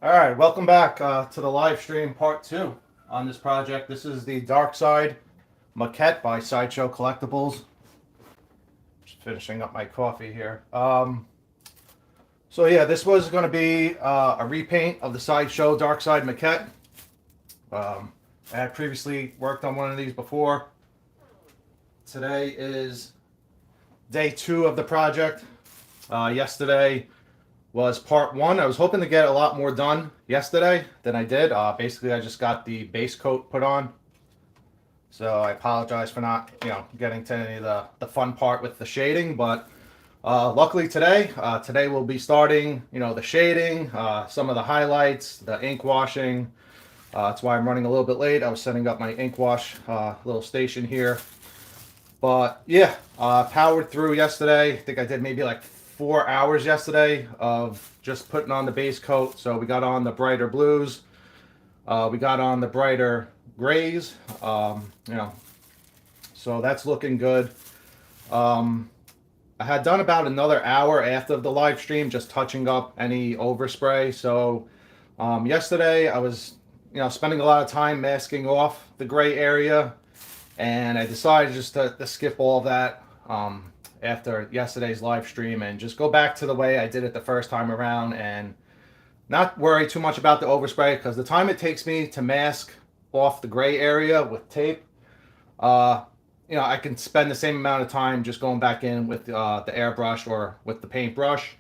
All right, welcome back to the live stream part 2 on this project. This is the Darkseid Maquette by Sideshow Collectibles. Just finishing up my coffee here. So yeah, this was going to be a repaint of the Sideshow Darkseid Maquette. I had previously worked on one of these before. Today is day 2 of the project. Yesterday was part 1. I was hoping to get a lot more done yesterday than I did. Basically, I just got the base coat put on. So I apologize for not, getting to any of the fun part with the shading. But luckily today we'll be starting, the shading, some of the highlights, the ink washing. That's why I'm running a little bit late. I was setting up my ink wash little station here. But yeah, powered through yesterday. I think I did maybe like 4 hours yesterday of just putting on the base coat. So we got on the brighter blues, we got on the brighter grays, so that's looking good. I had done about another hour after the live stream just touching up any overspray. So yesterday I was spending a lot of time masking off the gray area, and I decided just to skip all of that after yesterday's live stream and just go back to the way I did it the first time around and not worry too much about the overspray, because the time it takes me to mask off the gray area with tape, I can spend the same amount of time just going back in with the airbrush or with the paintbrush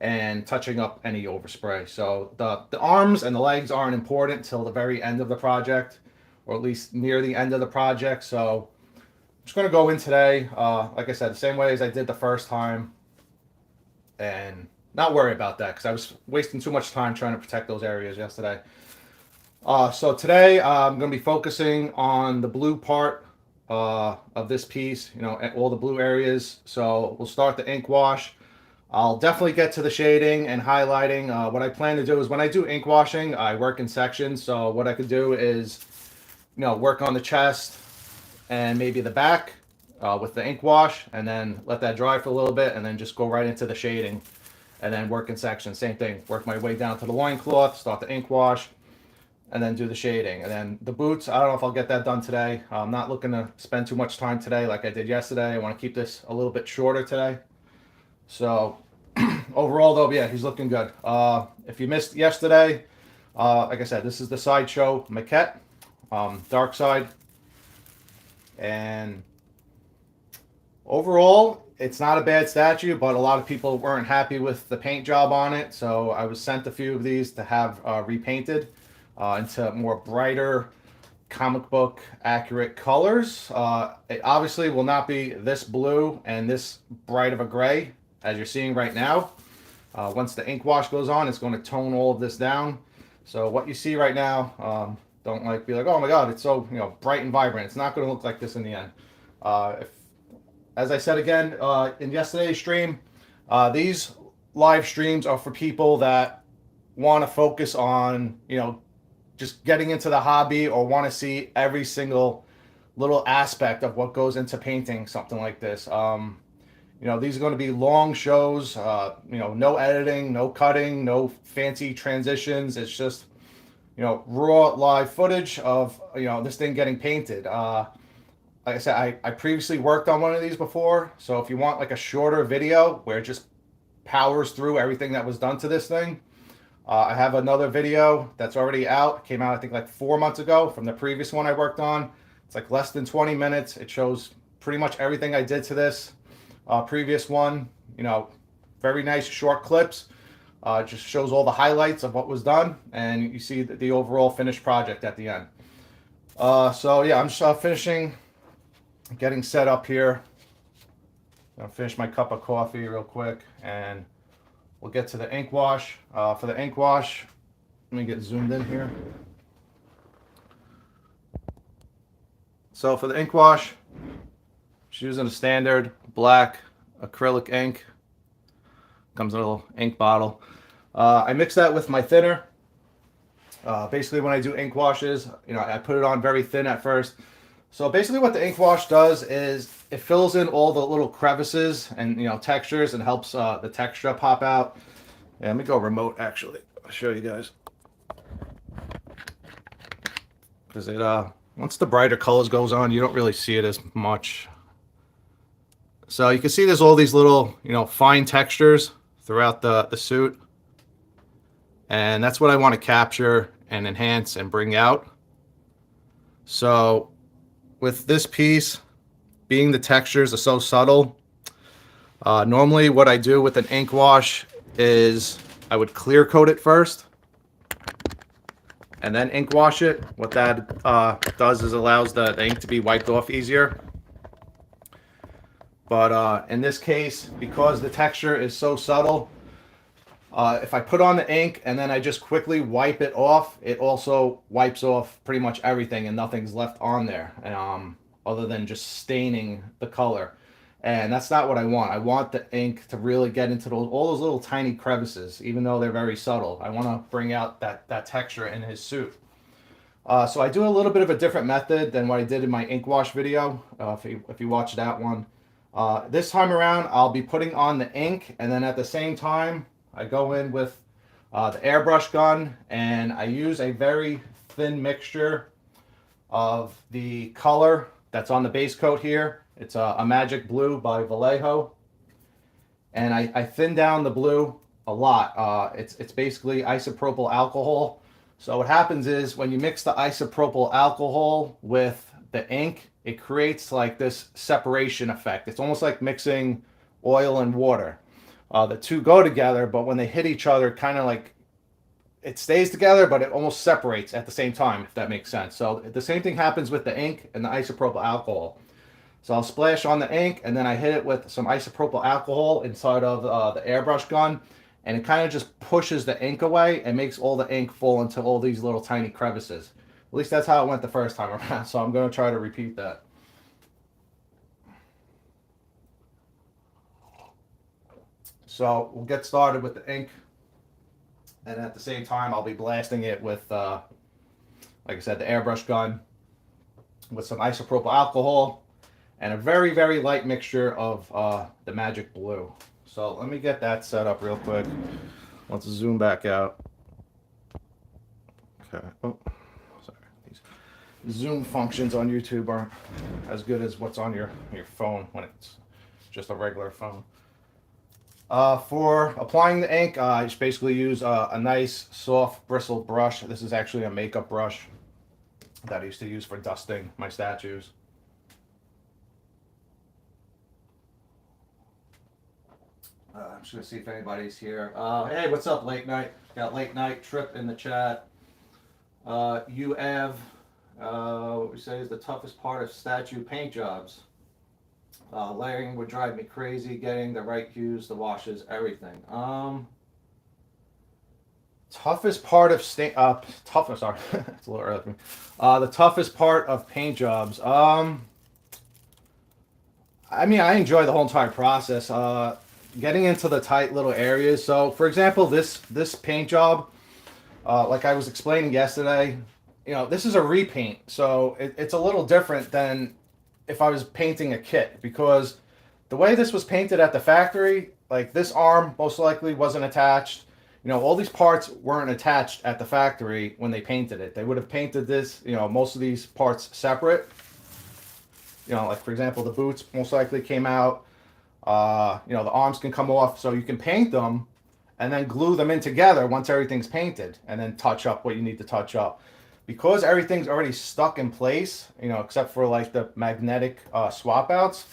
and touching up any overspray. So the arms and the legs aren't important till the very end of the project, or at least near the end of the project. So just going to go in today, like I said, the same way as I did the first time, and not worry about that because I was wasting too much time trying to protect those areas yesterday. So today I'm going to be focusing on the blue part of this piece, all the blue areas. So we'll start the ink wash. I'll definitely get to the shading and highlighting. What I plan to do is when I do ink washing, I work in sections. So what I could do is, work on the chest and maybe the back with the ink wash, and then let that dry for a little bit, and then just go right into the shading and then work in sections. Same thing, work my way down to the loincloth, start the ink wash, and then do the shading. And then the boots, I don't know if I'll get that done today. I'm not looking to spend too much time today like I did yesterday. I want to keep this a little bit shorter today. So overall though, yeah, he's looking good. If you missed yesterday, like I said, this is the Sideshow Maquette, Darkseid. And overall, it's not a bad statue, but a lot of people weren't happy with the paint job on it. So I was sent a few of these to have repainted into more brighter comic book accurate colors. It obviously will not be this blue and this bright of a gray as you're seeing right now. Once the ink wash goes on, it's going to tone all of this down. So what you see right now, don't be like, oh my god, it's so bright and vibrant. It's not going to look like this in the end. As I said again in yesterday's stream, these live streams are for people that want to focus on just getting into the hobby, or want to see every single little aspect of what goes into painting something like this. These are going to be long shows. No editing, no cutting, no fancy transitions. It's just raw live footage of this thing getting painted. Like I said, I previously worked on one of these before, so if you want like a shorter video where it just powers through everything that was done to this thing, I have another video that's already out. It came out I think like 4 months ago from the previous one I worked on. It's like less than 20 minutes. It shows pretty much everything I did to this previous one. Very nice short clips. Just shows all the highlights of what was done, and you see the overall finished project at the end. So yeah, I'm just finishing getting set up here. I'll finish my cup of coffee real quick, and we'll get to the ink wash. For the ink wash, let me get zoomed in here. So for the ink wash, just using a standard black acrylic ink. Comes in a little ink bottle. I mix that with my thinner. Basically, when I do ink washes, I put it on very thin at first. So basically what the ink wash does is it fills in all the little crevices and textures and helps the texture pop out. Yeah, let me go remote actually. I'll show you guys. Because it once the brighter colors goes on, you don't really see it as much. So you can see there's all these little, fine textures throughout the suit. And that's what I want to capture and enhance and bring out. So with this piece, being the textures are so subtle, normally what I do with an ink wash is I would clear coat it first and then ink wash it. What that does is allows the ink to be wiped off easier. But in this case, because the texture is so subtle, if I put on the ink and then I just quickly wipe it off, it also wipes off pretty much everything and nothing's left on there, other than just staining the color. And that's not what I want. I want the ink to really get into all those little tiny crevices, even though they're very subtle. I want to bring out that texture in his suit. So I do a little bit of a different method than what I did in my ink wash video, if you watch that one. This time around, I'll be putting on the ink, and then at the same time, I go in with the airbrush gun, and I use a very thin mixture of the color that's on the base coat here. It's a Magic Blue by Vallejo, and I thin down the blue a lot. It's basically isopropyl alcohol. So what happens is when you mix the isopropyl alcohol with the ink, it creates like this separation effect. It's almost like mixing oil and water. The two go together, but when they hit each other, kind of like it stays together, but it almost separates at the same time, if that makes sense. So the same thing happens with the ink and the isopropyl alcohol. So I'll splash on the ink, and then I hit it with some isopropyl alcohol inside of the airbrush gun, and it kind of just pushes the ink away and makes all the ink fall into all these little tiny crevices. At least that's how it went the first time around, so I'm going to try to repeat that. So we'll get started with the ink, and at the same time I'll be blasting it with, like I said, the airbrush gun with some isopropyl alcohol and a very, very light mixture of the Magic Blue. So let me get that set up real quick. Let's zoom back out. Okay. Oh, sorry. These zoom functions on YouTube aren't as good as what's on your phone when it's just a regular phone. For applying the ink, I just basically use a nice soft bristle brush. This is actually a makeup brush that I used to use for dusting my statues. I'm just going to see if anybody's here. Hey, what's up, Late Night? Got Late Night Trip in the chat. You have, what we say is the toughest part of statue paint jobs. Layering would drive me crazy, getting the right hues, the washes, everything. Toughest part of sorry, it's a little early for me. The toughest part of paint jobs. I mean, I enjoy the whole entire process. Getting into the tight little areas. So, for example, this paint job, like I was explaining yesterday, this is a repaint, so it's a little different than if I was painting a kit, because the way this was painted at the factory, like this arm most likely wasn't attached. All these parts weren't attached at the factory when they painted it. They would have painted this, most of these parts separate. Like for example, the boots most likely came out. The arms can come off, so you can paint them and then glue them in together once everything's painted, and then touch up what you need to touch up. Because everything's already stuck in place, except for like the magnetic swap outs,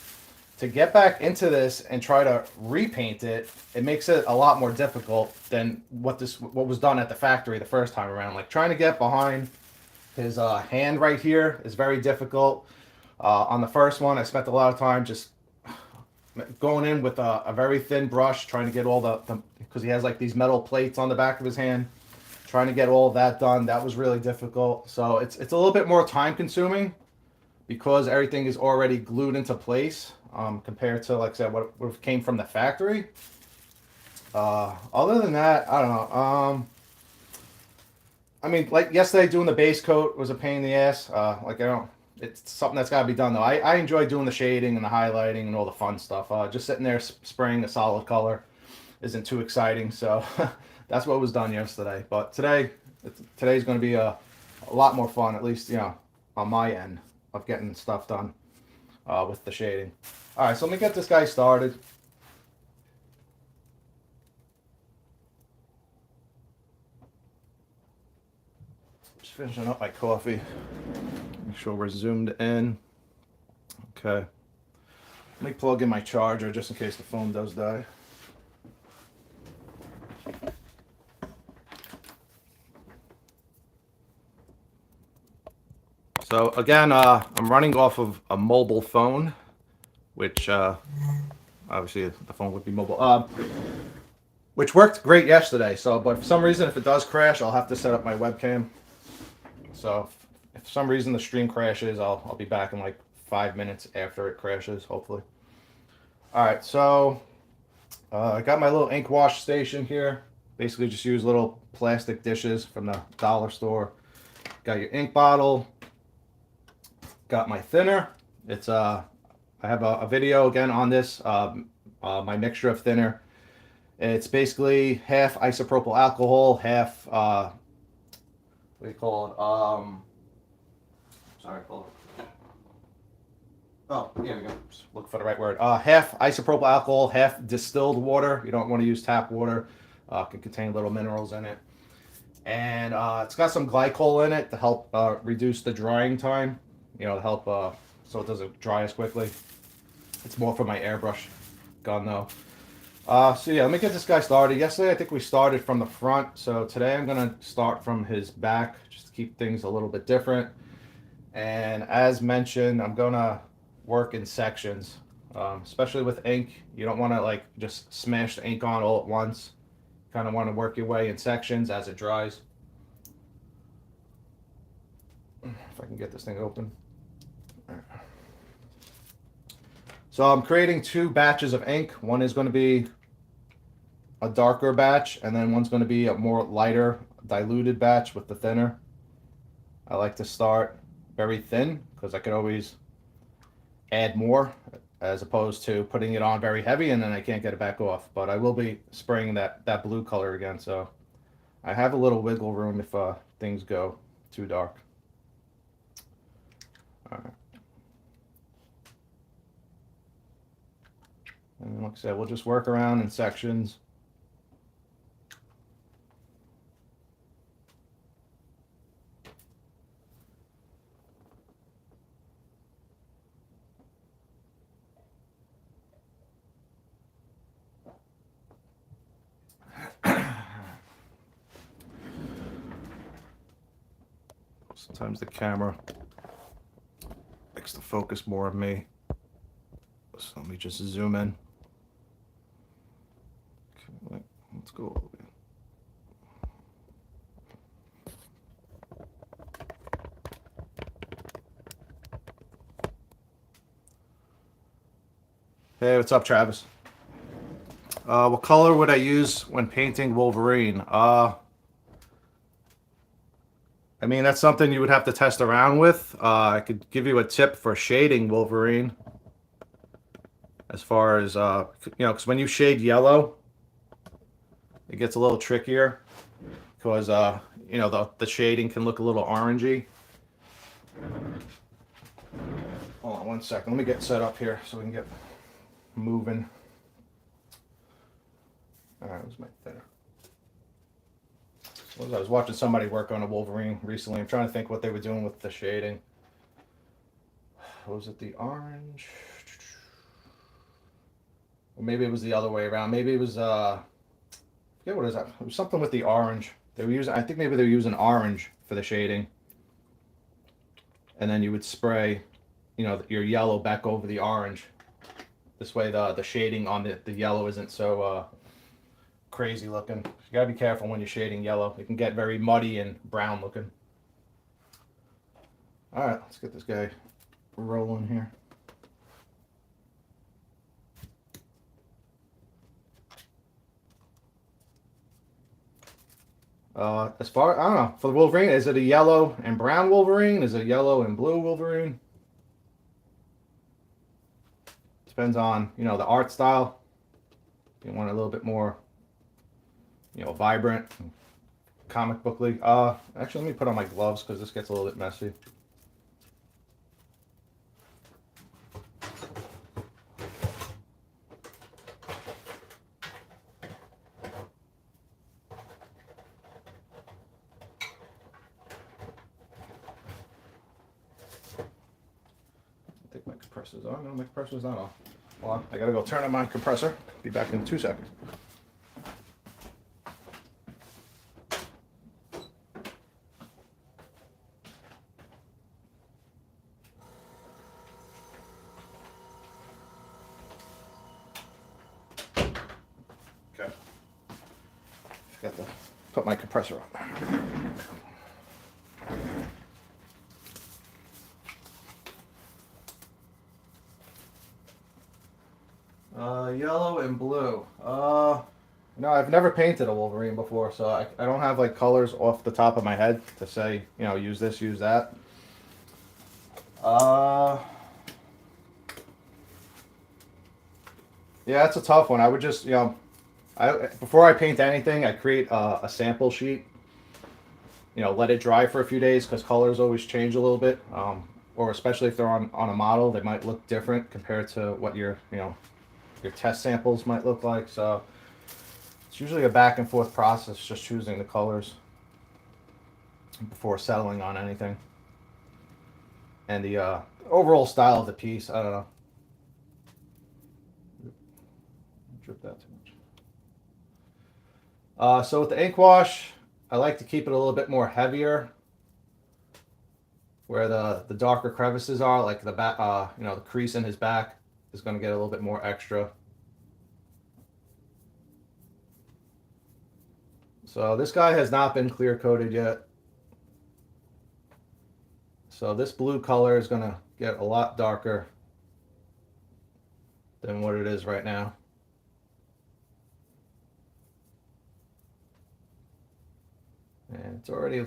to get back into this and try to repaint it, it makes it a lot more difficult than what was done at the factory the first time around. Like trying to get behind his hand right here is very difficult. On the first one, I spent a lot of time just going in with a very thin brush, trying to get all the because he has like these metal plates on the back of his hand, trying to get all of that done. That was really difficult. So it's a little bit more time consuming because everything is already glued into place, compared to, like I said, what came from the factory. Other than that, I don't know. I mean, like yesterday, doing the base coat was a pain in the ass. Like I don't, it's something that's got to be done though. I enjoy doing the shading and the highlighting and all the fun stuff. Just sitting there spraying a solid color isn't too exciting. So that's what was done yesterday. But today's going to be a lot more fun, at least on my end of getting stuff done with the shading. All right, so let me get this guy started. Just finishing up my coffee. Make sure we're zoomed in. Okay. Let me plug in my charger just in case the phone does die. So again, I'm running off of a mobile phone, which obviously the phone would be mobile, which worked great yesterday. So, but for some reason, if it does crash, I'll have to set up my webcam. So if for some reason the stream crashes, I'll be back in like 5 minutes after it crashes, hopefully. All right, so I got my little ink wash station here. Basically just use little plastic dishes from the dollar store. Got your ink bottle. Got my thinner. It's I have a video again on this, my mixture of thinner. It's basically half isopropyl alcohol, half what do you call it? Sorry, hold on. Oh, here we go. Just look for the right word. Half isopropyl alcohol, half distilled water. You don't want to use tap water. It can contain little minerals in it. And it's got some glycol in it to help reduce the drying time. To help so it doesn't dry as quickly. It's more for my airbrush gun though. So yeah, let me get this guy started. Yesterday I think we started from the front. So today I'm going to start from his back just to keep things a little bit different. And as mentioned, I'm going to work in sections, especially with ink. You don't want to like just smash the ink on all at once. You kind of want to work your way in sections as it dries. If I can get this thing open. So I'm creating 2 batches of ink. One is going to be a darker batch, and then one's going to be a more lighter, diluted batch with the thinner. I like to start very thin because I could always add more as opposed to putting it on very heavy and then I can't get it back off. But I will be spraying that blue color again, so I have a little wiggle room if things go too dark. All right. And like I said, we'll just work around in sections. Sometimes the camera likes to focus more on me. So let me just zoom in. Okay, let's go over here. Hey, what's up, Travis? What color would I use when painting Wolverine? I mean, that's something you would have to test around with. I could give you a tip for shading Wolverine. As far as, because when you shade yellow, it gets a little trickier. Because, the shading can look a little orangey. Hold on one second. Let me get set up here so we can get moving. All right, where's my thinner? I was watching somebody work on a Wolverine recently. I'm trying to think what they were doing with the shading. Was it the orange? Or maybe it was the other way around. Maybe it was I forget what is that? It was something with the orange. They were using. I think maybe they were using orange for the shading. And then you would spray, your yellow back over the orange. This way, the shading on the yellow isn't so crazy looking. You gotta be careful when you're shading yellow. It can get very muddy and brown looking. All right, let's get this guy rolling here. As far, I don't know, for the Wolverine, is it a yellow and brown Wolverine? Is it a yellow and blue Wolverine? Depends on, you know, the art style. You want a little bit more, you know, vibrant, comic bookly. Actually, let me put on my gloves because this gets a little bit messy. I think my compressor's on. No, my compressor's not on. Hold on, I gotta go turn on my compressor. Be back in 2 seconds. Okay. Forgot to put my compressor on. Yellow and blue. No, I've never painted a Wolverine before, so I don't have like colors off the top of my head to say, you know, use this, use that. Yeah, it's a tough one. I would just, you know, before I paint anything, I create a sample sheet. You know, let it dry for a few days because colors always change a little bit. Or especially if they're on a model, they might look different compared to what your, you know, your test samples might look like. So it's usually a back and forth process, just choosing the colors before settling on anything. And the overall style of the piece, I don't know. Drip that too much. So with the ink wash, I like to keep it a little bit more heavier, where the darker crevices are, like the back, you know, the crease in his back is going to get a little bit more extra. So this guy has not been clear coated yet. So this blue color is going to get a lot darker than what it is right now. And it's already,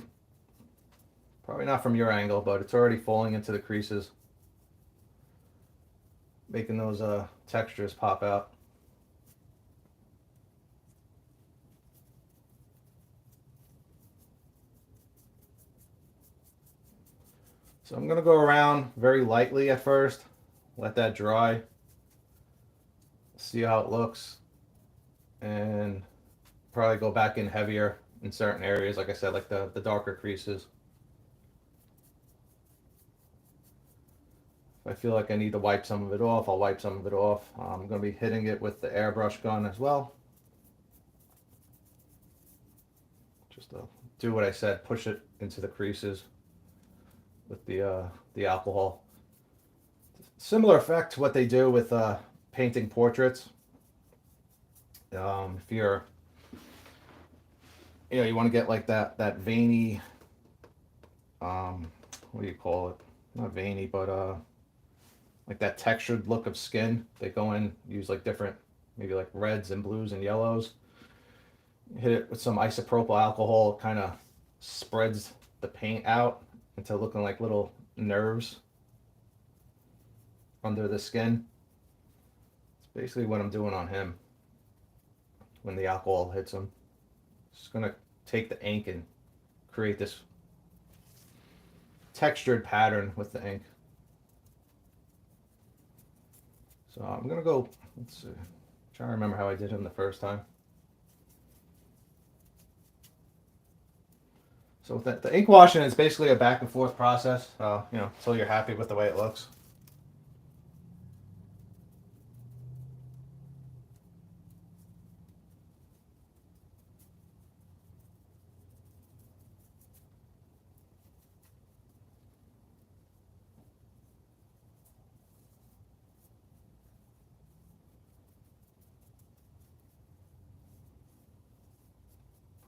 probably not from your angle, but it's already falling into the creases, making those textures pop out. So I'm going to go around very lightly at first, let that dry, see how it looks, and probably go back in heavier in certain areas, like I said, like the darker creases. If I feel like I need to wipe some of it off, I'll wipe some of it off. I'm going to be hitting it with the airbrush gun as well. Just to do what I said, push it into the creases with the alcohol. Similar effect to what they do with painting portraits. If you're, you know, you want to get like that veiny, what do you call it? Not veiny, but like that textured look of skin. They go in, use like different, maybe like reds and blues and yellows. Hit it with some isopropyl alcohol, it kind of spreads the paint out into looking like little nerves under the skin. It's basically what I'm doing on him when the alcohol hits him. Just gonna take the ink and create this textured pattern with the ink. So I'm gonna go, let's see, try to remember how I did him the first time. So with the ink washing is basically a back and forth process, you know, until you're happy with the way it looks.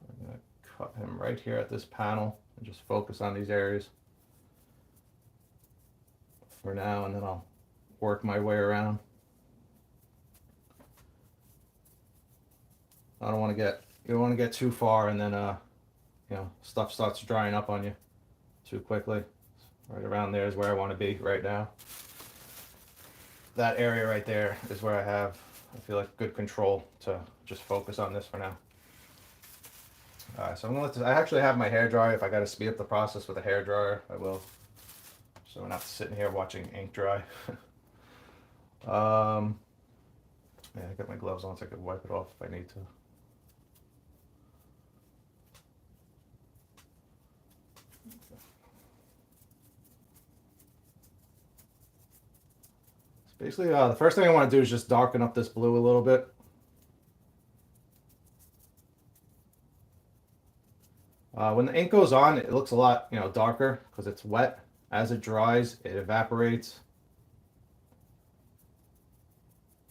I'm gonna cut him right here at this panel and just focus on these areas for now, and then I'll work my way around. I don't want to get, you don't want to get too far and then stuff starts drying up on you too quickly. Right around there is where I want to be right now. That area right there is where I feel like good control to just focus on this for now. Alright, so I'm gonna let this, I actually have my hair dryer. If I gotta speed up the process with a hair dryer, I will. So we're not sitting here watching ink dry. Yeah, I got my gloves on so I could wipe it off if I need to. So basically, the first thing I want to do is just darken up this blue a little bit. When the ink goes on, it looks a lot, darker because it's wet. As it dries, it evaporates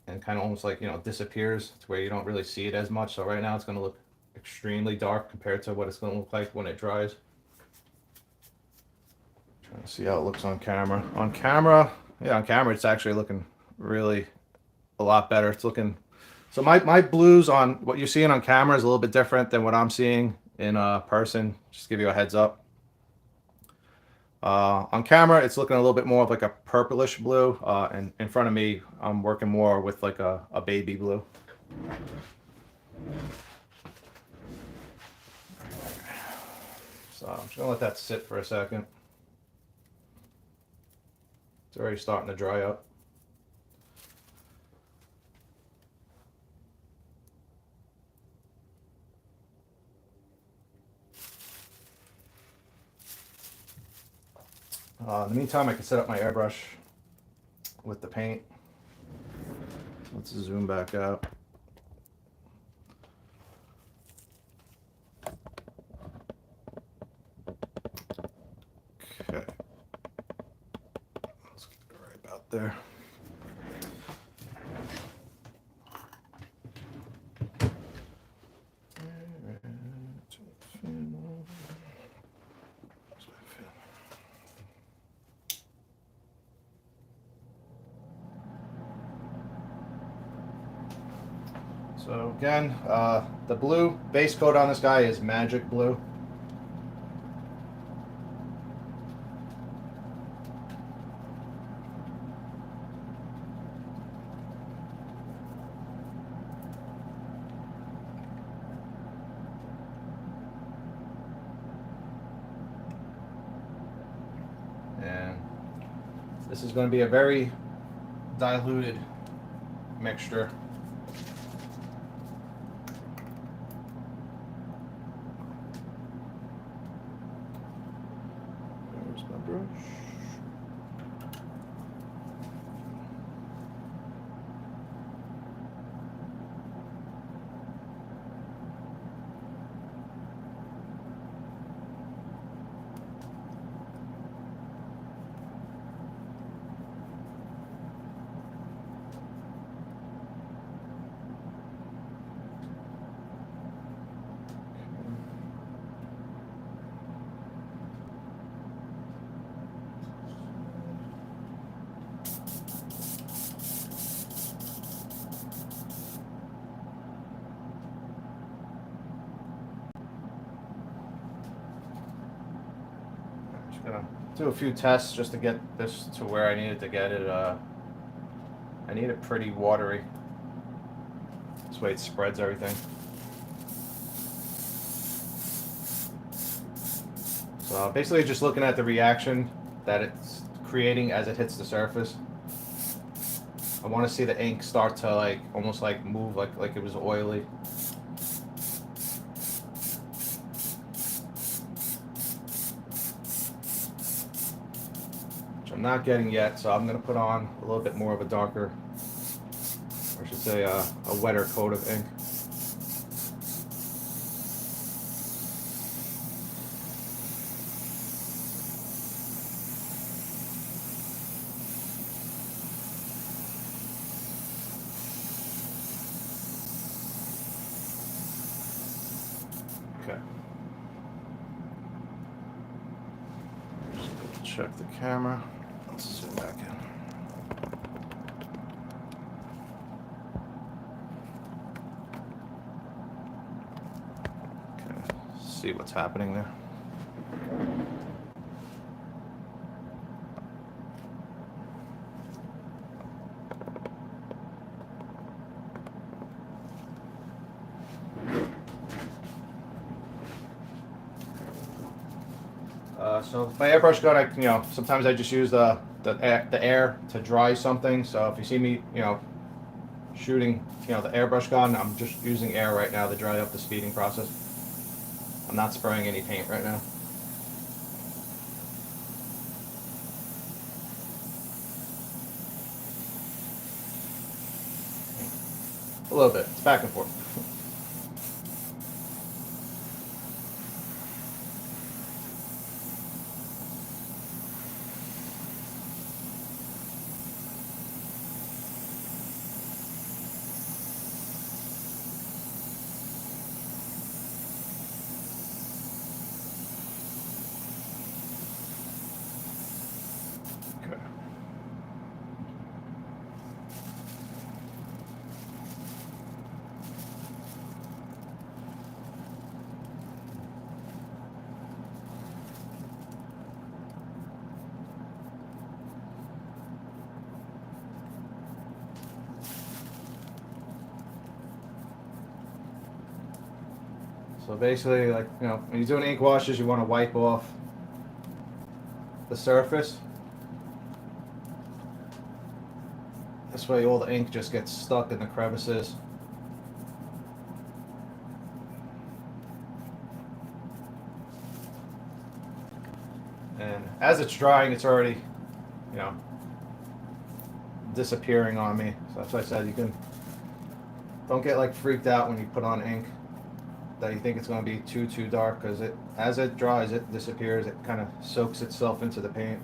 and kind of almost like, disappears to where you don't really see it as much. So right now it's going to look extremely dark compared to what it's going to look like when it dries. Trying to see how it looks on camera. On camera it's actually looking really a lot better. It's looking, so my blues on what you're seeing on camera is a little bit different than what I'm seeing in person. Just to give you a heads up. On camera, it's looking a little bit more of like a purplish blue, and in front of me, I'm working more with like a baby blue. So I'm just gonna let that sit for a second. It's already starting to dry up. In the meantime, I can set up my airbrush with the paint. Let's zoom back out. Okay. Let's get it right about there. So again, the blue base coat on this guy is magic blue. And this is going to be a very diluted mixture. There's my brush. Gonna do a few tests just to get this to where I needed to get it. I need it pretty watery. This way it spreads everything. So basically just looking at the reaction that it's creating as it hits the surface. I want to see the ink start to like almost like move like it was oily. I'm not getting yet, so I'm going to put on a little bit more of a darker, or I should say a wetter coat of ink. Okay. Just check the camera. Let's zoom back in. Okay, see what's happening there. So my airbrush gun, sometimes I just use the air to dry something. So if you see me, shooting, the airbrush gun, I'm just using air right now to dry up the speeding process. I'm not spraying any paint right now. A little bit. It's back and forth. So basically, like, when you're doing ink washes, you want to wipe off the surface. This way all the ink just gets stuck in the crevices. And as it's drying, it's already, disappearing on me. So that's why I said don't get like freaked out when you put on ink that you think it's going to be too dark, because as it dries, it disappears. It kind of soaks itself into the paint.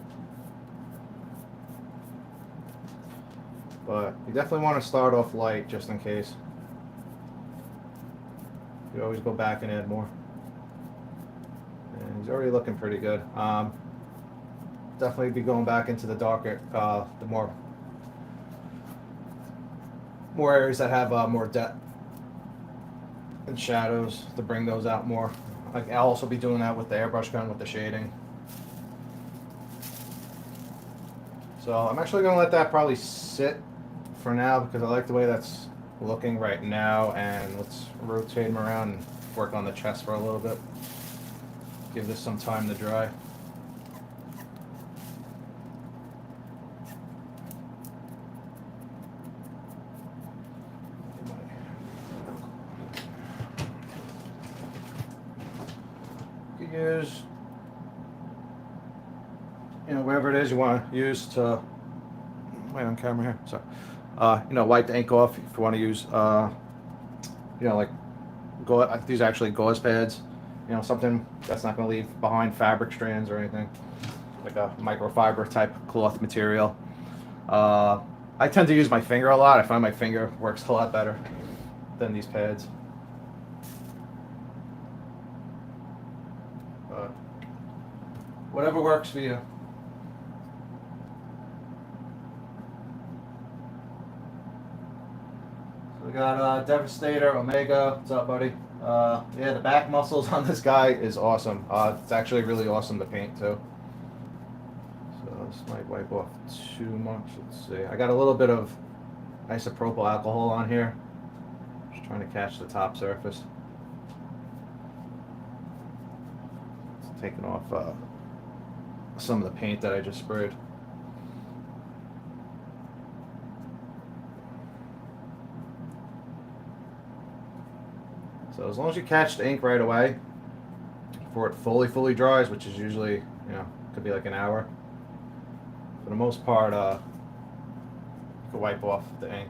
But you definitely want to start off light just in case. You always go back and add more. And he's already looking pretty good. Definitely be going back into the darker, the more areas that have more depth and shadows, to bring those out more. Like, I'll also be doing that with the airbrush gun with the shading. So I'm actually going to let that probably sit for now, because I like the way that's looking right now. And let's rotate him around and work on the chest for a little bit. Give this some time to dry. Use, whatever it is you want to use to, wait on camera here, so, wipe the ink off. If you want to use, like, these are actually gauze pads, something that's not going to leave behind fabric strands or anything, like a microfiber type cloth material. I tend to use my finger a lot. I find my finger works a lot better than these pads. Whatever works for you. So we got Devastator, Omega. What's up, buddy? Yeah, the back muscles on this guy is awesome. It's actually really awesome to paint too. So this might wipe off too much. Let's see. I got a little bit of isopropyl alcohol on here. Just trying to catch the top surface. It's taking off some of the paint that I just sprayed. So as long as you catch the ink right away before it fully dries, which is usually, could be like an hour. For the most part, you can wipe off the ink.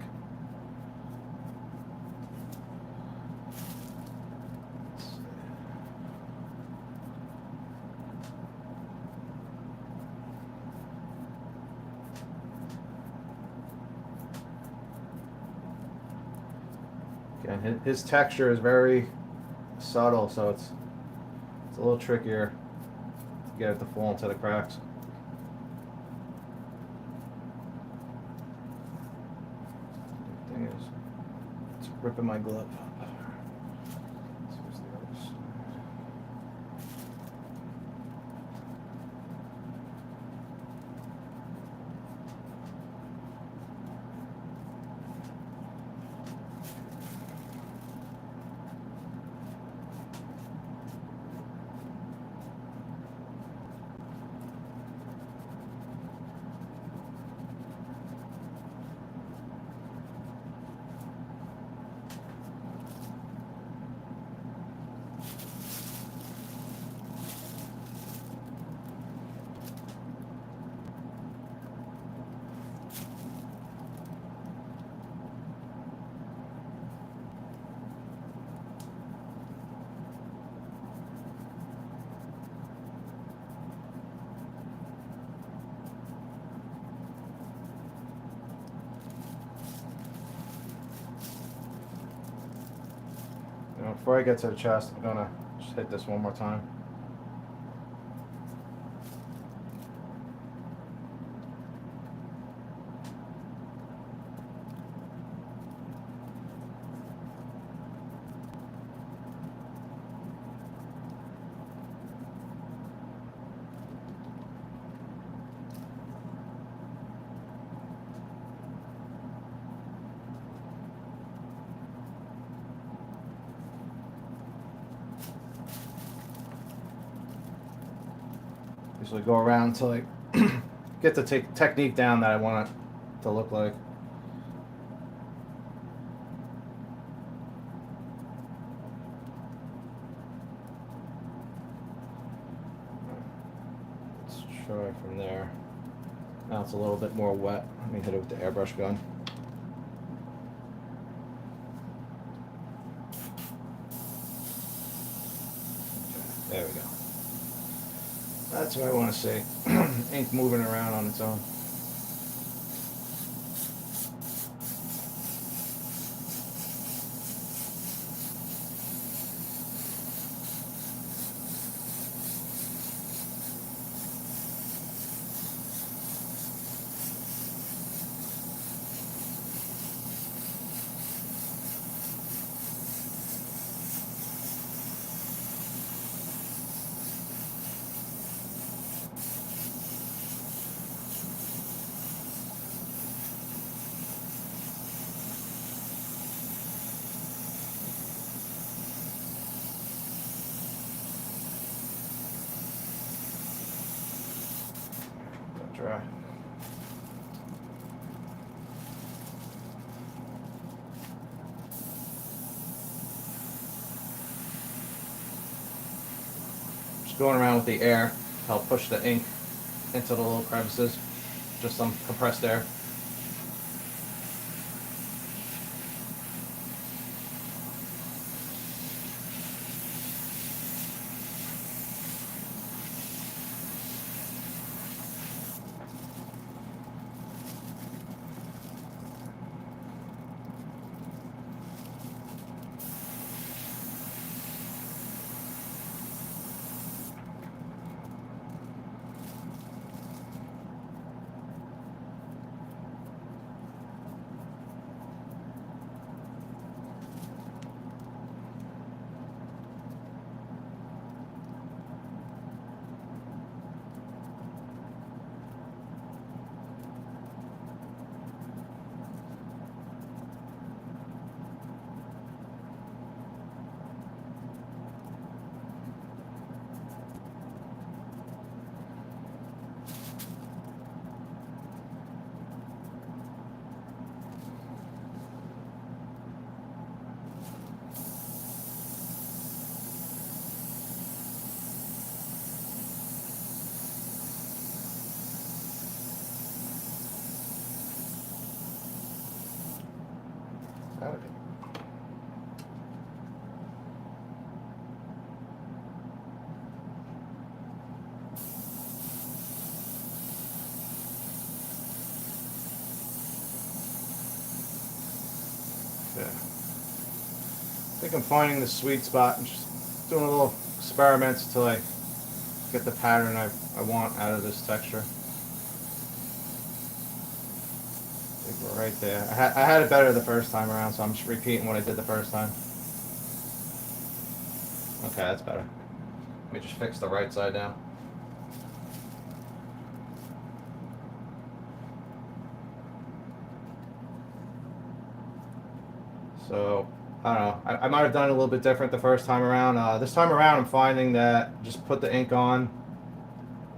Again, his texture is very subtle, so it's a little trickier to get it to fall into the cracks. The thing is, it's ripping my glove. So where's the other side? before I get to the chest, I'm gonna just hit this one more time. Usually go around until I get the technique down that I want it to look like. Let's try from there. Now it's a little bit more wet. Let me hit it with the airbrush gun. Okay, there we go. That's what I want to see. Ink moving around on its own. Dry. Just going around with the air to help push the ink into the little crevices. Just some compressed air. Okay. I think I'm finding the sweet spot and just doing a little experiments until I get the pattern I want out of this texture. I think we're right there. I had it better the first time around, so I'm just repeating what I did the first time. Okay, that's better. Let me just fix the right side now. So, I don't know. I might have done it a little bit different the first time around. This time around, I'm finding that just put the ink on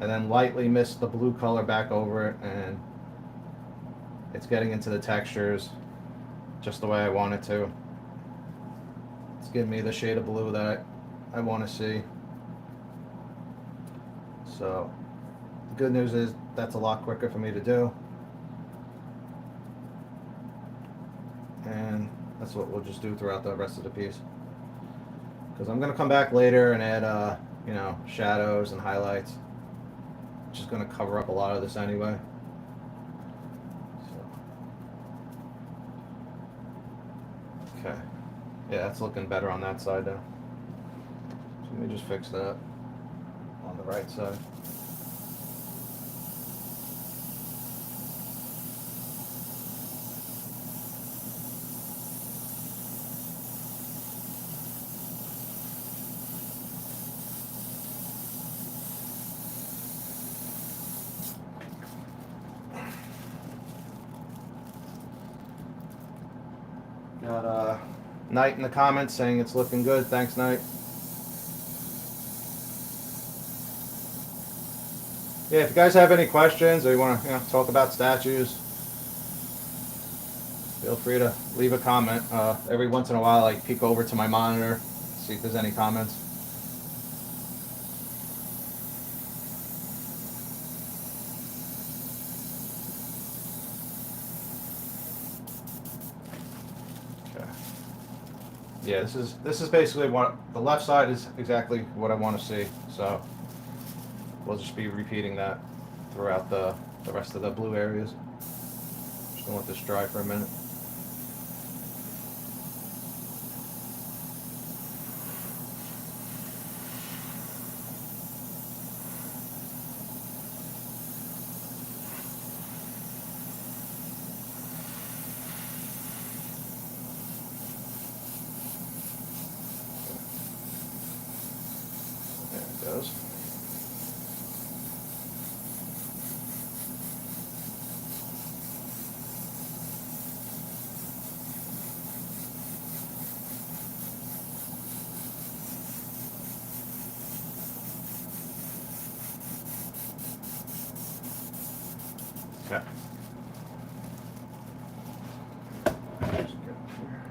and then lightly mist the blue color back over it, and it's getting into the textures just the way I want it to. It's giving me the shade of blue that I want to see. So, the good news is that's a lot quicker for me to do. And that's what we'll just do throughout the rest of the piece. Because I'm going to come back later and add, you know, shadows and highlights. Which is going to cover up a lot of this anyway. So. Okay. Yeah, that's looking better on that side now. So let me just fix that on the right side. Got Knight in the comments saying it's looking good. Thanks, Knight. Yeah, if you guys have any questions or you want to talk about statues, feel free to leave a comment. Every once in a while, I peek over to my monitor, see if there's any comments. Okay. Yeah, this is basically what the left side is exactly what I want to see. So we'll just be repeating that throughout the rest of the blue areas. Just gonna let this dry for a minute. There it goes. Okay. Just get up here.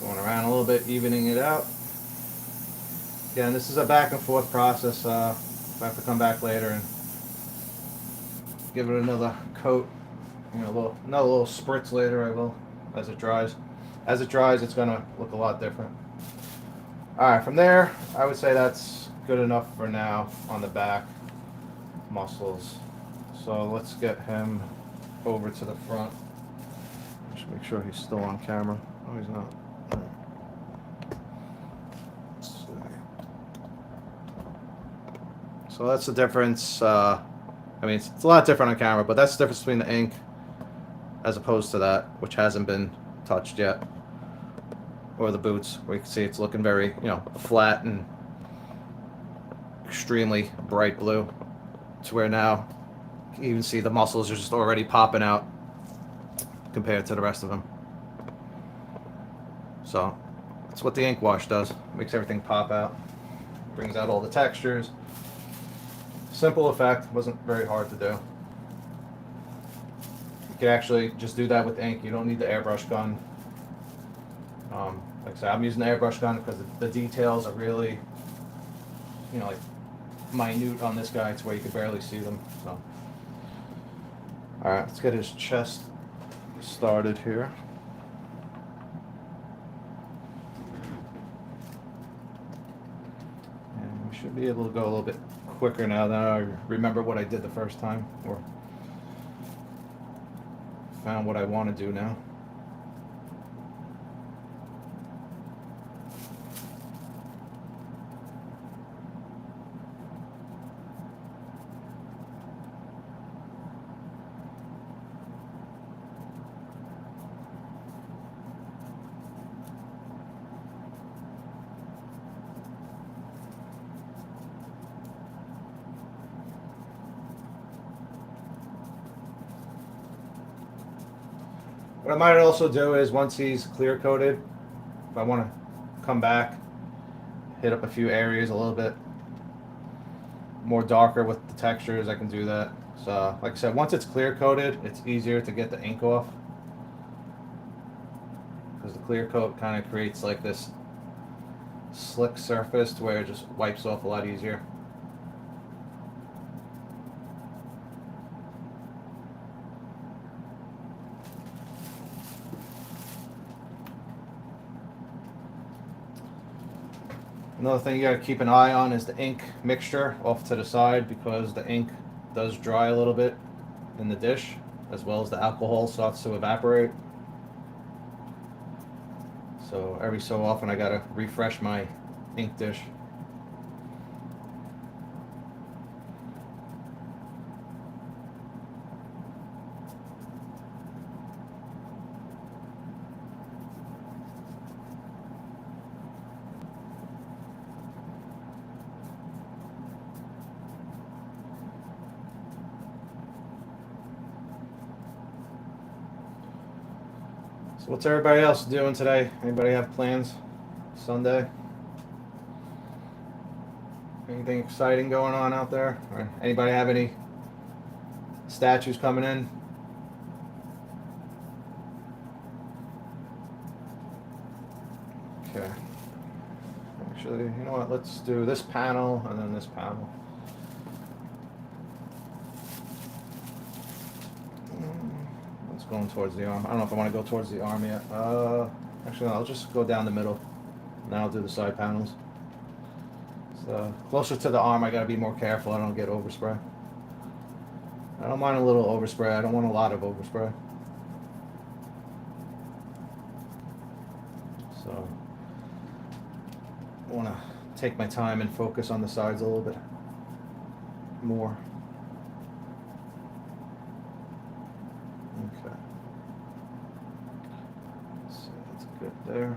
Going around a little bit, evening it out. Again, this is a back and forth process. If I have to come back later and give it another coat, another little spritz later, I will, as it dries. As it dries, it's gonna look a lot different. Alright, from there, I would say that's good enough for now on the back muscles. So let's get him over to the front. Just make sure he's still on camera. Oh, he's not. Let's see. So that's the difference. I mean, it's a lot different on camera, but that's the difference between the ink as opposed to that, which hasn't been touched yet. Or the boots, where you can see it's looking very, flat and extremely bright blue. To where now you can even see the muscles are just already popping out compared to the rest of them. So that's what the ink wash does. Makes everything pop out. Brings out all the textures. Simple effect. Wasn't very hard to do. You can actually just do that with ink. You don't need the airbrush gun. Like I said, I'm using the airbrush gun because the details are really, like minute on this guy to where you can barely see them. So, all right, let's get his chest started here. And we should be able to go a little bit quicker now that I remember what I did the first time, or found what I want to do now. What I might also do is once he's clear coated, if I want to come back, hit up a few areas a little bit more darker with the textures, I can do that. So, like I said, once it's clear coated, it's easier to get the ink off, because the clear coat kind of creates like this slick surface to where it just wipes off a lot easier. Another thing you got to keep an eye on is the ink mixture off to the side, because the ink does dry a little bit in the dish, as well as the alcohol starts to evaporate. So every so often I got to refresh my ink dish. So what's everybody else doing today? Anybody have plans? Sunday? Anything exciting going on out there? Or anybody have any statues coming in? Okay. Actually, you know what? Let's do this panel and then this panel. Let's go towards the arm. I don't know if I want to go towards the arm yet. Actually, no, I'll just go down the middle. Now I'll do the side panels. So closer to the arm, I gotta be more careful I don't get overspray. I don't mind a little overspray. I don't want a lot of overspray. So I want to take my time and focus on the sides a little bit more. Okay. So that's good there.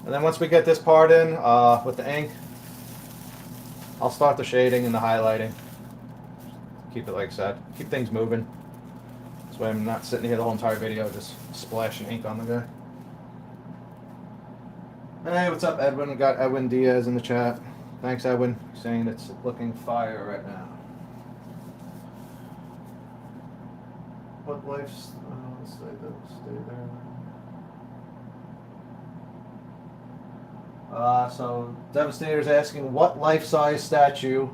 And then once we get this part in with the ink, I'll start the shading and the highlighting. Keep it like I said. Keep things moving. This way I'm not sitting here the whole entire video just splashing ink on the guy. Hey, what's up, Edwin? We got Edwin Diaz in the chat. Thanks, Edwin, saying it's looking fire right now. What life's... stay there. So Devastator's asking, what life-size statue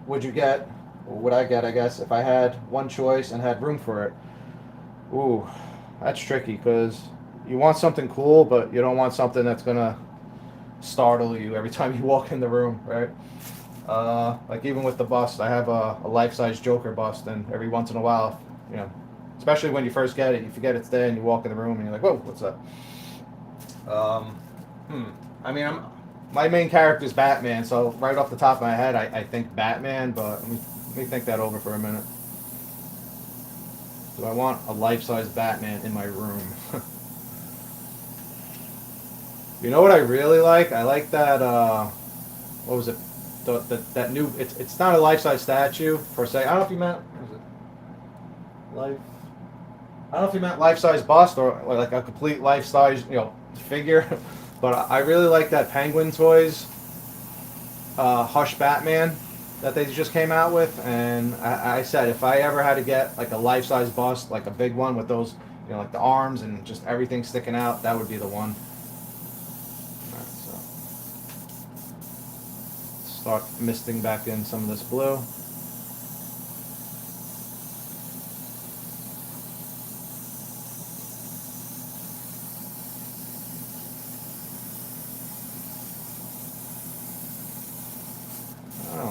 would you get, or would I get, I guess, if I had one choice and had room for it? Ooh, that's tricky, because you want something cool, but you don't want something that's gonna startle you every time you walk in the room, right? Like even with the bust, I have a life-size Joker bust, and every once in a while, you know, especially when you first get it, you forget it's there, and you walk in the room, and you're like, whoa, what's that? I mean, my main character is Batman, so right off the top of my head, I think Batman, but let me think that over for a minute. Do I want a life-size Batman in my room? You know what I really like? I like that, what was it? That new, it's not a life-size statue, per se. I don't know if you meant, what was it? Life... I don't know if you meant life-size bust or like a complete life-size, you know, figure. But I really like that Penguin Toys Hush Batman that they just came out with. And I said if I ever had to get like a life-size bust, like a big one with those, you know, like the arms and just everything sticking out, that would be the one. All right, so start misting back in some of this blue.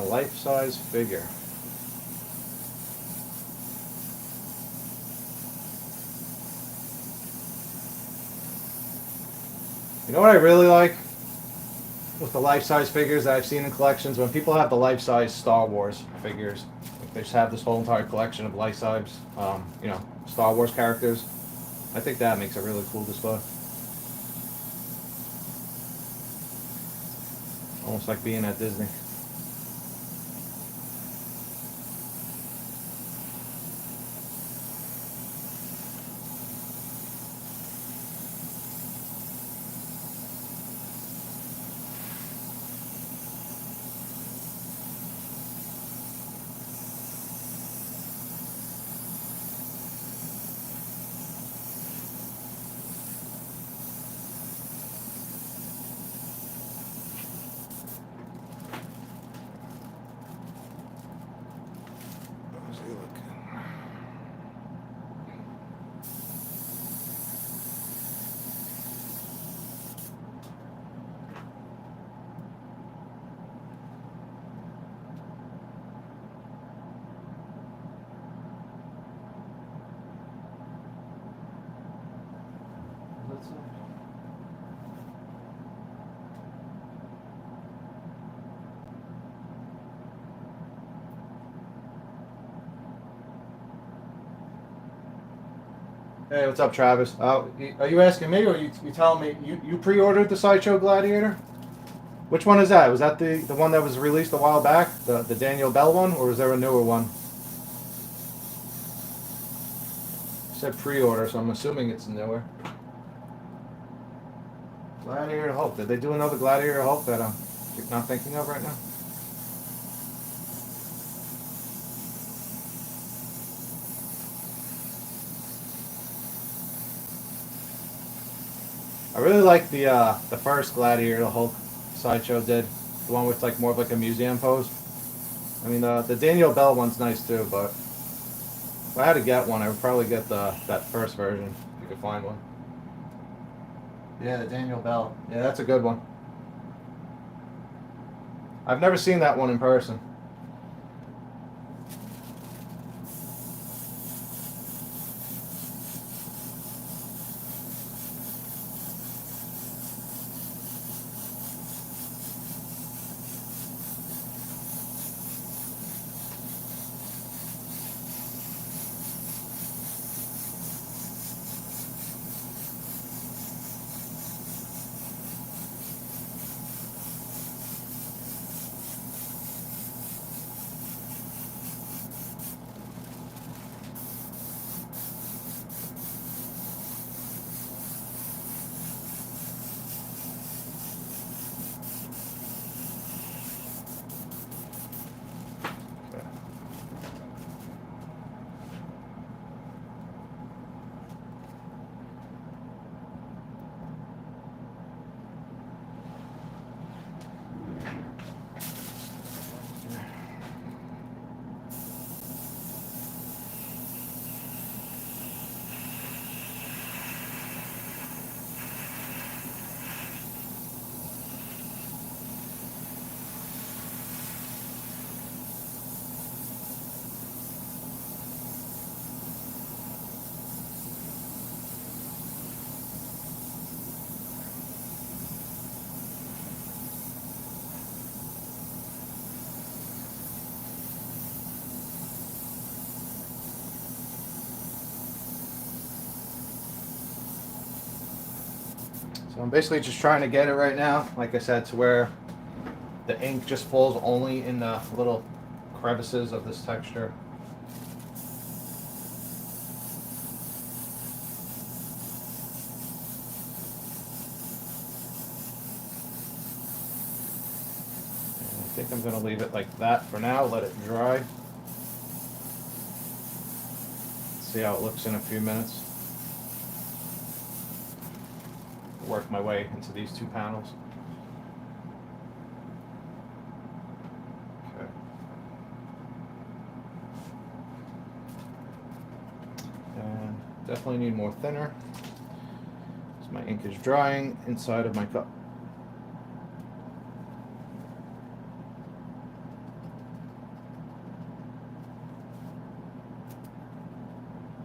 Life-size figure. You know what I really like with the life-size figures that I've seen in collections? When people have the life-size Star Wars figures, like they just have this whole entire collection of life-size, you know, Star Wars characters. I think that makes a really cool display. Almost like being at Disney. that say? Hey, what's up, Travis? Are you asking me, or you telling me you pre-ordered the Sideshow Gladiator? Which one is that? Was that the one that was released a while back, the Daniel Bell one, or was there a newer one? It said pre-order, so I'm assuming it's newer. Gladiator Hulk. Did they do another Gladiator Hulk that I'm not thinking of right now? I really like the first Gladiator Hulk Sideshow did, the one with like more of like a museum pose. I mean the Daniel Bell one's nice too, but if I had to get one, I would probably get that first version if you could find one. Yeah, the Daniel Bell. Yeah, that's a good one. I've never seen that one in person. So I'm basically just trying to get it right now, like I said, to where the ink just falls only in the little crevices of this texture. And I think I'm going to leave it like that for now, let it dry. See how it looks in a few minutes. Work my way into these two panels. Okay. And definitely need more thinner. So my ink is drying inside of my cup.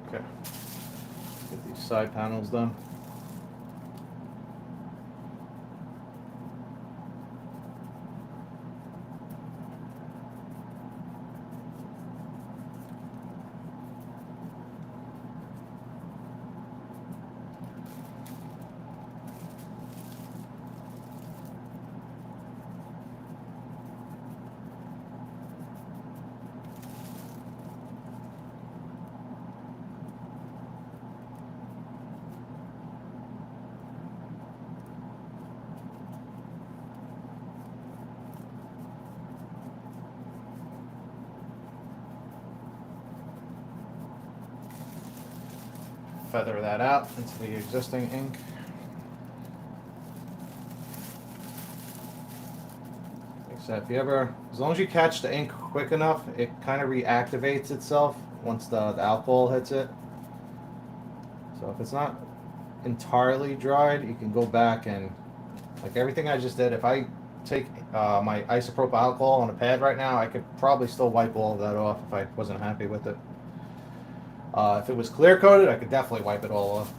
Okay. Get these side panels done. Feather that out into the existing ink. Like I said, if you ever, as long as you catch the ink quick enough, it kind of reactivates itself once the alcohol hits it. So if it's not entirely dried, you can go back and, like everything I just did, if I take my isopropyl alcohol on a pad right now, I could probably still wipe all of that off if I wasn't happy with it. If it was clear coated, I could definitely wipe it all off.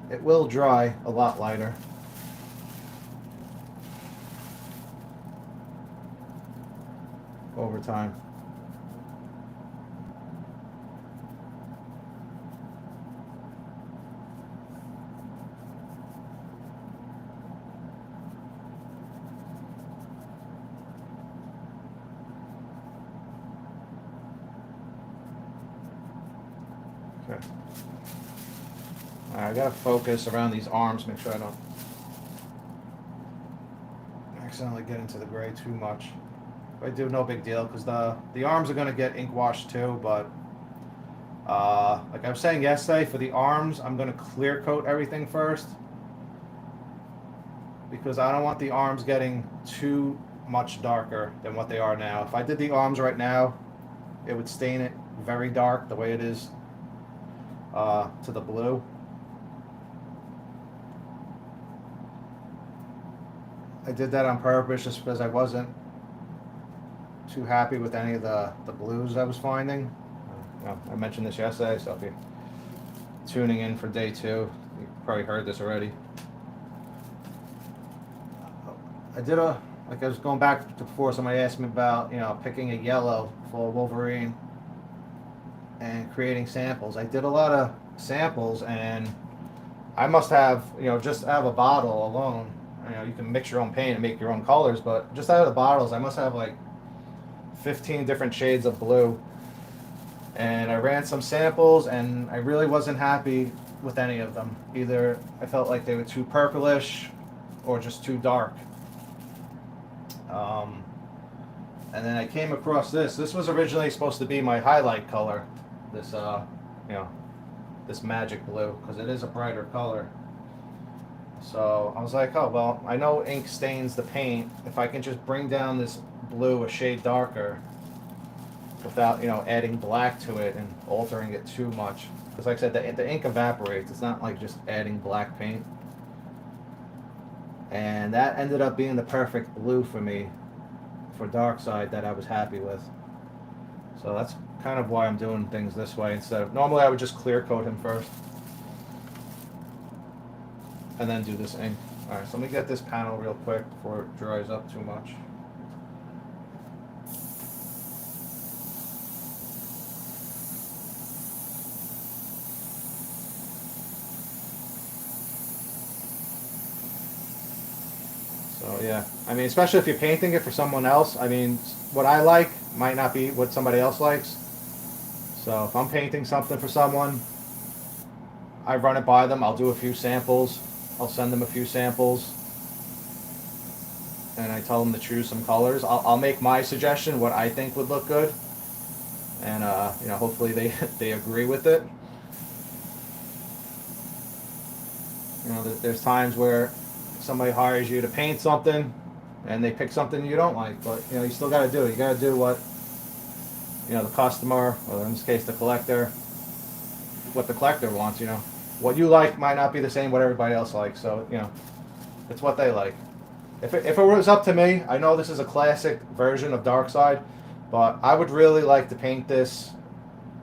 it will dry a lot lighter. Over time. Okay. I gotta focus around these arms, make sure I don't accidentally get into the gray too much. If I do, no big deal, because the arms are gonna get ink washed too. But like I was saying yesterday, for the arms, I'm gonna clear coat everything first, because I don't want the arms getting too much darker than what they are now. If I did the arms right now, it would stain it very dark the way it is to the blue. I did that on purpose just because I wasn't too happy with any of the blues I was finding. I mentioned this yesterday, so if you're tuning in for day 2, you probably heard this already. I did like I was going back to before, somebody asked me about, picking a yellow for Wolverine and creating samples. I did a lot of samples, and I must have, just out of a bottle alone, you can mix your own paint and make your own colors, but just out of the bottles, I must have like 15 different shades of blue. And I ran some samples, and I really wasn't happy with any of them. Either I felt like they were too purplish or just too dark. And then I came across this. This was originally supposed to be my highlight color. This, this magic blue, because it is a brighter color. So I was like, oh, well, I know ink stains the paint. If I can just bring down this blue a shade darker without, adding black to it and altering it too much. Because like I said, the ink evaporates. It's not like just adding black paint. And that ended up being the perfect blue for me for Darkseid that I was happy with. So that's kind of why I'm doing things this way instead of, normally I would just clear coat him first and then do this ink. Alright, so let me get this panel real quick before it dries up too much. So yeah, I mean, especially if you're painting it for someone else, I mean, what I like might not be what somebody else likes. So if I'm painting something for someone, I run it by them, I'll do a few samples, I'll send them a few samples, and I tell them to choose some colors. I'll make my suggestion, what I think would look good, and hopefully they agree with it. There's times where somebody hires you to paint something and they pick something you don't like, but you still got to do it. You got to do what the customer, or in this case the collector, what the collector wants. What you like might not be the same what everybody else likes, so it's what they like. If it was up to me, I know this is a classic version of Darkseid, but I would really like to paint this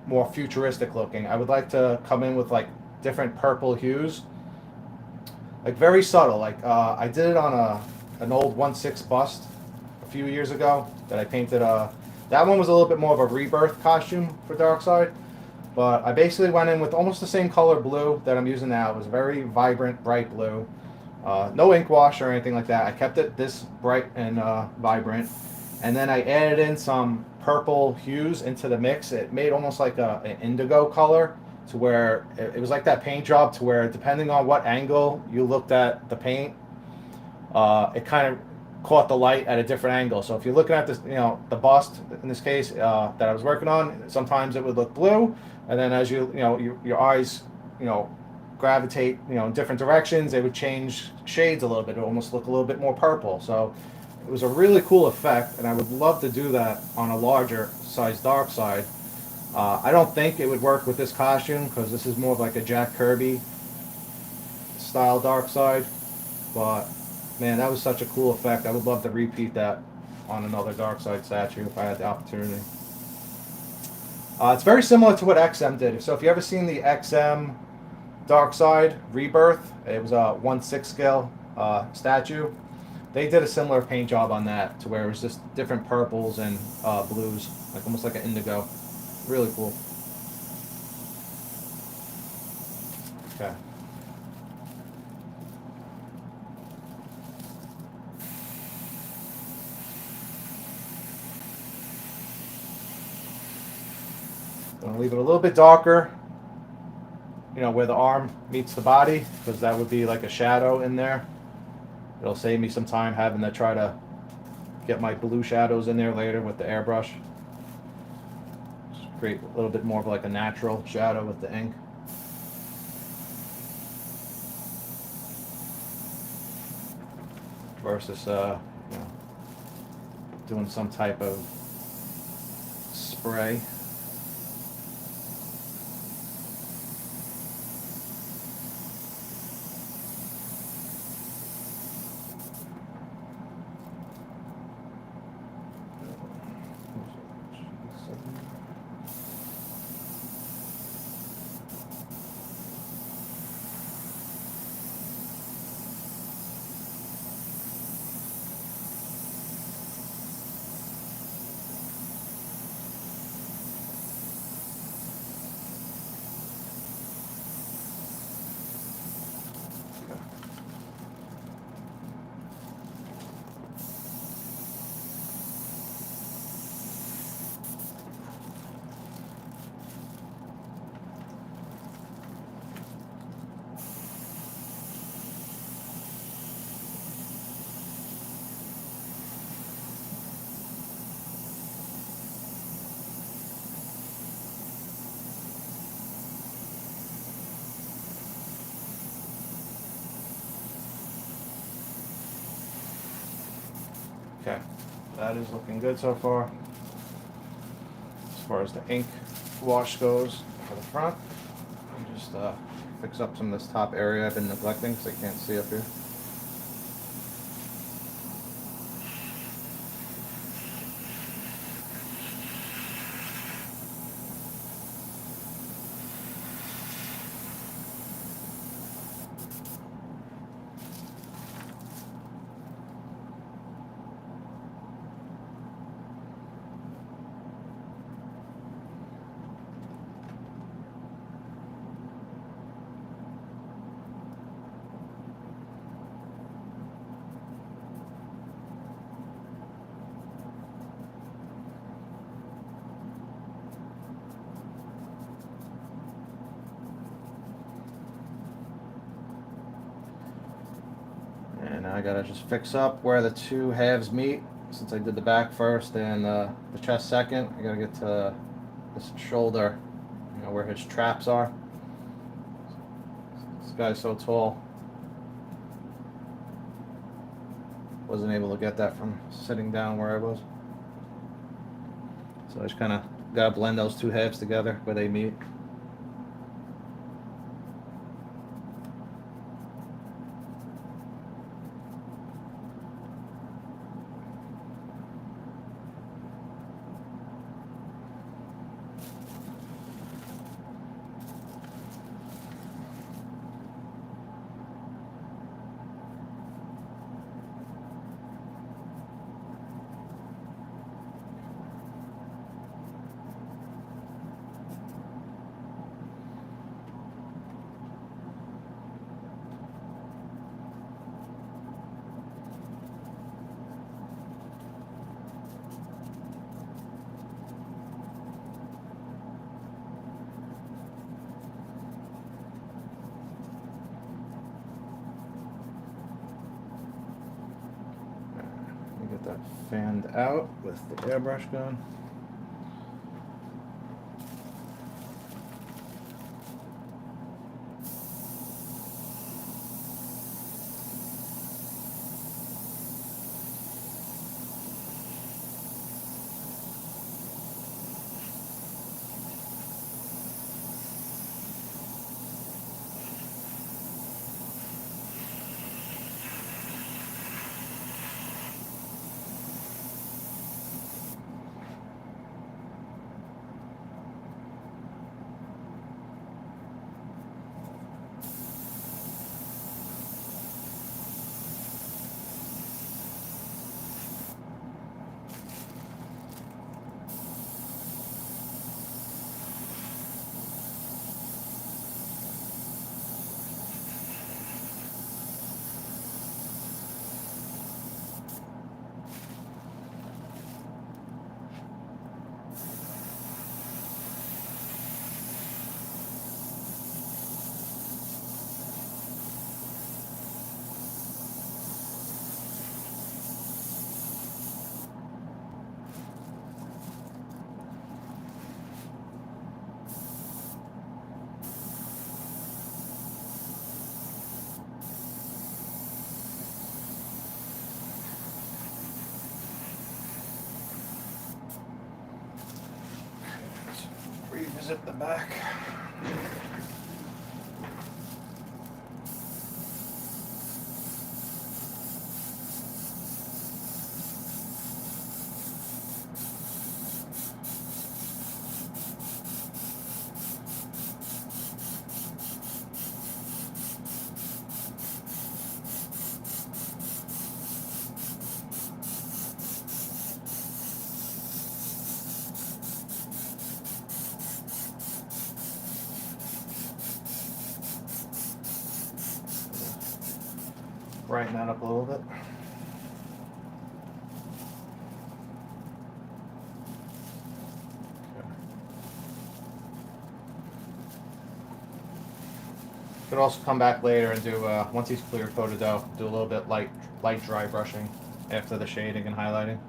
more futuristic looking. I would like to come in with like different purple hues, like very subtle. Like I did it on an old 1/6 bust a few years ago that I painted. That one was a little bit more of a rebirth costume for Darkseid, but I basically went in with almost the same color blue that I'm using now. It was very vibrant, bright blue. No ink wash or anything like that. I kept it this bright and vibrant, and then I added in some purple hues into the mix. It made almost like an indigo color, to where it was like that paint job, to where depending on what angle you looked at the paint, it kind of caught the light at a different angle. So if you're looking at this, the bust in this case that I was working on, sometimes it would look blue, and then as your eyes gravitate in different directions, they would change shades a little bit. It would almost look a little bit more purple. So it was a really cool effect, and I would love to do that on a larger size Darkseid. I don't think it would work with this costume, because this is more of like a Jack Kirby style Darkseid, but man, that was such a cool effect. I would love to repeat that on another Darkseid statue if I had the opportunity. It's very similar to what XM did. So if you ever seen the XM Darkseid Rebirth. It was a 1/6 scale statue. They did a similar paint job on that to where it was just different purples and blues, like almost like an indigo. Really cool. Okay. Gonna leave it a little bit darker, where the arm meets the body, because that would be like a shadow in there. It'll save me some time having to try to get my blue shadows in there later with the airbrush. Just create a little bit more of like a natural shadow with the ink. Versus doing some type of spray. Okay, that is looking good so far. As far as the ink wash goes for the front, I'll just fix up some of this top area I've been neglecting because I can't see up here. And now I gotta just fix up where the two halves meet. Since I did the back first and the chest second, I gotta get to this shoulder, where his traps are. This guy's so tall. Wasn't able to get that from sitting down where I was. So I just kind of gotta blend those two halves together where they meet. Get that fanned out with the airbrush gun. revisit the back. Brighten that up a little bit. Could also come back later and do, once he's clear coated out, do a little bit light dry brushing after the shading and highlighting.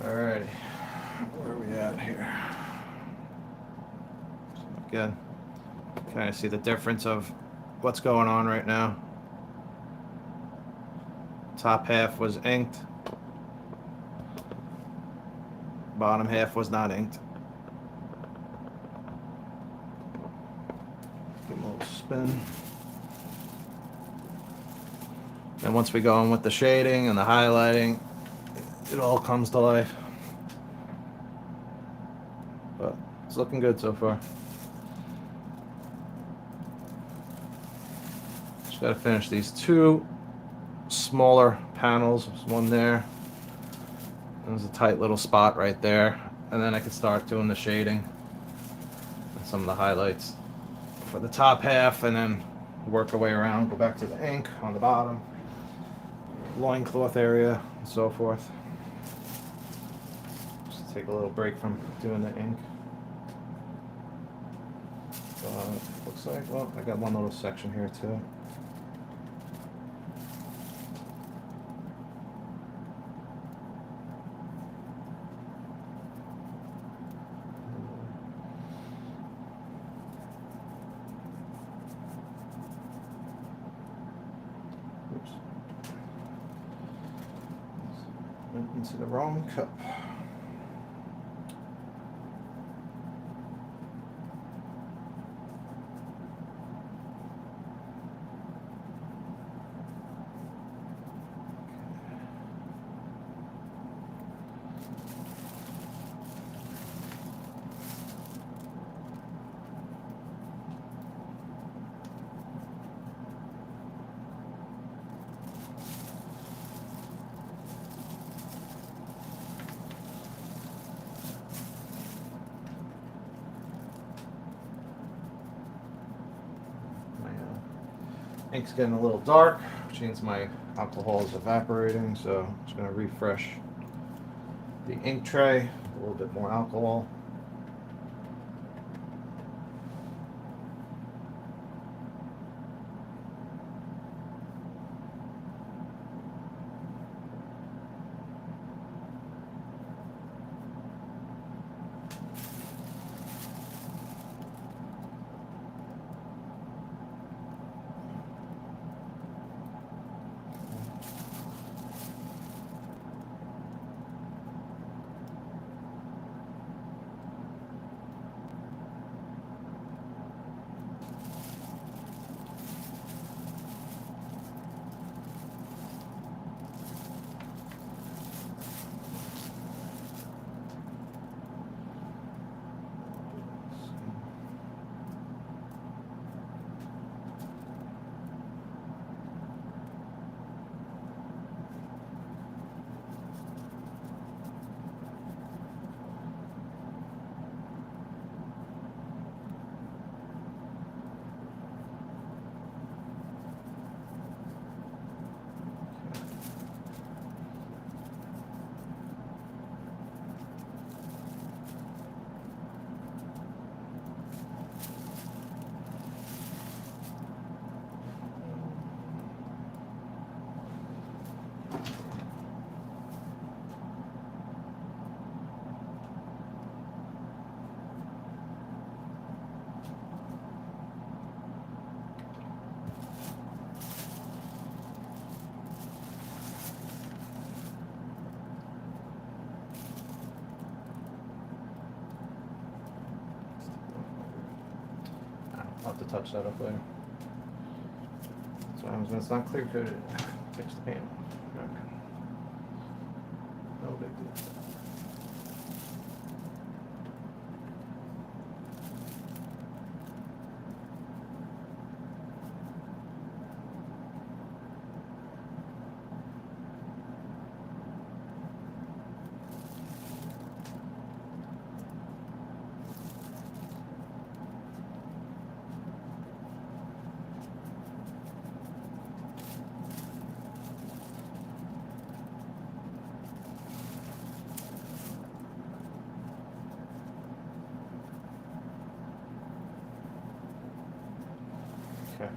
Alrighty, where are we at here? Again, kind of see the difference of what's going on right now. Top half was inked. Bottom half was not inked. Give him a little spin. And once we go in with the shading and the highlighting, it all comes to life. But it's looking good so far. Just got to finish these two smaller panels. There's one there. There's a tight little spot right there. And then I can start doing the shading and some of the highlights for the top half, and then work our way around, go back to the ink on the bottom, loincloth area, and so forth. Just take a little break from doing the ink. Looks like, well, I got one little section here too. Oops. Went into the wrong cup. Ink's getting a little dark, which means my alcohol is evaporating, so I'm just going to refresh the ink tray, a little bit more alcohol. I'll have to touch that up later. So when it's not clear coated, fix the paint. Okay. No big deal. Okay.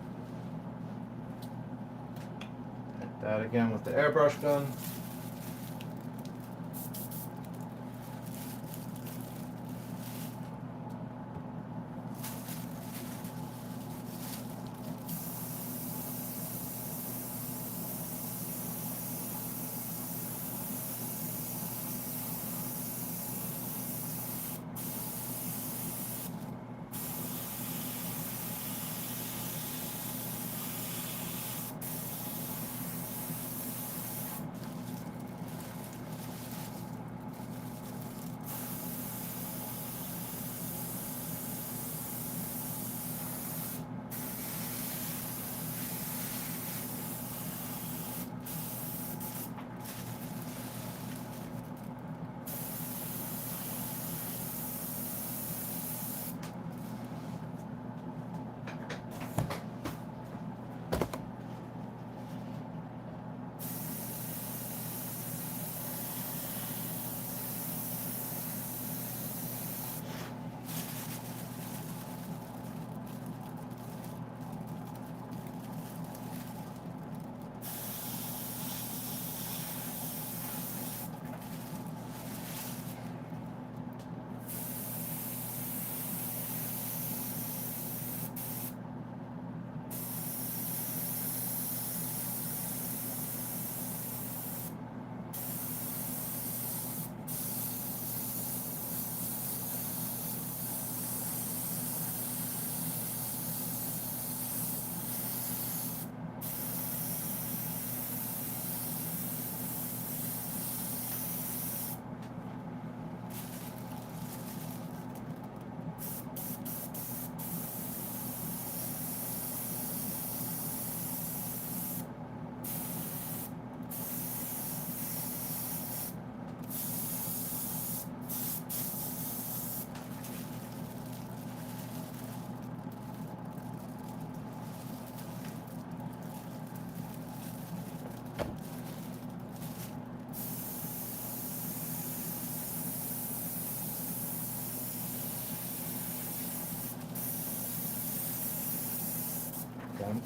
Hit that again with the airbrush gun.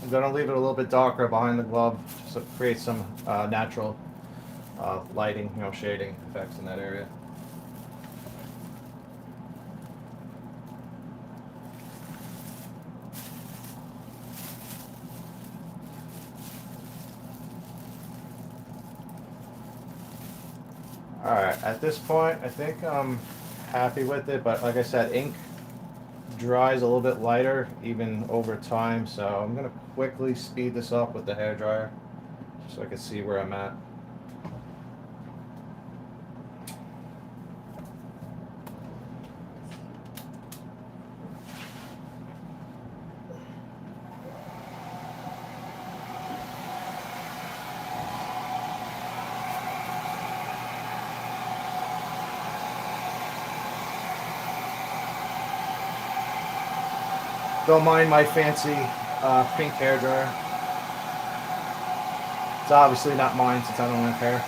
I'm going to leave it a little bit darker behind the glove just to create some natural lighting, shading effects in that area. Alright, at this point I think I'm happy with it, but like I said, ink dries a little bit lighter even over time, so I'm going to quickly speed this up with the hairdryer just so I can see where I'm at. Don't mind my fancy pink hairdryer. It's obviously not mine since I don't have hair.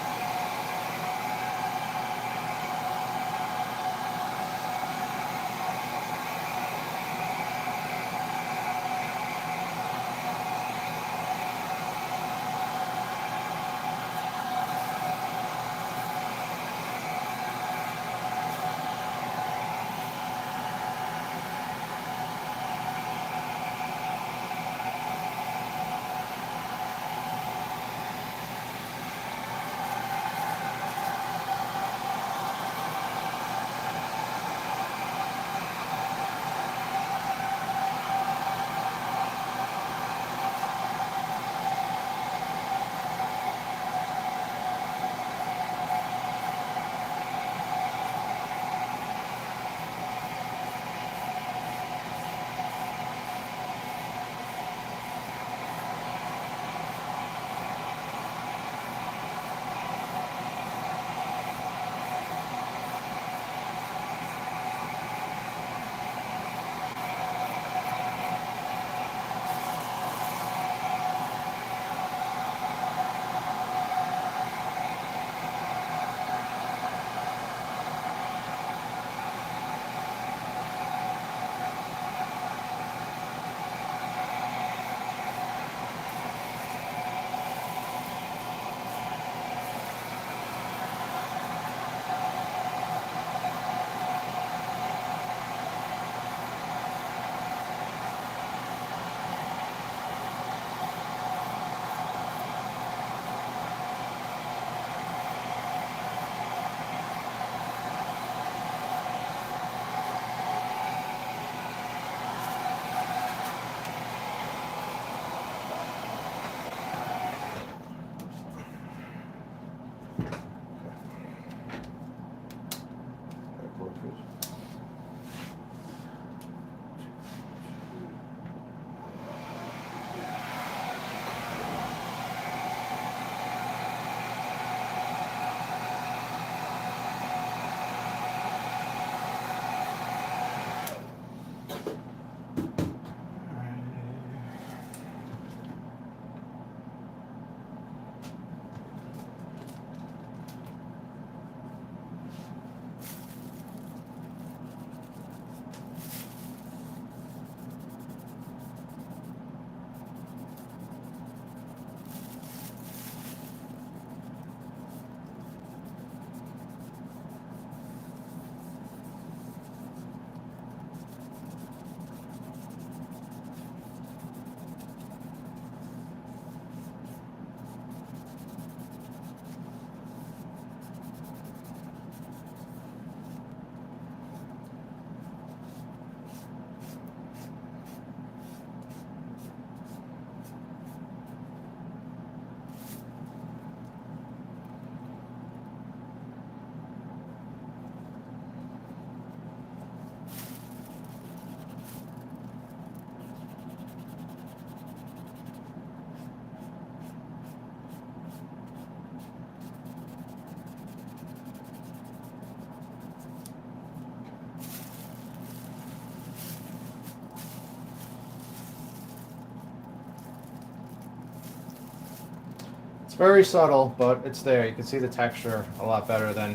It's very subtle, but it's there. You can see the texture a lot better than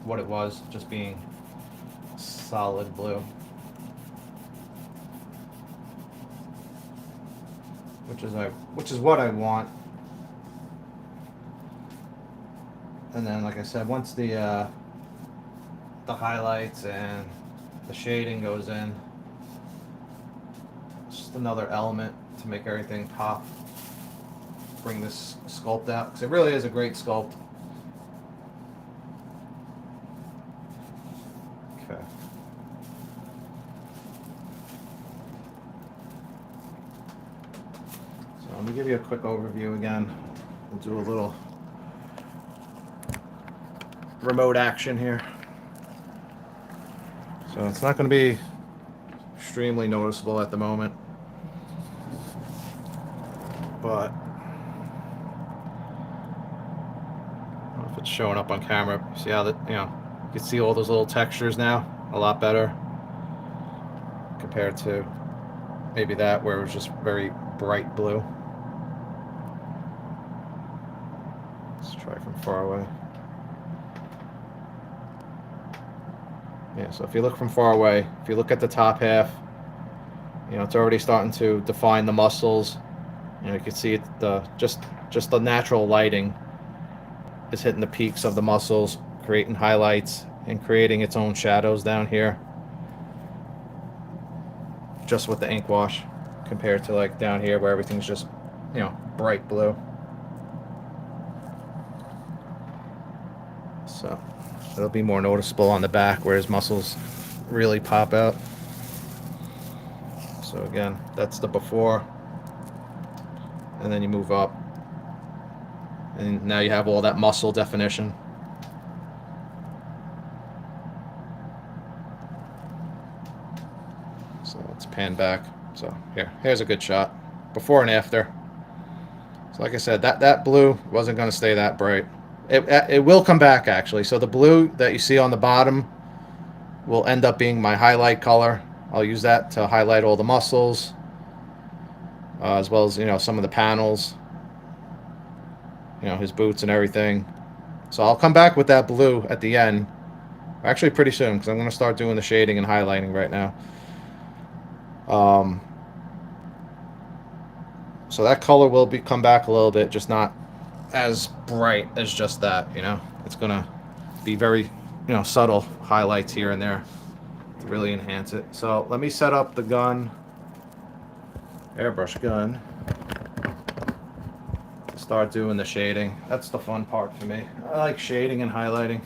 what it was just being solid blue. Which is what I want. And then, like I said, once the highlights and the shading goes in, just another element to make everything pop. Bring this sculpt out, because it really is a great sculpt. Okay. So let me give you a quick overview again. We'll do a little remote action here. So it's not going to be extremely noticeable at the moment, but I don't know if it's showing up on camera. See how that, you can see all those little textures now a lot better compared to maybe that where it was just very bright blue. Let's try from far away. Yeah, so if you look from far away, if you look at the top half, it's already starting to define the muscles. You can see it, just the natural lighting is hitting the peaks of the muscles, creating highlights and creating its own shadows down here. Just with the ink wash, compared to like down here where everything's just, bright blue. So it'll be more noticeable on the back where his muscles really pop out. So again, that's the before, and then you move up, and now you have all that muscle definition. So let's pan back. So here's a good shot, before and after. So like I said, that blue wasn't going to stay that bright. It will come back actually. So the blue that you see on the bottom will end up being my highlight color. I'll use that to highlight all the muscles, as well as some of the panels, his boots and everything. So I'll come back with that blue at the end, actually pretty soon, because I'm going to start doing the shading and highlighting right now. So that color will come back a little bit, just not as bright as just that. It's going to be very subtle highlights here and there to really enhance it. So let me set up the gun, airbrush gun, to start doing the shading. That's the fun part for me. I like shading and highlighting.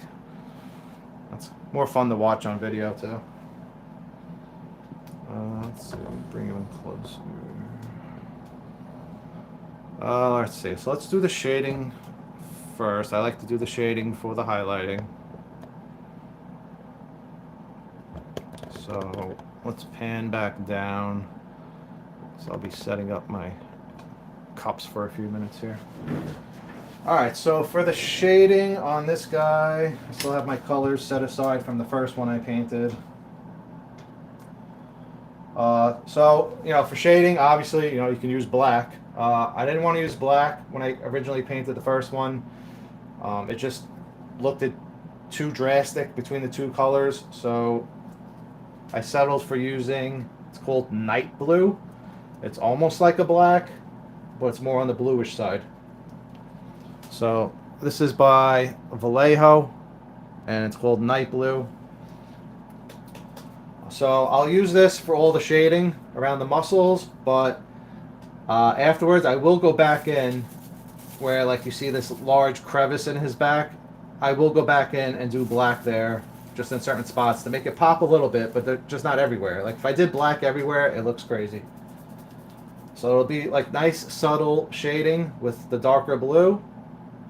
That's more fun to watch on video too. Let's see, let me bring it in closer. Let's see, so let's do the shading first. I like to do the shading before the highlighting. So let's pan back down. So I'll be setting up my cups for a few minutes here. Alright, so for the shading on this guy, I still have my colors set aside from the first one I painted. So for shading, obviously, you can use black. I didn't want to use black when I originally painted the first one. It just looked too drastic between the two colors, so I settled for using, it's called night blue. It's almost like a black, but it's more on the bluish side. So this is by Vallejo, and it's called night blue. So I'll use this for all the shading around the muscles, but afterwards I will go back in where, like, you see this large crevice in his back. I will go back in and do black there, just in certain spots to make it pop a little bit, but they're just not everywhere. Like if I did black everywhere, it looks crazy. So it'll be like nice subtle shading with the darker blue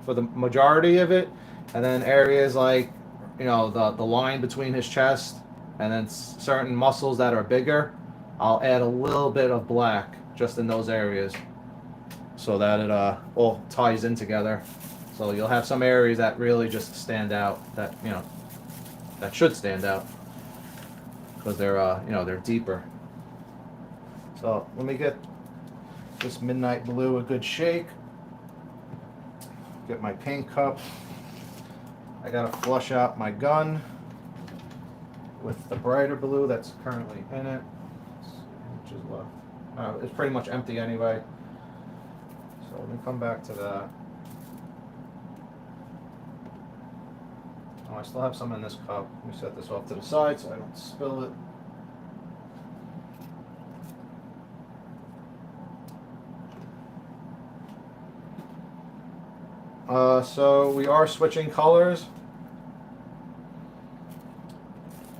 for the majority of it, and then areas like the line between his chest and then certain muscles that are bigger, I'll add a little bit of black just in those areas so that it all ties in together. So you'll have some areas that really just stand out, that that should stand out because they're they're deeper. So let me get this midnight blue a good shake. get my paint cup. I gotta flush out my gun with the brighter blue that's currently in it. Let's see how much is left. It's pretty much empty anyway. So let me come back to that. Oh, I still have some in this cup. Let me set this off to the side so I don't spill it. So we are switching colors.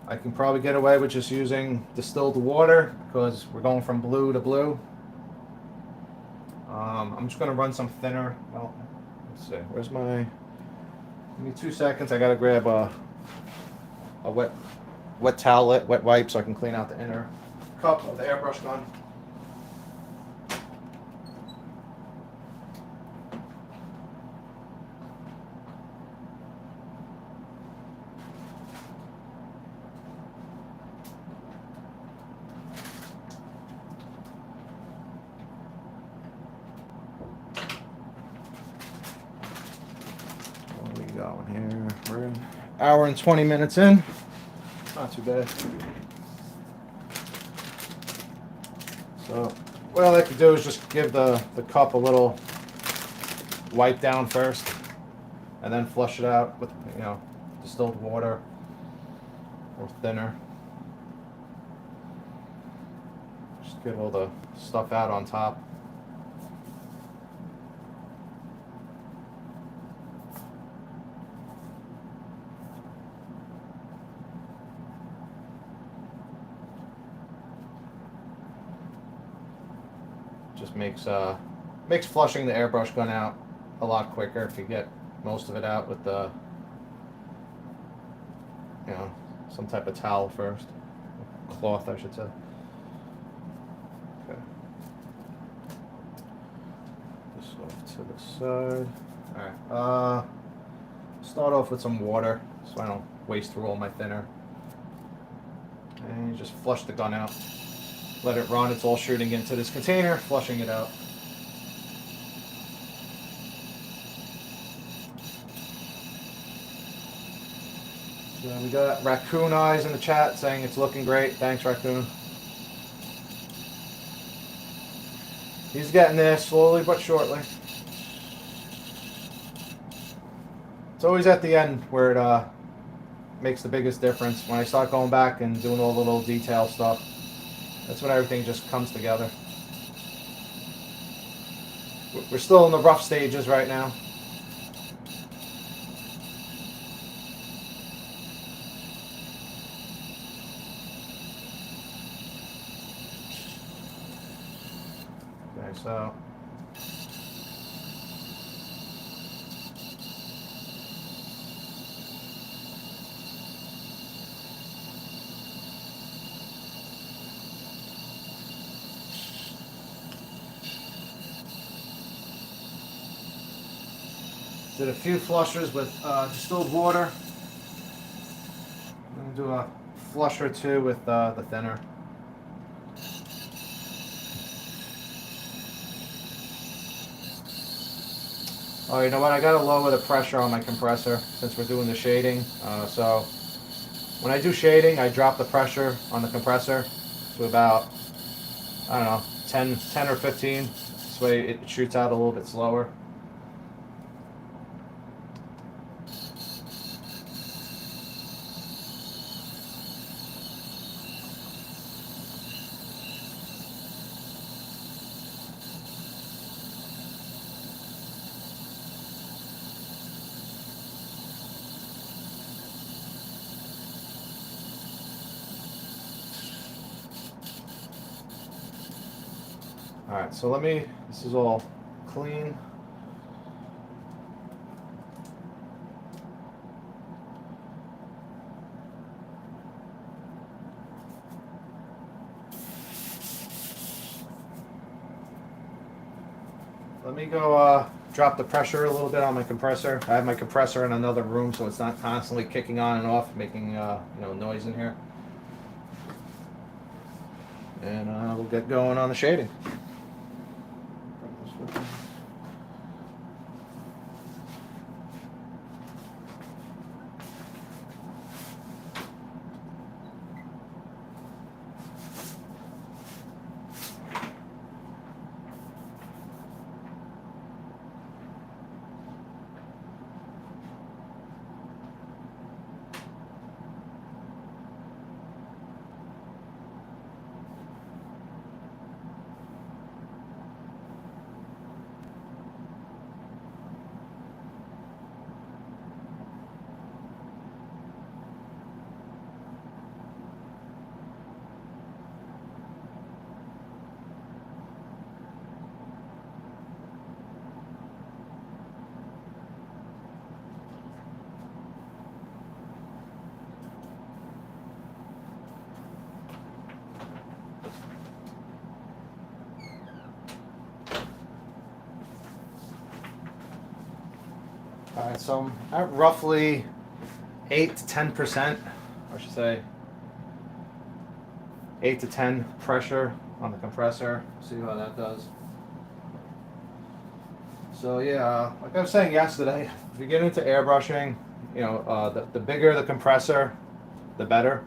I can probably get away with just using distilled water because we're going from blue to blue. I'm just going to run some thinner. Well, let's see. Where's my... Give me 2 seconds. I got to grab a wet towelette, wet wipe, so I can clean out the inner cup of the airbrush gun. Going here. We're an hour and 20 minutes in. Not too bad. So what I like to do is just give the cup a little wipe down first and then flush it out with, you know, distilled water or thinner. Just get all the stuff out on top. Just makes flushing the airbrush gun out a lot quicker if you get most of it out with the, you know, some type of towel first, cloth I should say. Okay. This off to the side. All right. Start off with some water so I don't waste through all my thinner, and you just flush the gun out. Let it run, it's all shooting into this container, flushing it out. So we got Raccoon Eyes in the chat saying it's looking great. Thanks, Raccoon. He's getting there slowly but surely. It's always at the end where it makes the biggest difference. When I start going back and doing all the little detail stuff, that's when everything just comes together. We're still in the rough stages right now. Okay, so did a few flushers with distilled water. I'm going to do a flush or two with the thinner. Oh, you know what? I got to lower the pressure on my compressor since we're doing the shading. So when I do shading, I drop the pressure on the compressor to about, I don't know, 10 or 15. This way it shoots out a little bit slower. Alright, so this is all clean. Let me go drop the pressure a little bit on my compressor. I have my compressor in another room so it's not constantly kicking on and off, making noise in here. And we'll get going on the shading. Alright, so I'm at roughly 8 to 10%, I should say 8 to 10 pressure on the compressor. See how that does. So yeah, like I was saying yesterday, if you get into airbrushing, the bigger the compressor, the better.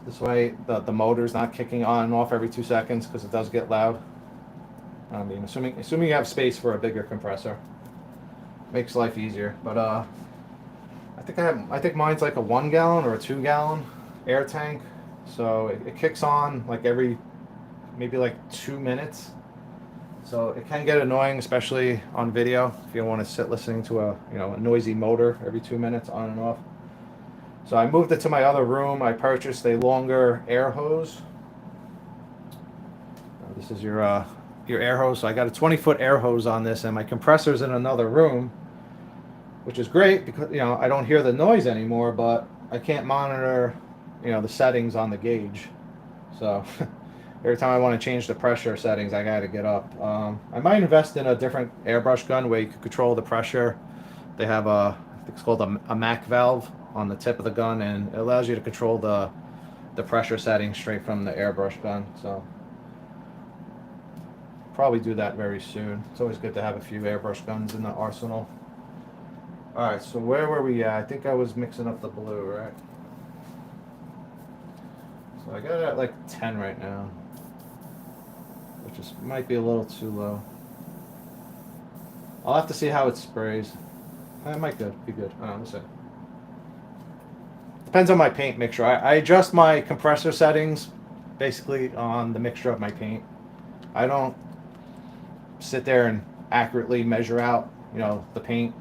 This way the motor's not kicking on and off every 2 seconds because it does get loud. I mean, assuming you have space for a bigger compressor, makes life easier. But I think mine's like a 1 gallon or a 2 gallon air tank, so it kicks on like every maybe like 2 minutes. So it can get annoying, especially on video if you don't want to sit listening to a noisy motor every 2 minutes on and off. So I moved it to my other room. I purchased a longer air hose. This is your air hose. So I got a 20-foot air hose on this, and my compressor's in another room, which is great because I don't hear the noise anymore, but I can't monitor the settings on the gauge. So every time I want to change the pressure settings, I got to get up. I might invest in a different airbrush gun where you can control the pressure. They have I think it's called a MAC valve on the tip of the gun, and it allows you to control the pressure settings straight from the airbrush gun. So probably do that very soon. It's always good to have a few airbrush guns in the arsenal. Alright, so where were we at? I think I was mixing up the blue, right? So I got it at like 10 right now, which might be a little too low. I'll have to see how it sprays. It might be good. I don't know, let's see. Depends on my paint mixture. I adjust my compressor settings basically on the mixture of my paint. I don't sit there and accurately measure out, the paint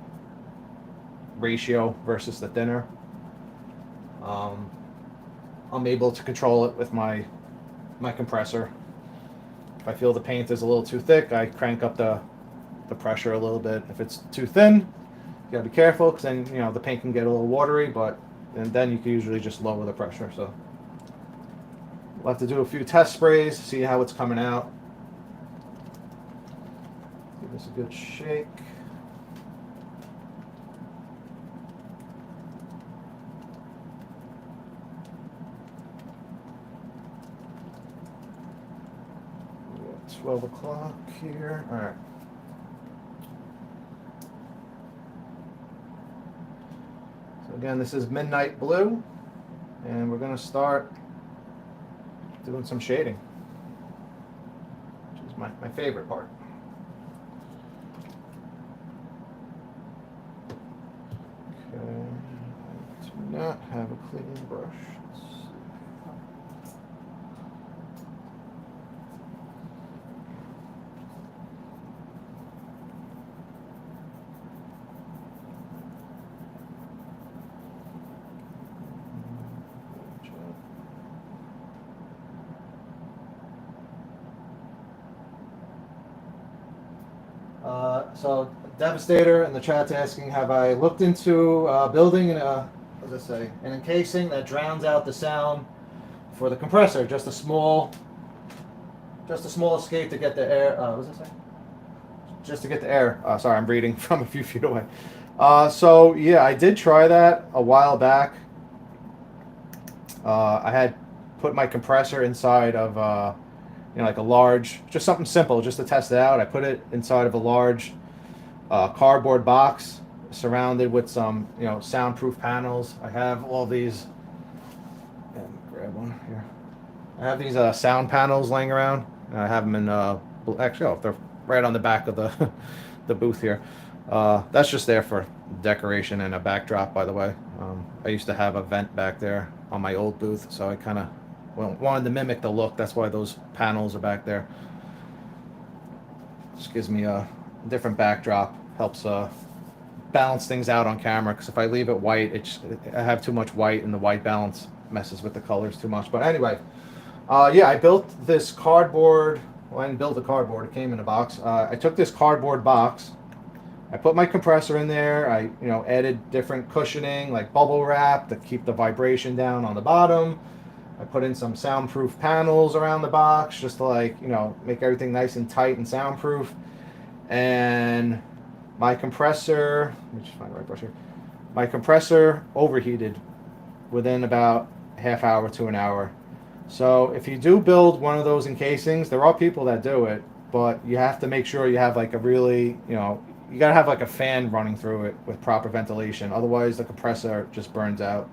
ratio versus the thinner. I'm able to control it with my compressor. If I feel the paint is a little too thick, I crank up the pressure a little bit. If it's too thin, you gotta be careful because then the paint can get a little watery, and then you can usually just lower the pressure. So we'll have to do a few test sprays, see how it's coming out. Give this a good shake. We got 12 o'clock here. All right. So again, this is Midnight Blue, and we're going to start doing some shading, which is my favorite part. Okay, I do not have a clean brush. Let's see. So Devastator in the chat's asking, have I looked into building an encasing that drowns out the sound for the compressor? Just a small escape to get the air. What does it say? Just to get the air. Sorry, I'm reading from a few feet away. So yeah, I did try that a while back. I had put my compressor inside of like a large, just something simple, just to test it out. I put it inside of a large cardboard box surrounded with some soundproof panels. I have all these. Let me grab one here. I have these sound panels laying around. I have them in they're right on the back of the the booth here. That's just there for decoration and a backdrop, by the way. I used to have a vent back there on my old booth, so I kind of wanted to mimic the look. That's why those panels are back there. Just gives me a different backdrop. Helps balance things out on camera, because if I leave it white, I have too much white, and the white balance messes with the colors too much. But anyway, yeah, I built this cardboard. Well, I didn't build the cardboard. It came in a box. I took this cardboard box. I put my compressor in there. I added different cushioning, like bubble wrap, to keep the vibration down on the bottom. I put in some soundproof panels around the box, just to make everything nice and tight and soundproof. And My compressor, let me just find the right brush here. My compressor overheated within about half hour to an hour. So if you do build one of those encasings, there are people that do it, but you have to make sure you have like a really, you gotta have like a fan running through it with proper ventilation. Otherwise, the compressor just burns out.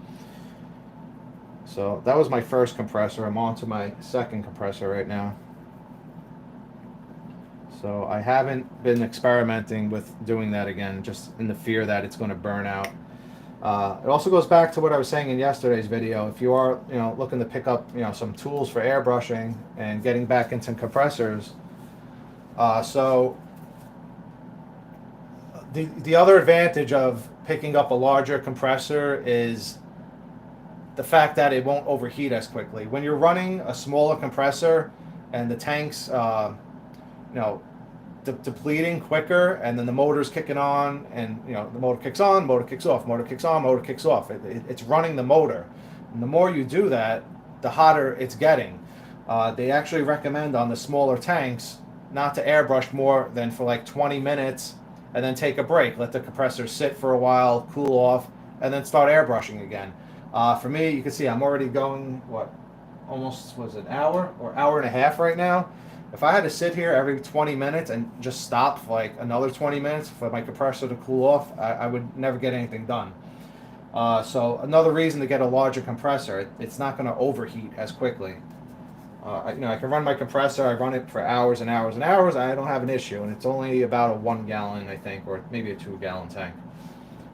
So that was my first compressor. I'm on to my second compressor right now. So I haven't been experimenting with doing that again, just in the fear that it's going to burn out. It also goes back to what I was saying in yesterday's video. If you are, looking to pick up, some tools for airbrushing and getting back into compressors, so the other advantage of picking up a larger compressor is the fact that it won't overheat as quickly. When you're running a smaller compressor and the tanks, you know, depleting quicker, and then the motor's kicking on, and the motor kicks on, motor kicks off, motor kicks on, motor kicks off. It's running the motor, and the more you do that, the hotter it's getting. They actually recommend on the smaller tanks not to airbrush more than for like 20 minutes, and then take a break. Let the compressor sit for a while, cool off, and then start airbrushing again. For me, you can see I'm already going almost was an hour or hour and a half right now. If I had to sit here every 20 minutes and just stop for like another 20 minutes for my compressor to cool off, I would never get anything done. So another reason to get a larger compressor, it's not going to overheat as quickly. I can run my compressor. I run it for hours and hours and hours. I don't have an issue, and it's only about a 1 gallon, I think, or maybe a 2 gallon tank.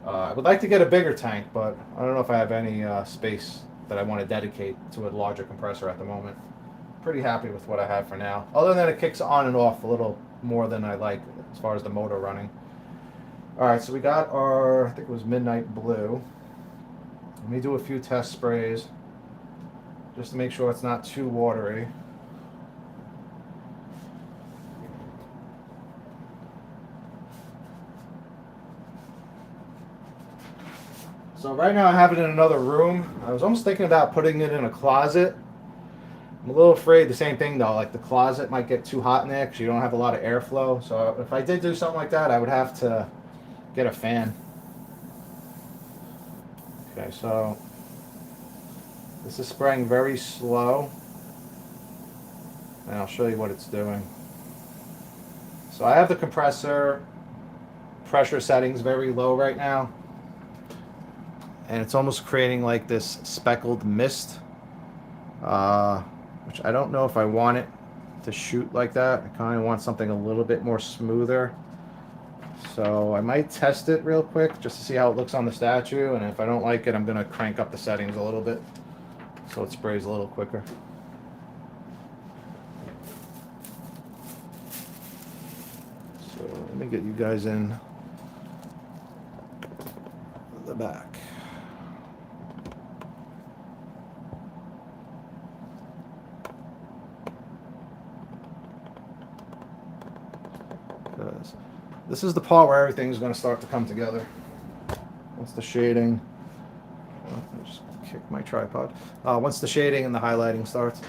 I would like to get a bigger tank, but I don't know if I have any space that I want to dedicate to a larger compressor at the moment. Pretty happy with what I have for now. Other than it kicks on and off a little more than I like as far as the motor running. Alright, so we got our, I think it was Midnight Blue. Let me do a few test sprays just to make sure it's not too watery. So right now I have it in another room. I was almost thinking about putting it in a closet. I'm a little afraid the same thing though, like the closet might get too hot in there because you don't have a lot of airflow. So if I did do something like that, I would have to get a fan. Okay, so this is spraying very slow, and I'll show you what it's doing. So I have the compressor pressure settings very low right now, and it's almost creating like this speckled mist. Which I don't know if I want it to shoot like that. I kind of want something a little bit more smoother. So I might test it real quick just to see how it looks on the statue, and if I don't like it, I'm going to crank up the settings a little bit so it sprays a little quicker. So let me get you guys in the back. This is the part where everything's going to start to come together. Once the shading, let me just kick my tripod. Once the shading and the highlighting starts. Okay.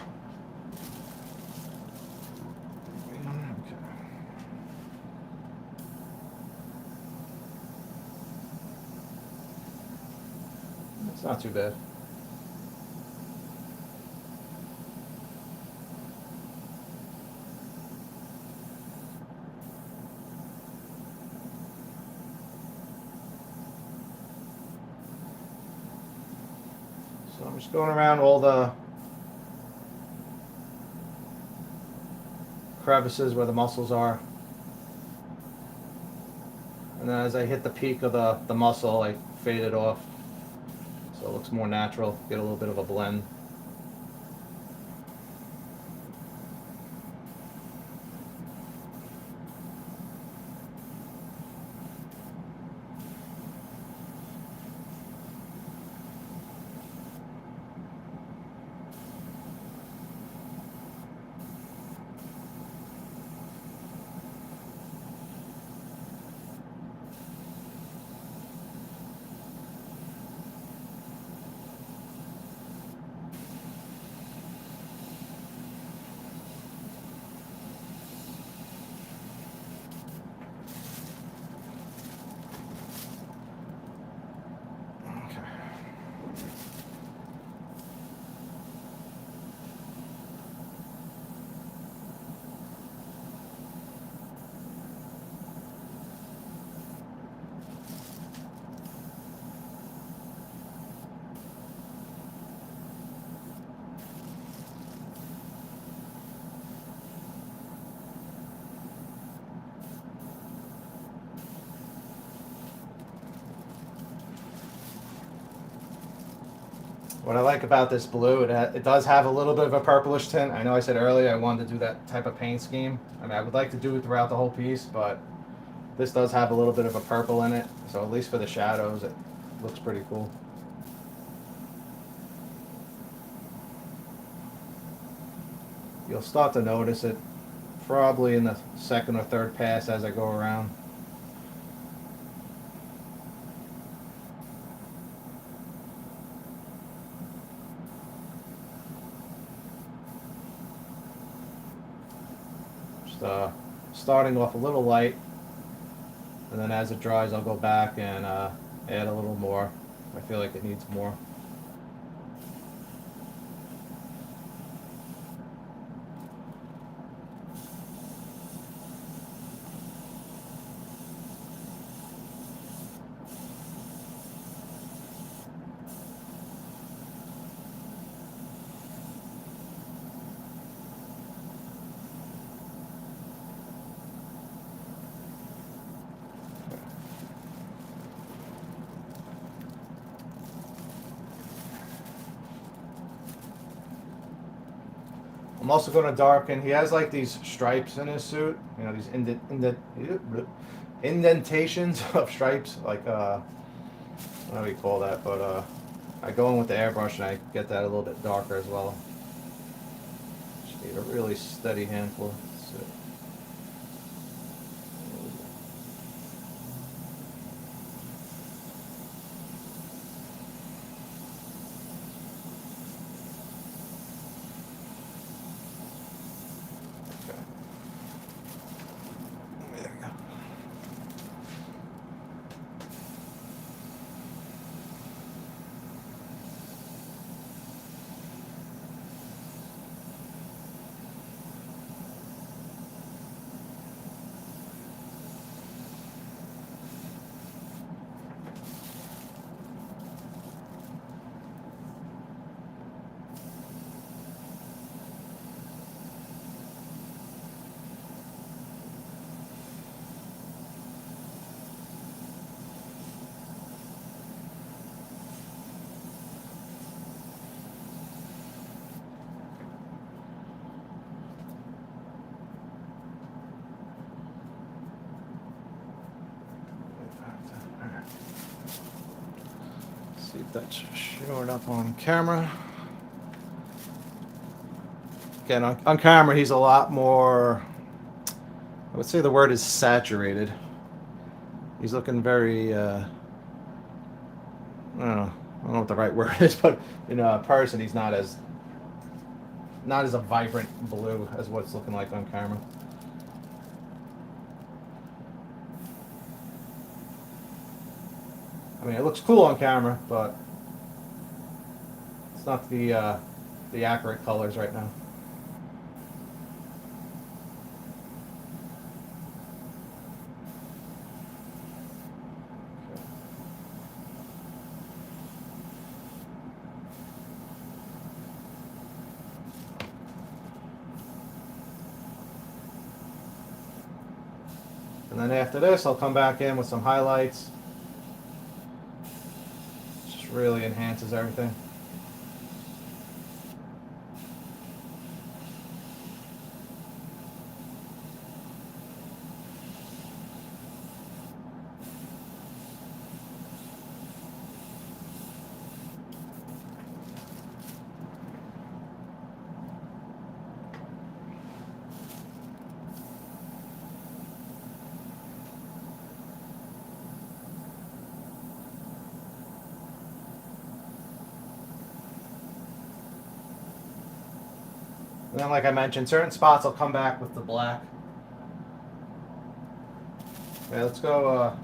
It's not too bad. So I'm just going around all the crevices where the muscles are. And then as I hit the peak of the muscle, I fade it off so it looks more natural, get a little bit of a blend. What I like about this blue, it does have a little bit of a purplish tint. I know I said earlier I wanted to do that type of paint scheme. I mean, I would like to do it throughout the whole piece, but this does have a little bit of a purple in it. So at least for the shadows, it looks pretty cool. You'll start to notice it probably in the second or third pass as I go around. Just starting off a little light, and then as it dries I'll go back and add a little more. I feel like it needs more. I'm also going to darken. He has like these stripes in his suit. You know, these indentations of stripes. Like, I don't know what you call that, but I go in with the airbrush and I get that a little bit darker as well. Just need a really steady handful. See if that's showing up on camera. Again, on camera, he's a lot more, I would say the word is saturated. He's looking very, I don't know what the right word is, but in person, he's not as a vibrant blue as what it's looking like on camera. I mean, it looks cool on camera, but it's not the accurate colors right now. And then after this, I'll come back in with some highlights. Just really enhances everything. And then, like I mentioned, certain spots I'll come back with the black. Okay, let's go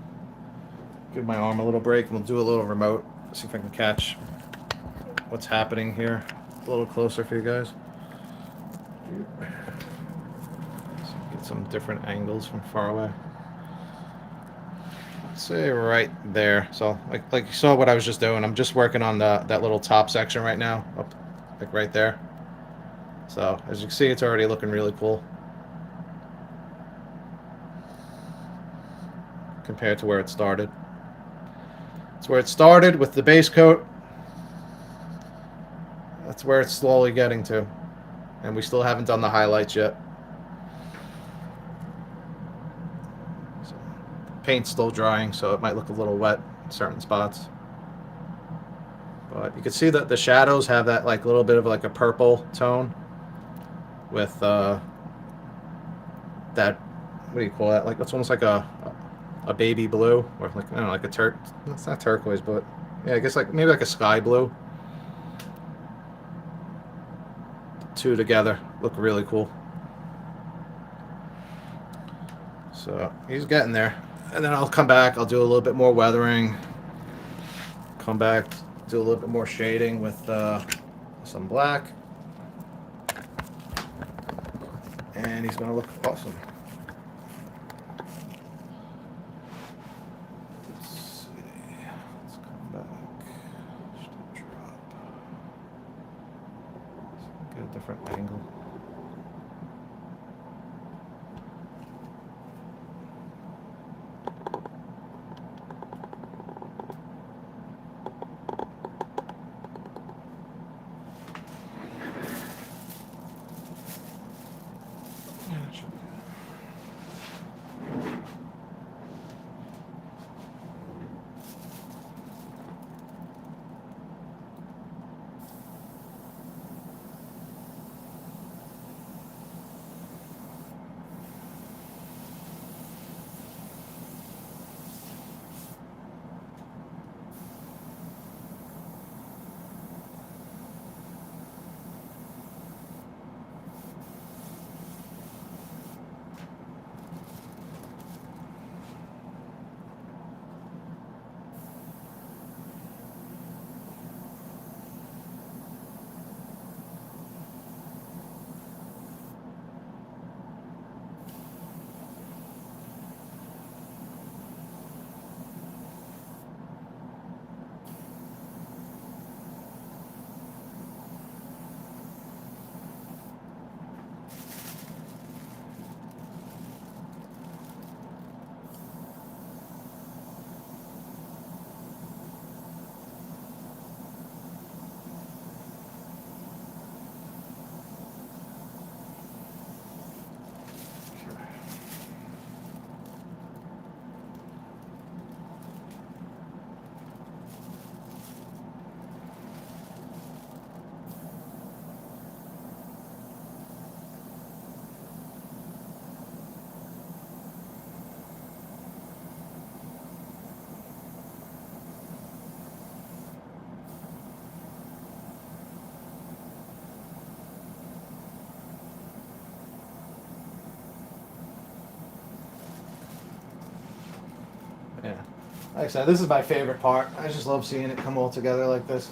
give my arm a little break and we'll do a little remote. See if I can catch what's happening here a little closer for you guys. So get some different angles from far away. Let's say right there. So like you saw what I was just doing. I'm just working on that little top section right now, up like right there. So as you can see, it's already looking really cool compared to where it started. It's where it started with the base coat. That's where it's slowly getting to. And we still haven't done the highlights yet. So, paint's still drying, so it might look a little wet in certain spots. But you can see that the shadows have that like little bit of like a purple tone with that, what do you call that? Like it's almost like a baby blue, or like I don't know, like a it's not turquoise, but yeah, I guess like maybe like a sky blue. The two together look really cool. So he's getting there, and then I'll come back. I'll do a little bit more weathering. Come back, do a little bit more shading with some black, and he's gonna look awesome. Let's see. Let's come back. Just drop. Get a different angle. Yeah. Like I said, this is my favorite part. I just love seeing it come all together like this.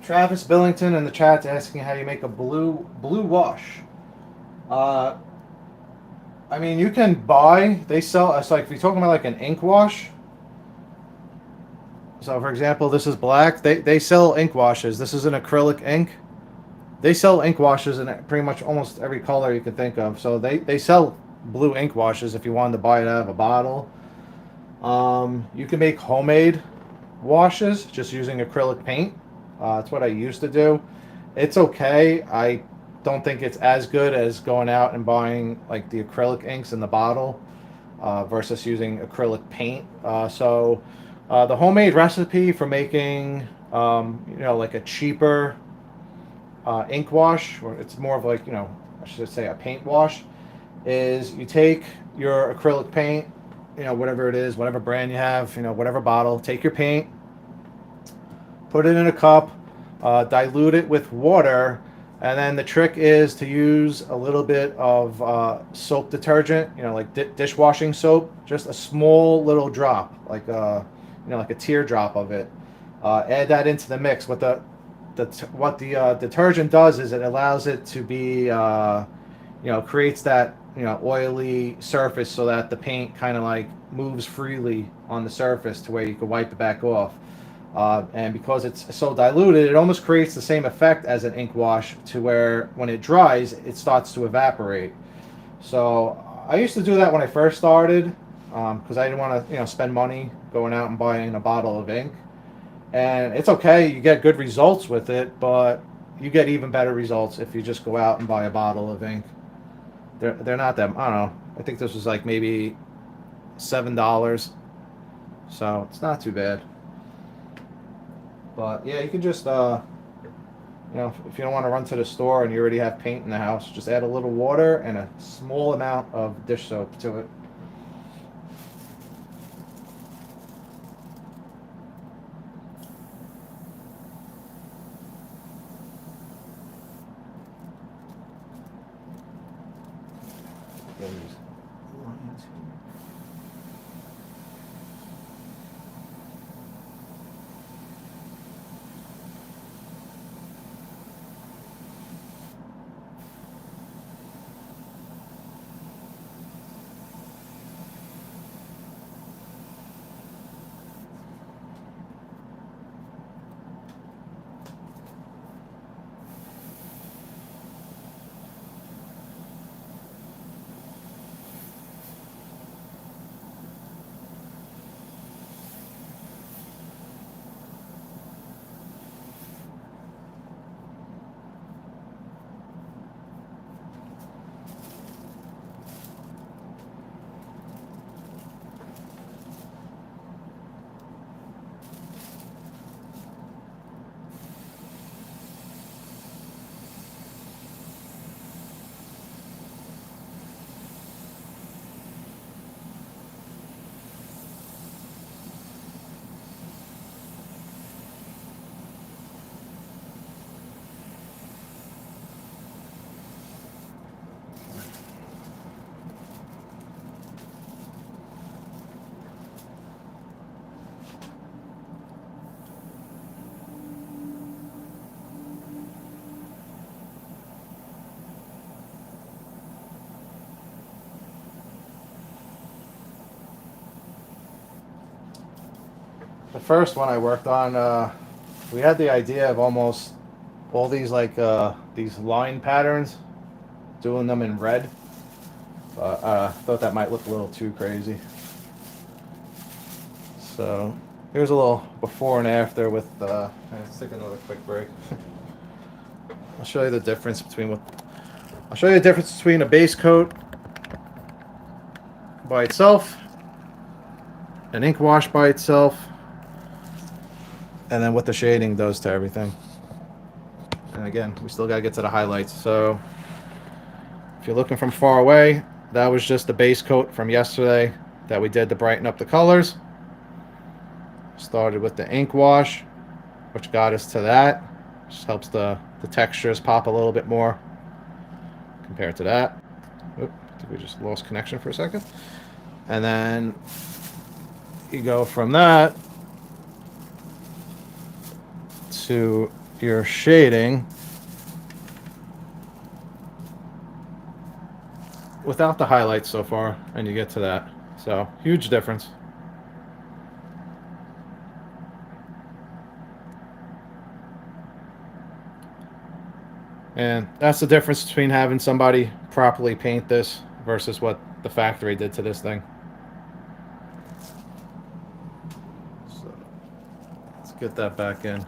Travis Billington in the chat's asking how you make a blue wash. Uh, I mean, you can buy. They sell. It's like if you're talking about like an ink wash. So, for example, this is black. They sell ink washes. This is an acrylic ink. They sell ink washes in pretty much almost every color you can think of. So they sell blue ink washes if you wanted to buy it out of a bottle. You can make homemade washes just using acrylic paint. That's what I used to do. It's okay. I don't think it's as good as going out and buying like the acrylic inks in the bottle versus using acrylic paint. The homemade recipe for making, like a cheaper ink wash, or it's more of like, I should say a paint wash, is you take your acrylic paint, whatever it is, whatever brand you have, whatever bottle, take your paint, put it in a cup, dilute it with water, and then the trick is to use a little bit of soap detergent, like dishwashing soap, just a small little drop, like a teardrop of it. Add that into the mix. What the detergent does is it allows it to be, creates that oily surface so that the paint kind of like moves freely on the surface to where you can wipe it back off. And because it's so diluted, it almost creates the same effect as an ink wash, to where when it dries, it starts to evaporate. So I used to do that when I first started, because I didn't want to, spend money going out and buying a bottle of ink. And it's okay, you get good results with it, but you get even better results if you just go out and buy a bottle of ink. They're not that, I don't know. I think this was like maybe $7, so it's not too bad. But yeah, you can just, if you don't want to run to the store and you already have paint in the house, just add a little water and a small amount of dish soap to it. The first one I worked on, we had the idea of almost all these these line patterns, doing them in red. But I thought that might look a little too crazy. So here's a little before and after with. Let's take another quick break. I'll show you the difference between what. I'll show you the difference between a base coat by itself, an ink wash by itself, and then what the shading does to everything. And again, we still gotta get to the highlights. So if you're looking from far away, that was just the base coat from yesterday that we did to brighten up the colors. Started with the ink wash, which got us to that. Just helps the textures pop a little bit more compared to that. Oop, I think we just lost connection for a second. And then you go from that to your shading without the highlights so far, and you get to that. So huge difference. And that's the difference between having somebody properly paint this versus what the factory did to this thing. So get that back in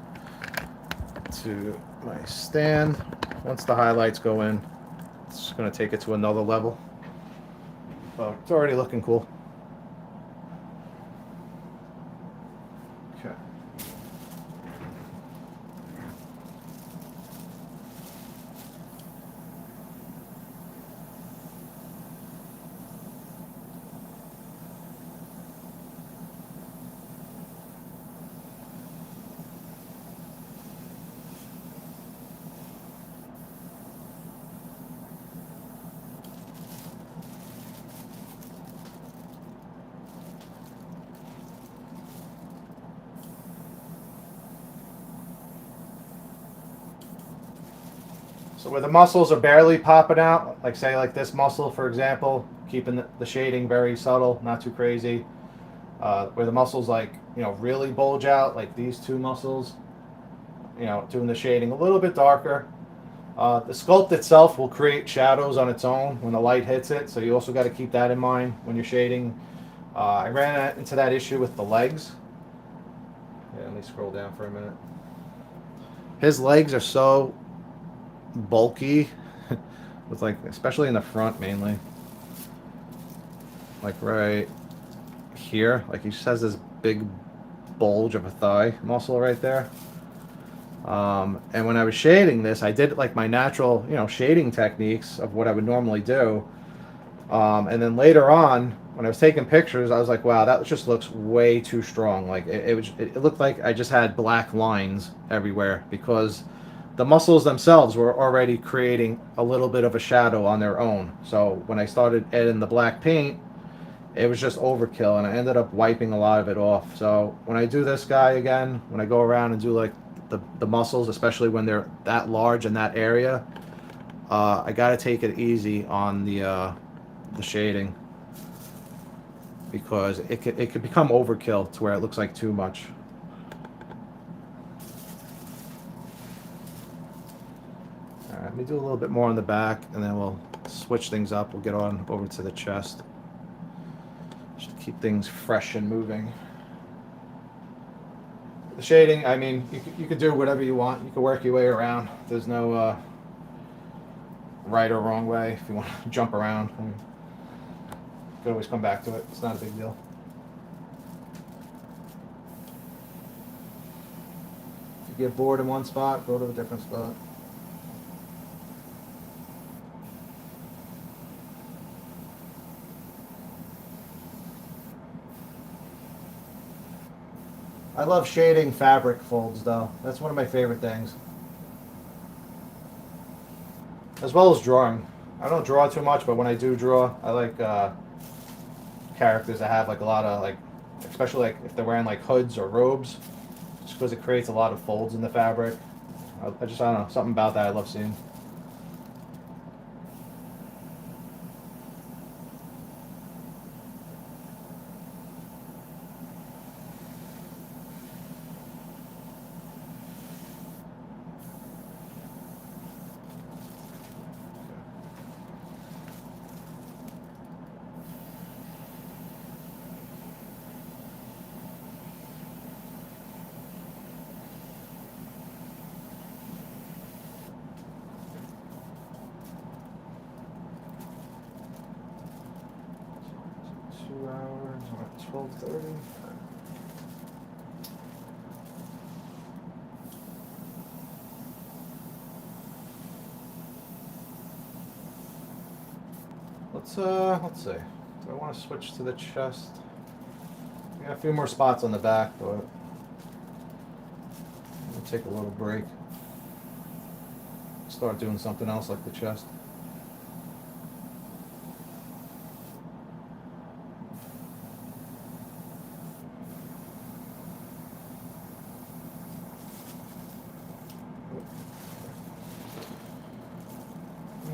to my stand. Once the highlights go in, it's just going to take it to another level. But it's already looking cool. Okay. So where the muscles are barely popping out, like say like this muscle, for example, keeping the shading very subtle, not too crazy. Where the muscles like, really bulge out, like these two muscles, doing the shading a little bit darker. The sculpt itself will create shadows on its own when the light hits it, so you also got to keep that in mind when you're shading. I ran into that issue with the legs. Yeah, let me scroll down for a minute. His legs are so bulky with like, especially in the front mainly, like right here, like he just has this big bulge of a thigh muscle right there. And when I was shading this, I did like my natural shading techniques of what I would normally do, and then later on when I was taking pictures, I was like, wow, that just looks way too strong. Like it looked like I just had black lines everywhere because the muscles themselves were already creating a little bit of a shadow on their own. So when I started adding the black paint, it was just overkill, and I ended up wiping a lot of it off. So when I do this guy again, when I go around and do like the muscles, especially when they're that large in that area, I got to take it easy on the shading, because it could become overkill to where it looks like too much. All right, let me do a little bit more on the back, and then we'll switch things up. We'll get on over to the chest. Should keep things fresh and moving. The shading, I mean, you could do whatever you want. You can work your way around. There's no right or wrong way. If you want to jump around, you can always come back to it. It's not a big deal. If you get bored in one spot, go to a different spot. I love shading fabric folds, though. That's one of my favorite things. As well as drawing. I don't draw too much, but when I do draw, I like characters that have like a lot of, like, especially like if they're wearing like hoods or robes, just because it creates a lot of folds in the fabric. I don't know, something about that I love seeing. Hours, 12:30. Let's see. Do I want to switch to the chest? We got a few more spots on the back, but we'll take a little break. Start doing something else like the chest.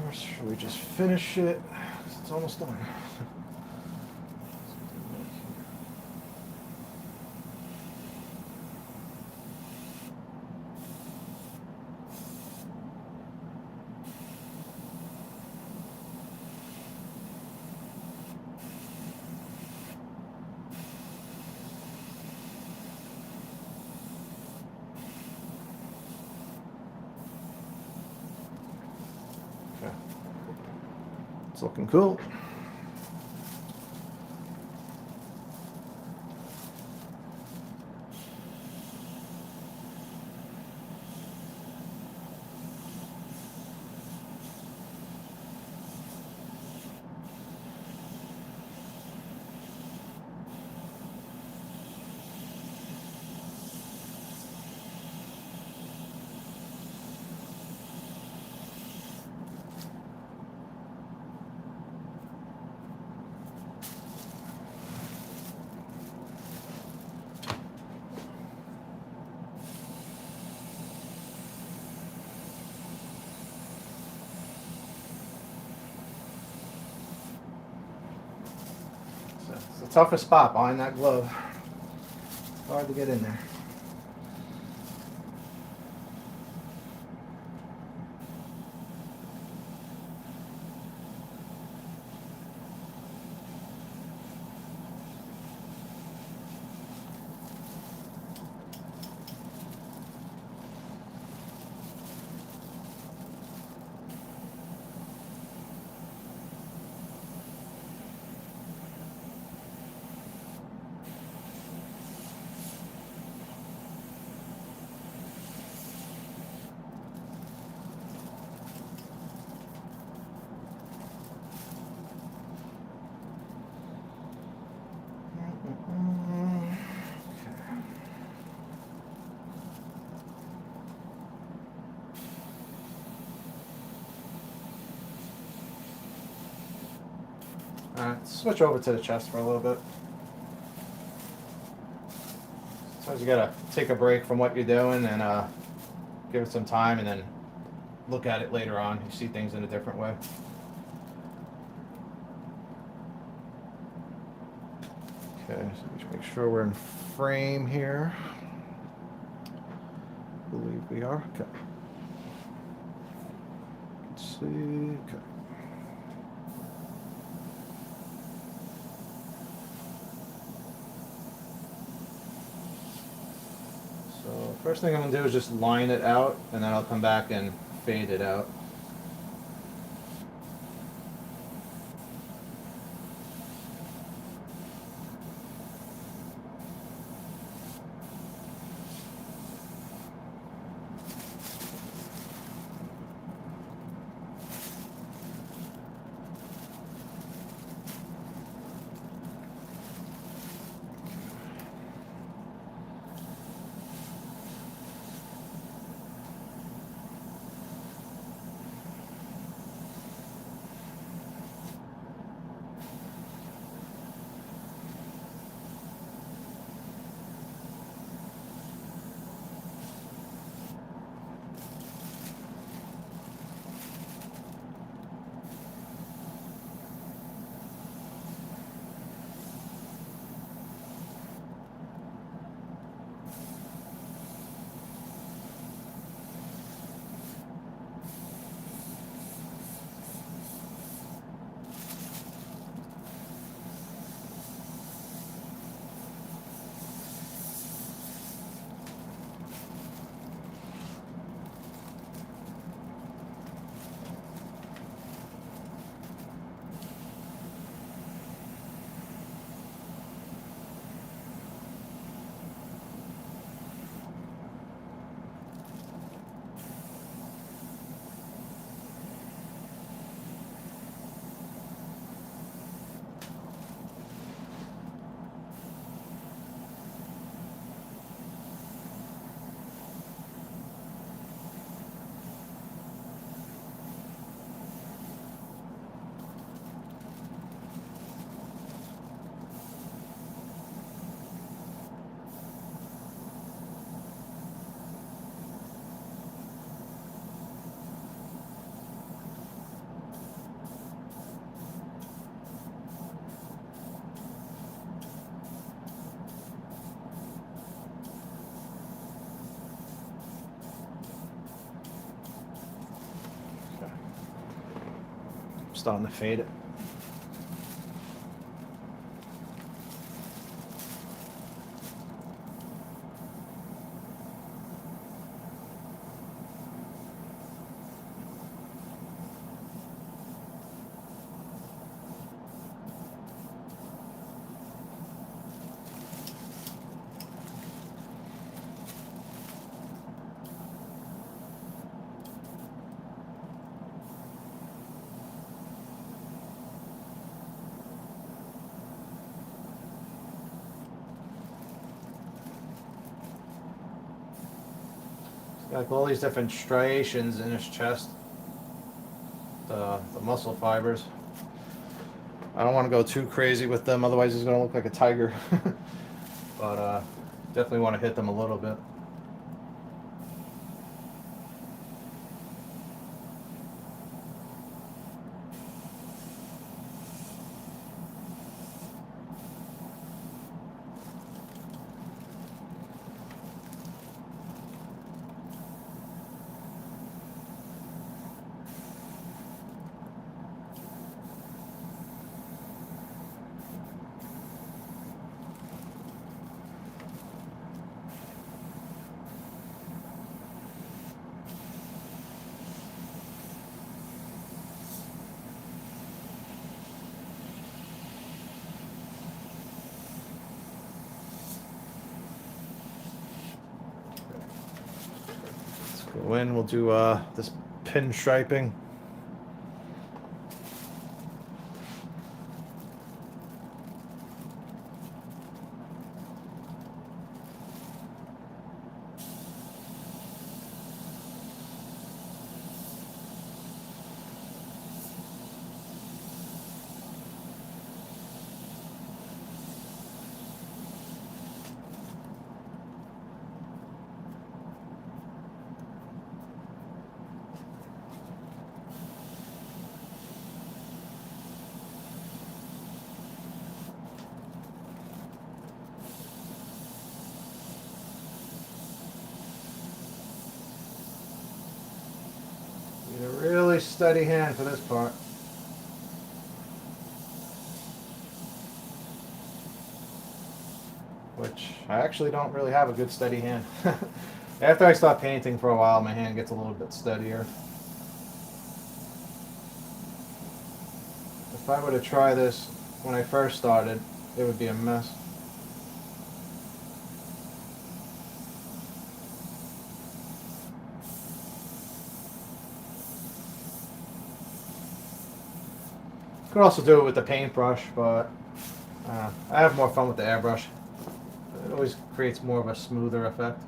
Or should we just finish it? It's almost done. Okay. It's looking cool. It's the toughest spot behind that glove. Hard to get in there. Alright, switch over to the chest for a little bit. Sometimes you gotta take a break from what you're doing and give it some time and then look at it later on. You see things in a different way. Okay, so we should make sure we're in frame here. I believe we are. Okay. Let's see. Okay. So first thing I'm going to do is just line it out, and then I'll come back and fade it out. Starting to fade it. Like all these different striations in his chest, the muscle fibers. I don't want to go too crazy with them, otherwise he's going to look like a tiger. But definitely want to hit them a little bit. Let's go in, we'll do this pin striping. Need a really steady hand for this part. Which I actually don't really have a good steady hand. After I stop painting for a while, my hand gets a little bit steadier. If I were to try this when I first started, it would be a mess. Could also do it with the paintbrush, but I have more fun with the airbrush. It always creates more of a smoother effect.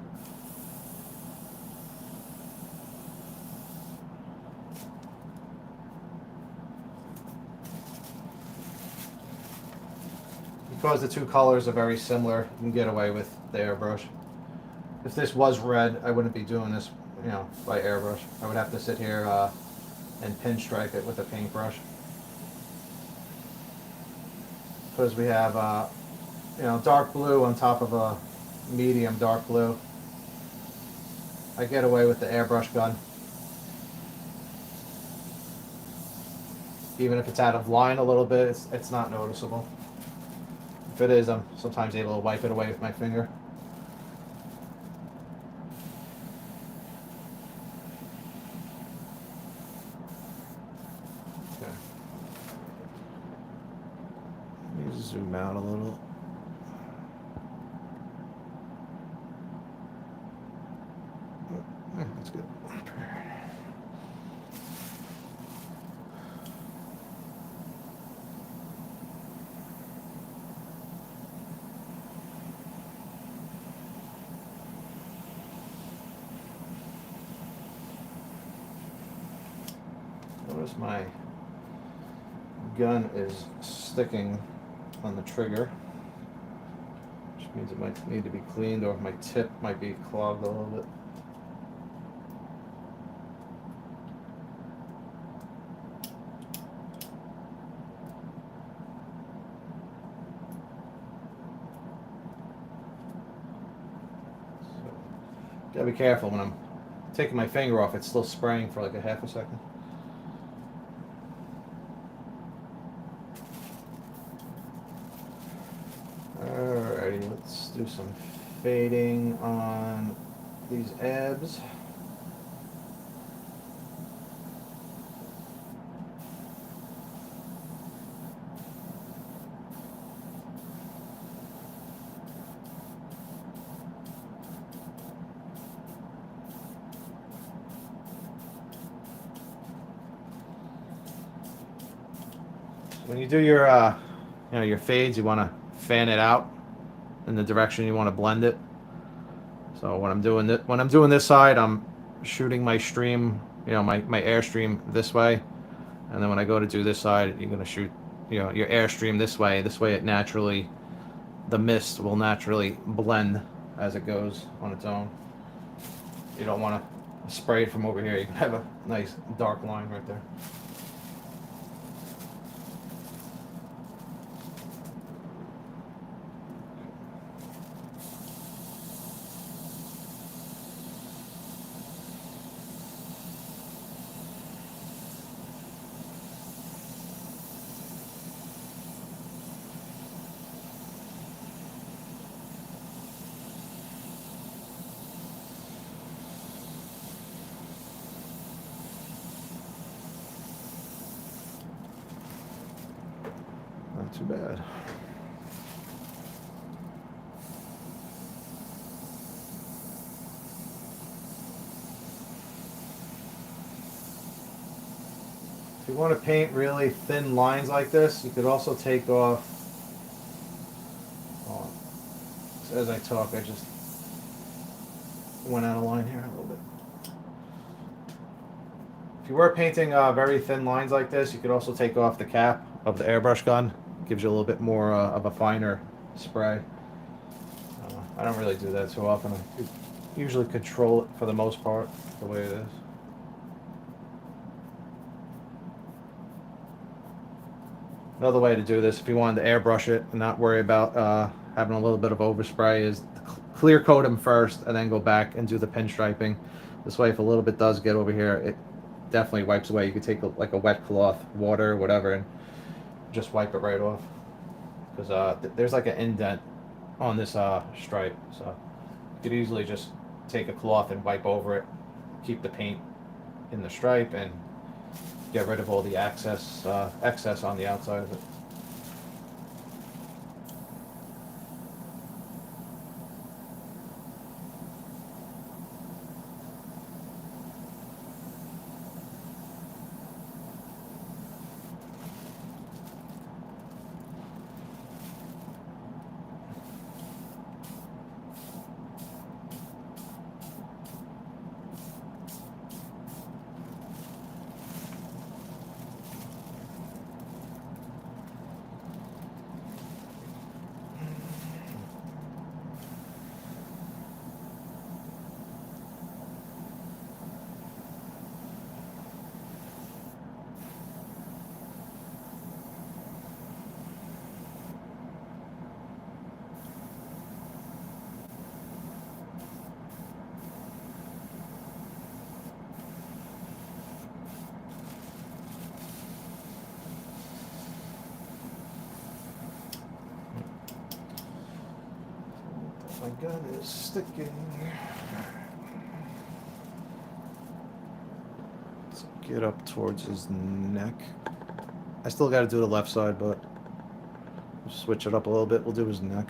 Because the two colors are very similar, you can get away with the airbrush. If this was red, I wouldn't be doing this, by airbrush. I would have to sit here and pinstripe it with a paintbrush. Because we have, dark blue on top of a medium dark blue. I get away with the airbrush gun. Even if it's out of line a little bit, it's not noticeable. If it is, I'm sometimes able to wipe it away with my finger. Okay. Let me zoom out a little. That's good. Notice my gun is sticking on the trigger, which means it might need to be cleaned, or my tip might be clogged a little bit. So, gotta be careful when I'm taking my finger off, it's still spraying for like a half a second. Alrighty, let's do some fading on these abs. When you do your fades, you want to fan it out in the direction you want to blend it. So when I'm doing this side, I'm shooting my stream, my airstream this way, and then when I go to do this side, you're gonna shoot, your airstream this way. This way, the mist will naturally blend as it goes on its own. You don't want to spray it from over here. You can have a nice dark line right there. Not too bad. If you want to paint really thin lines like this, you could also take off. Oh, as I talk, I just went out of line here a little bit. If you were painting very thin lines like this, you could also take off the cap of the airbrush gun. Gives you a little bit more of a finer spray. I don't really do that too often. I usually control it for the most part the way it is. Another way to do this, if you wanted to airbrush it and not worry about having a little bit of overspray, is clear coat them first and then go back and do the pinstriping. This way, if a little bit does get over here, it definitely wipes away. You could take like a wet cloth, water, whatever, and just wipe it right off. Because there's like an indent on this stripe, so you could easily just take a cloth and wipe over it, keep the paint in the stripe, and get rid of all the excess on the outside of it. My gun is sticking. Let's get up towards his neck. I still got to do the left side, but we'll switch it up a little bit. We'll do his neck.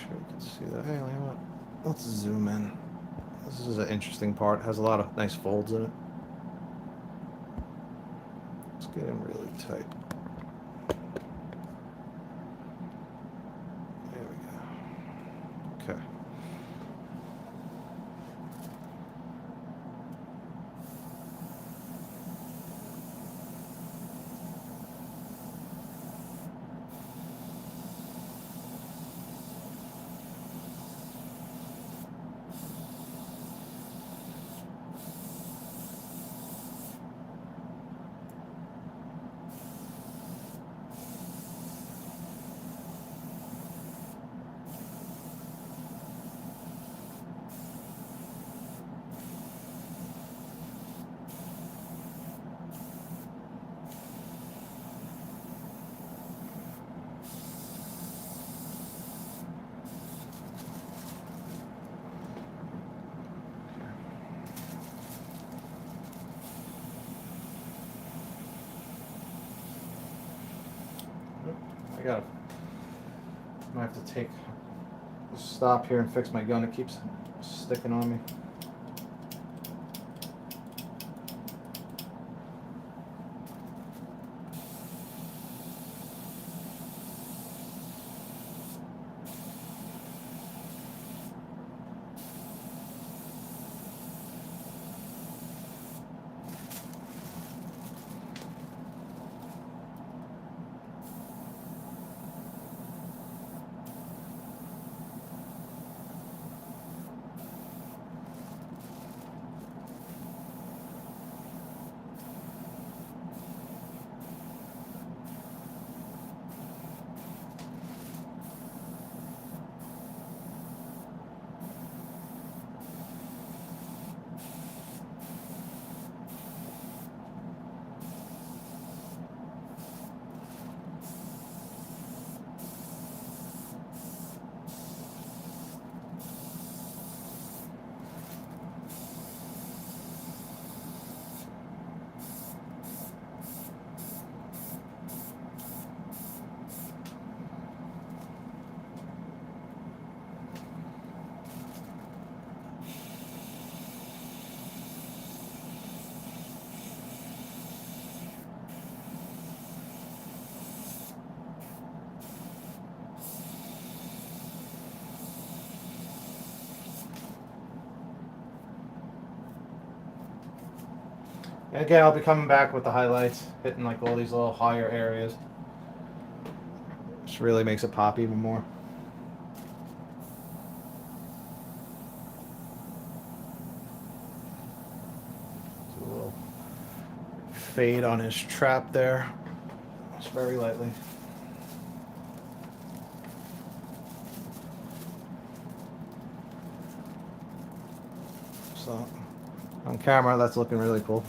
You can see that. Hey, let's zoom in. This is an interesting part. It has a lot of nice folds in it. Let's get him really tight. There we go. Okay. might have to stop here and fix my gun. It keeps sticking on me. And again, I'll be coming back with the highlights, hitting like all these little higher areas. Which really makes it pop even more. Do a little fade on his trap there. Just very lightly. So, on camera, that's looking really cool.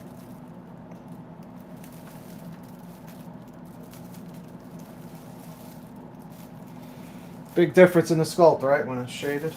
Big difference in the sculpt, right, when it's shaded.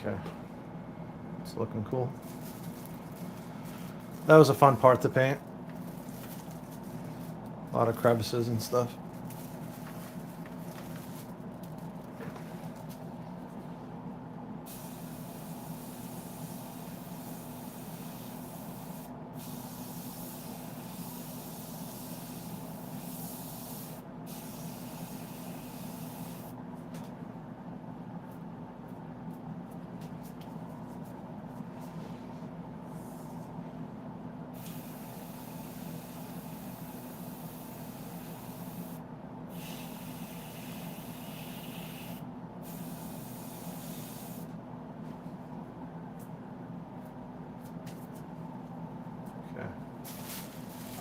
Okay, it's looking cool. That was a fun part to paint. A lot of crevices and stuff.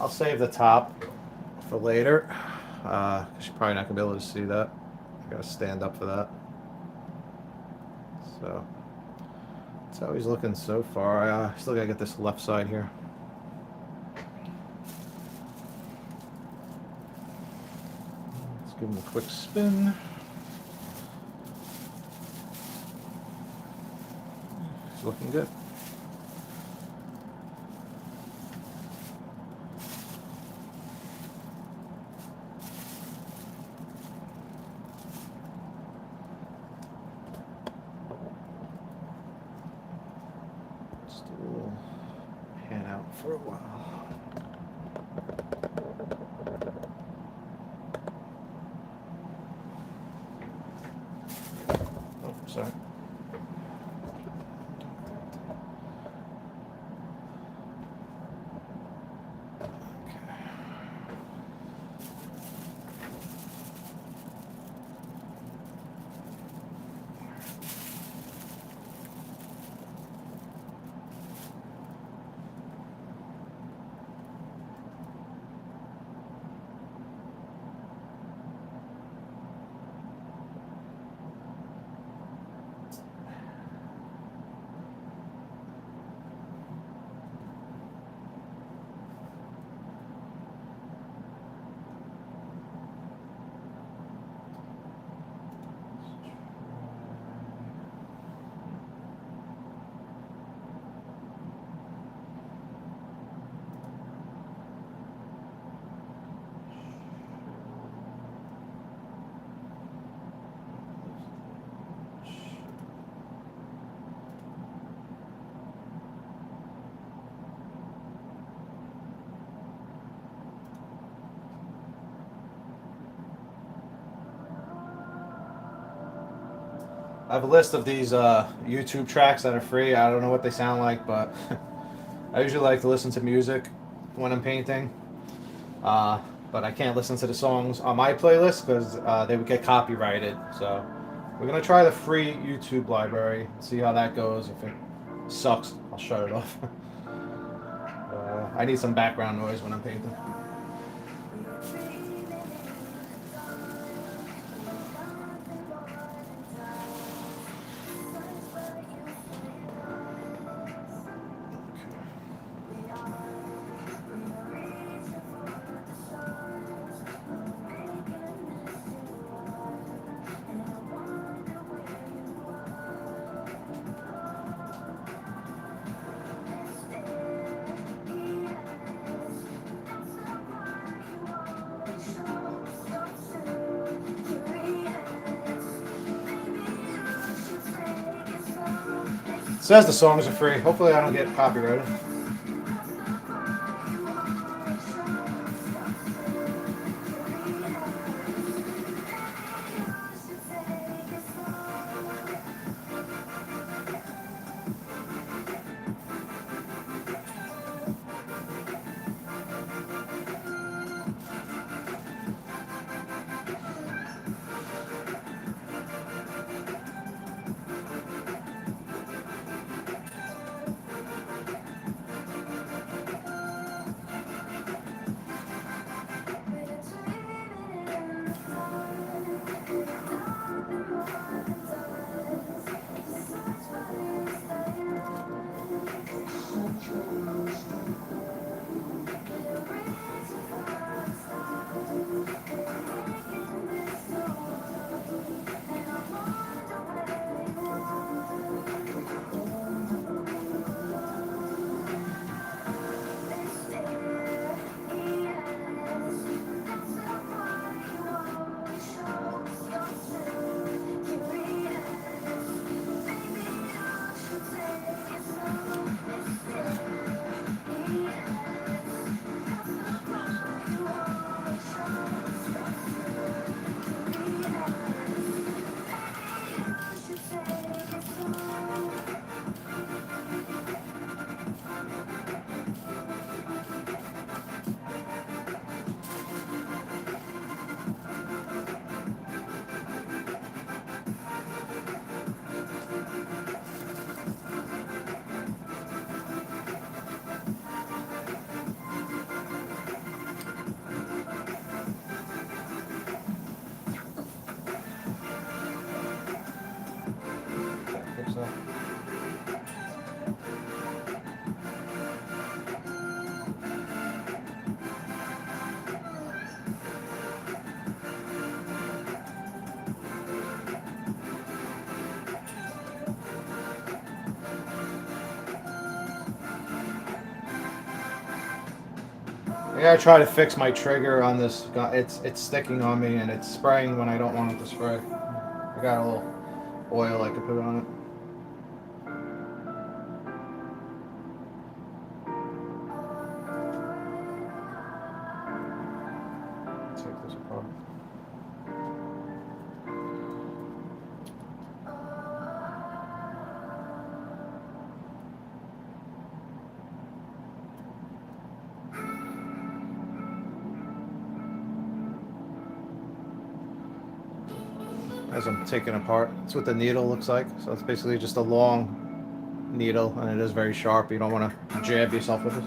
I'll save the top for later. Cause you're probably not gonna be able to see that. I gotta stand up for that. So that's how he's looking so far. Still gotta get this left side here. Let's give him a quick spin. It's looking good. Still pan out for a while. Oh, sorry. I have a list of these YouTube tracks that are free. I don't know what they sound like, but I usually like to listen to music when I'm painting. But I can't listen to the songs on my playlist because they would get copyrighted. So we're gonna try the free YouTube library and see how that goes. If it sucks, I'll shut it off. I need some background noise when I'm painting. It says the songs are free. Hopefully I don't get copyrighted. I gotta try to fix my trigger on this gun. It's sticking on me and it's spraying when I don't want it to spray. I got a little oil I could put on it. Take this apart. As I'm taking apart, that's what the needle looks like. So it's basically just a long needle, and it is very sharp. You don't want to jab yourself with it.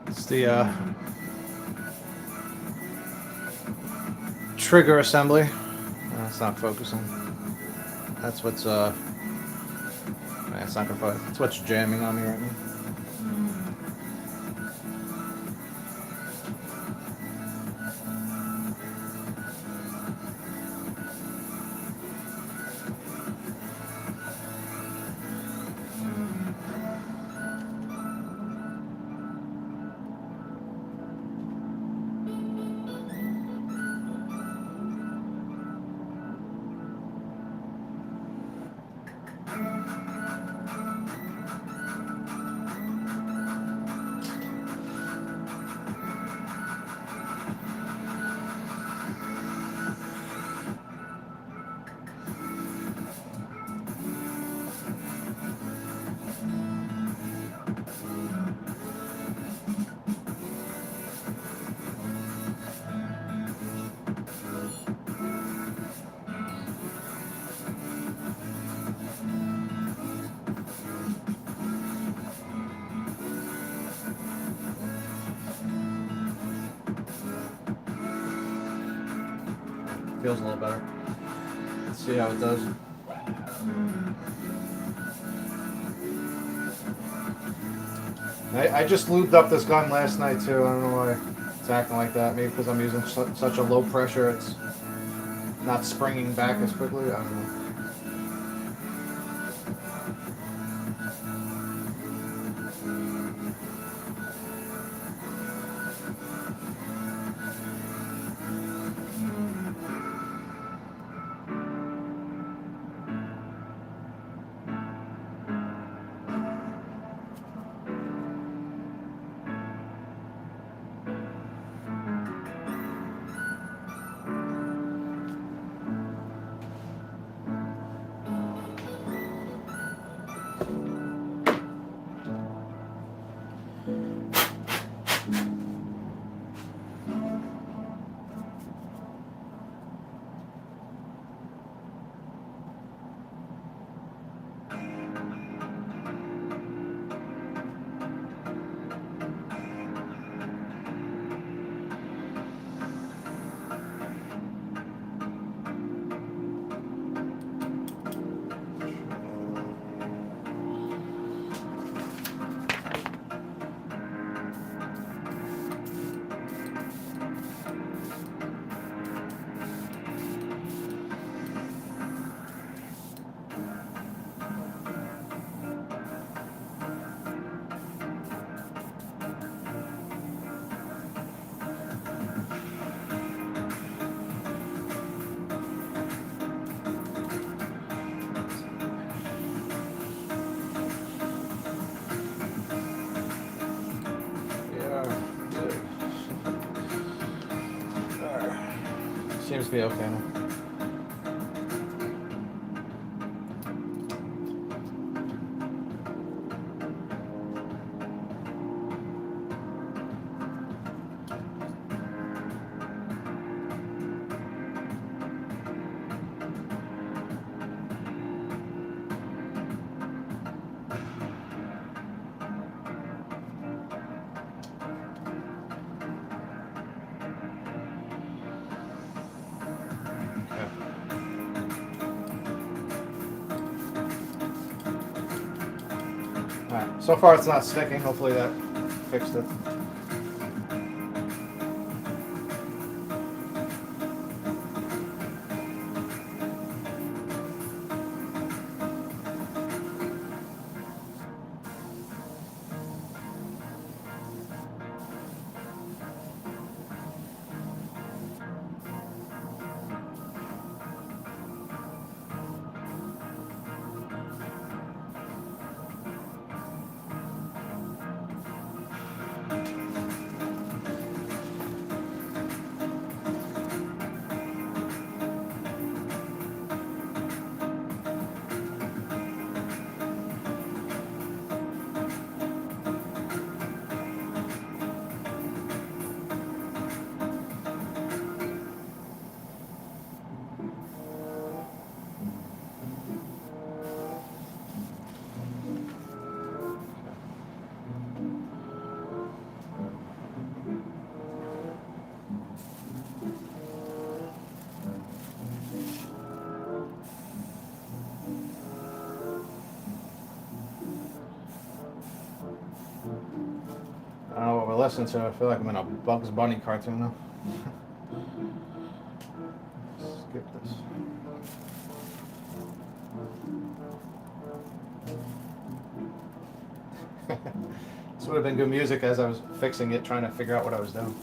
It's the trigger assembly. It's not focusing. That's what's it's not gonna focus. That's what's jamming on me right now. Feels a little better. Let's see how it does. I just lubed up this gun last night too. I don't know why it's acting like that. Maybe because I'm using such a low pressure, it's not springing back as quickly. I don't know. Seems to be okay now. Alright, so far it's not sticking. Hopefully that fixed it. I don't know what we're listening to. I feel like I'm in a Bugs Bunny cartoon now. Skip this. This would have been good music as I was fixing it, trying to figure out what I was doing.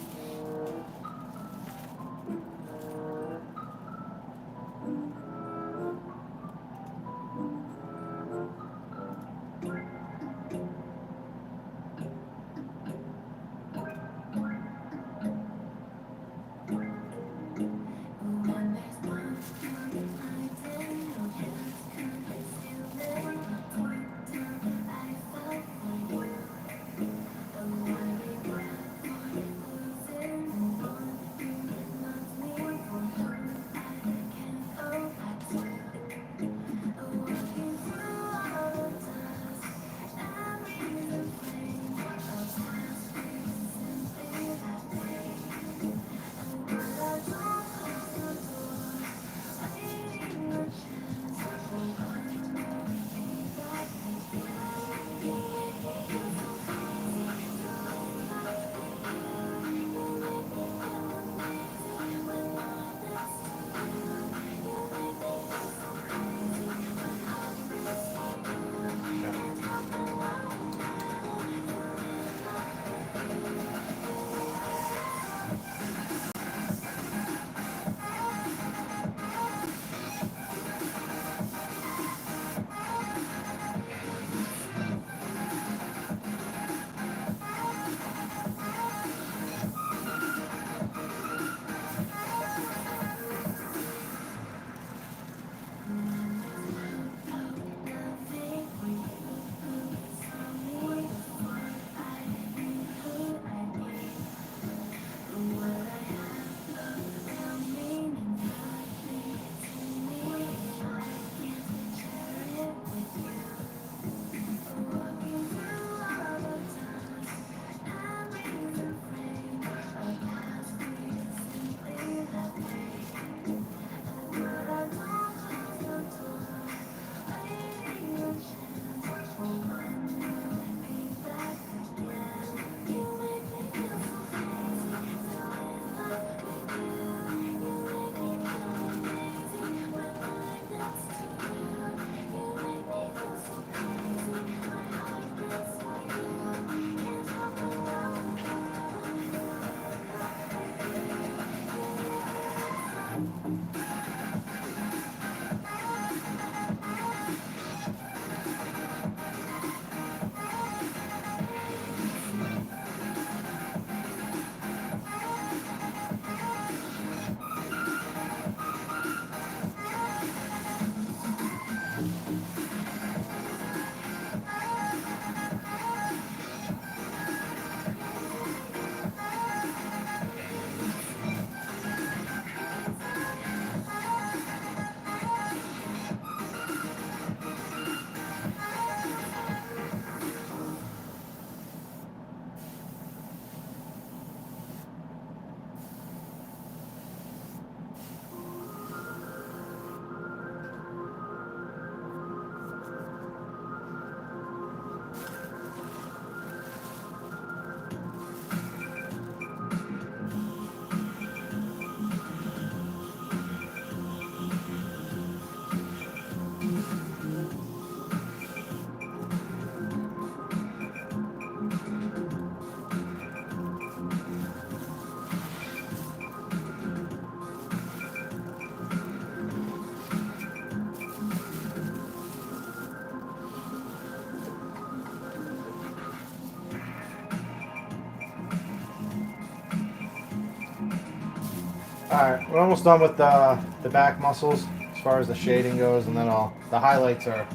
Alright, we're almost done with the back muscles as far as the shading goes, and then the highlights are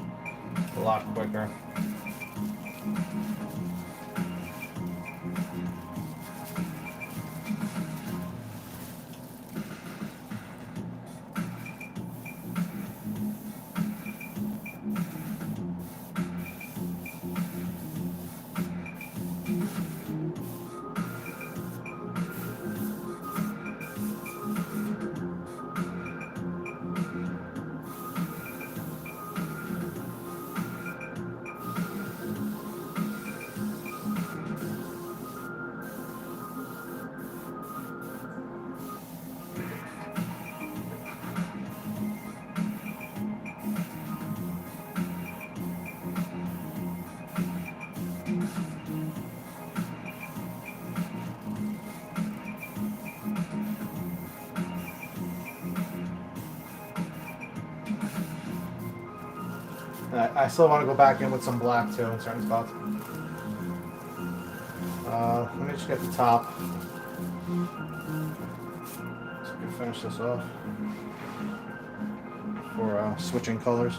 a lot quicker. I still want to go back in with some black too in certain spots. Let me just get the top so we can finish this off for switching colors.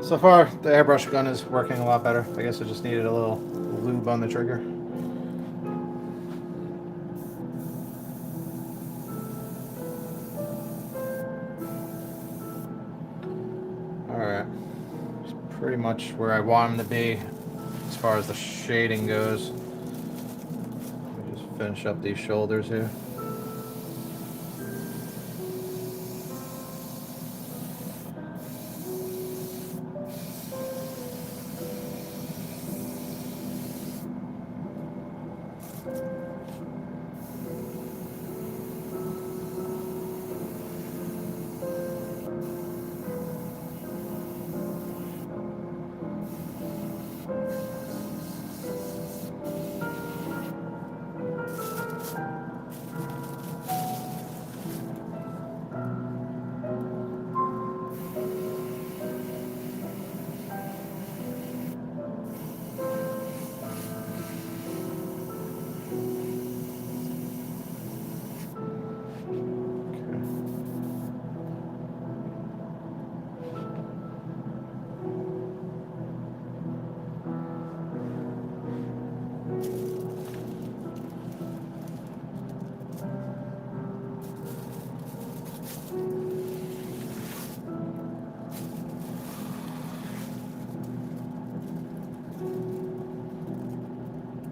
So far, the airbrush gun is working a lot better. I guess I just needed a little lube on the trigger. Alright. It's pretty much where I want him to be as far as the shading goes. Let me just finish up these shoulders here.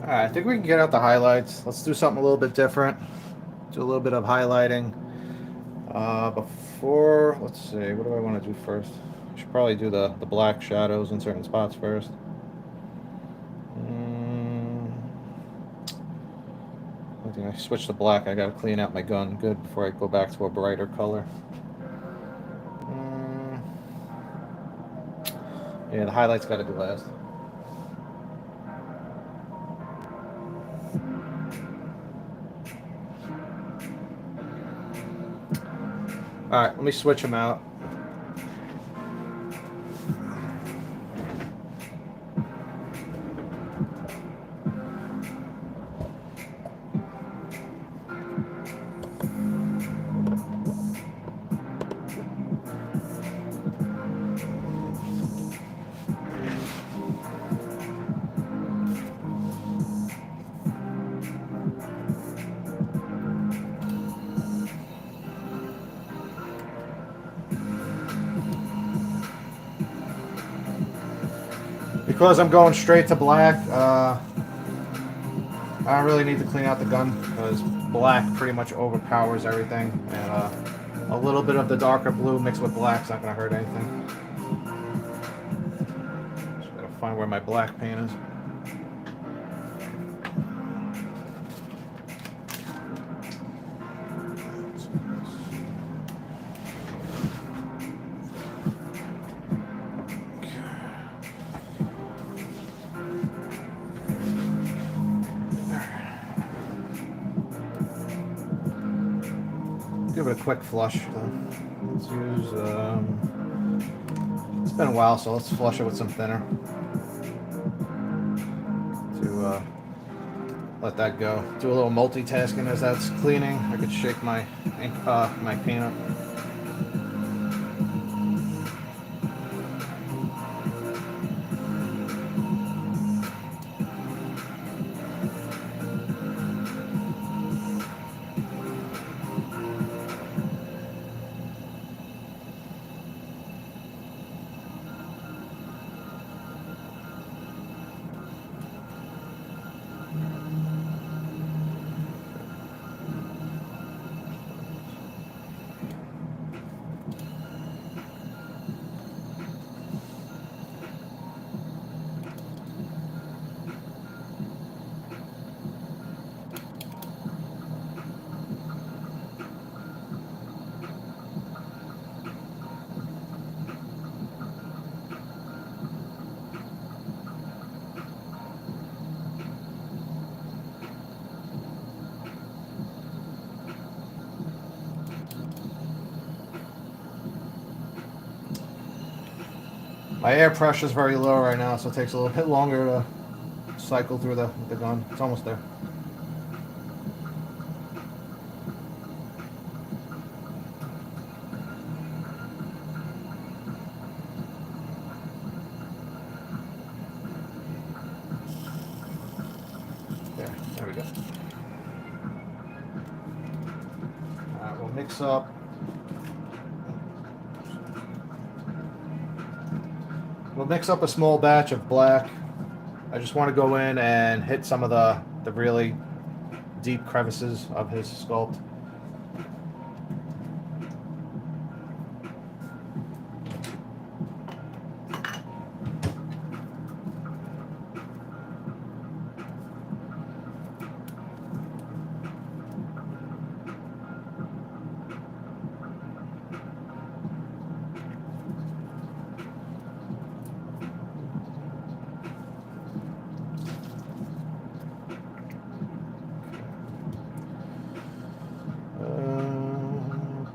Alright, I think we can get out the highlights. Let's do something a little bit different. Do a little bit of highlighting. Before, let's see, what do I want to do first? I should probably do the black shadows in certain spots first. I think I switched to black. I gotta clean out my gun good before I go back to a brighter color. Yeah, the highlights gotta do last. Alright, let me switch them out. Because I'm going straight to black, I don't really need to clean out the gun because black pretty much overpowers everything, and a little bit of the darker blue mixed with black is not going to hurt anything. Just got to find where my black paint is. Give it a quick flush. Let's use, it's been a while, so let's flush it with some thinner to let that go. Do a little multitasking as that's cleaning. I could shake my ink, my paint up. My air pressure is very low right now, so it takes a little bit longer to cycle through the gun. It's almost there. mix up. We'll mix up a small batch of black. I just want to go in and hit some of the really deep crevices of his sculpt.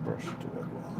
Brush to it well.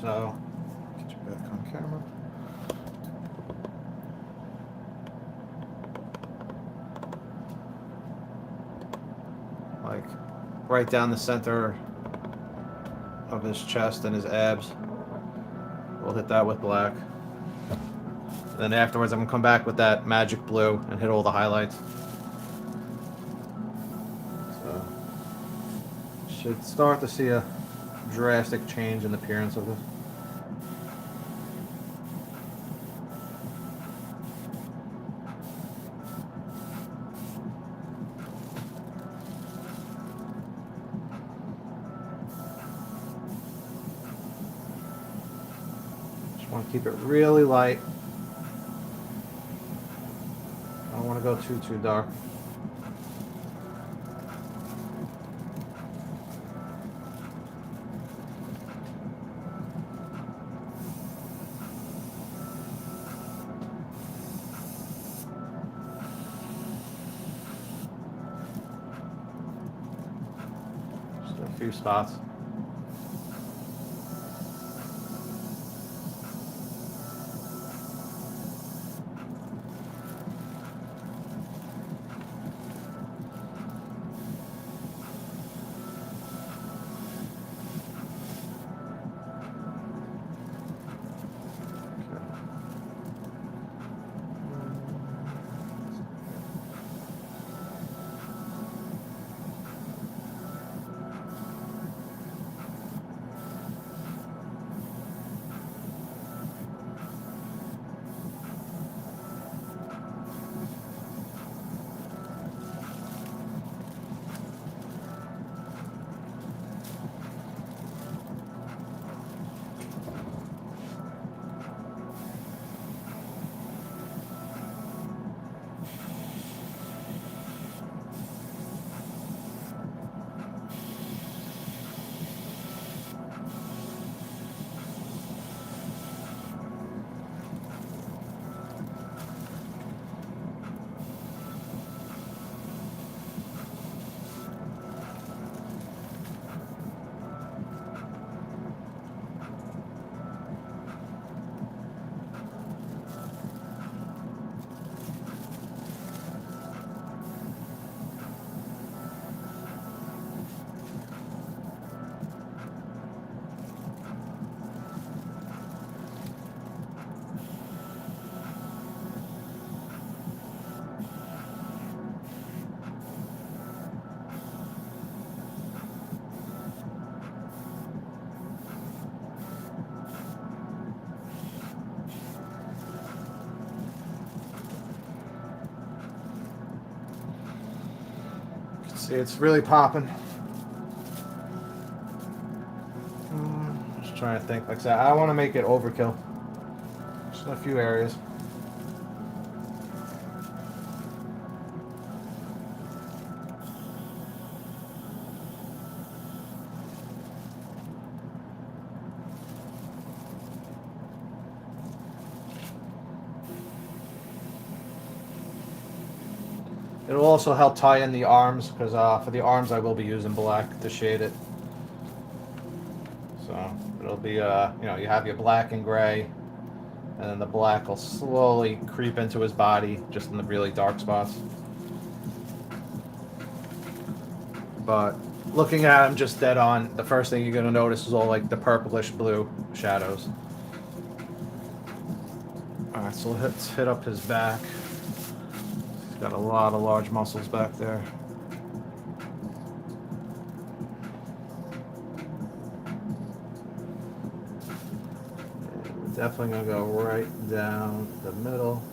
So, get you back on camera. Like, right down the center of his chest and his abs. We'll hit that with black. And then afterwards, I'm gonna come back with that magic blue and hit all the highlights. So, should start to see a drastic change in the appearance of this. Just want to keep it really light. I don't want to go too dark. A few spots. See, it's really popping. Just trying to think. Like I said, I don't want to make it overkill. Just in a few areas. It'll also help tie in the arms, because for the arms I will be using black to shade it. So it'll be, you know, you have your black and gray, and then the black will slowly creep into his body, just in the really dark spots. But looking at him just dead on, the first thing you're going to notice is all like the purplish blue shadows. Alright, so let's hit up his back. He's got a lot of large muscles back there. And we're definitely going to go right down the middle.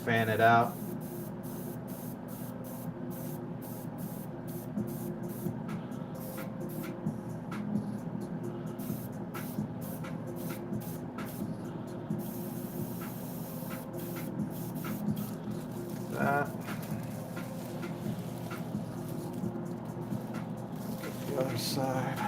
Fan it out. That. Get the other side.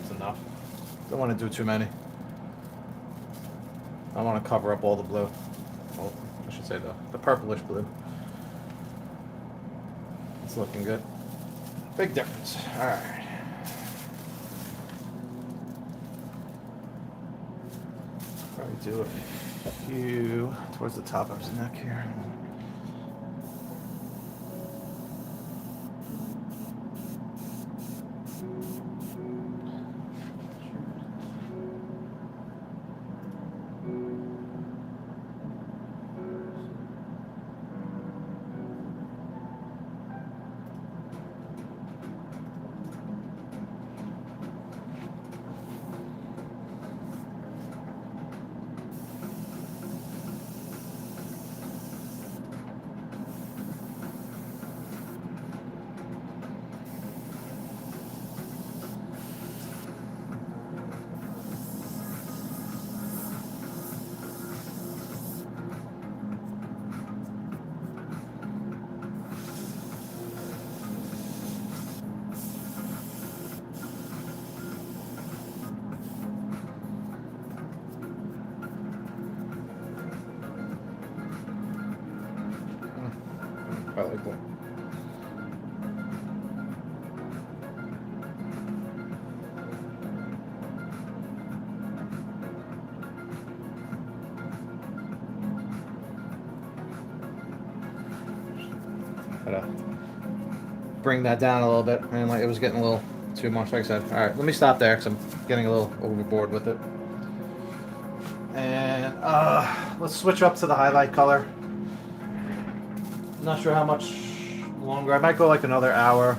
Enough. Don't want to do too many. I want to cover up all the blue. Well, I should say the purplish blue. It's looking good. Big difference. Alright. Probably do a few towards the top of his neck here. I like that. Gotta bring that down a little bit. And like it was getting a little too much, like I said. All right, let me stop there because I'm getting a little overboard with it. And let's switch up to the highlight color. Not sure how much longer. I might go like another hour.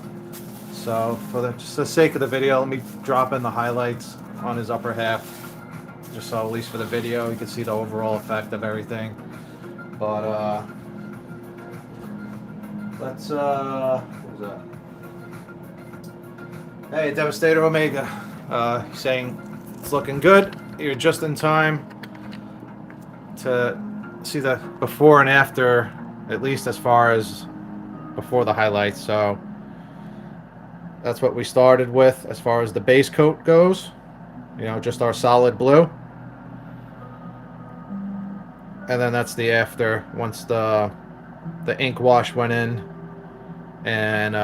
So for just the sake of the video, let me drop in the highlights on his upper half. Just so at least for the video you can see the overall effect of everything. But let's what was that? Hey, Devastator Omega, saying it's looking good. You're just in time to see the before and after, at least as far as before the highlights. So that's what we started with as far as the base coat goes. You know, just our solid blue. And then that's the after, once the ink wash went in and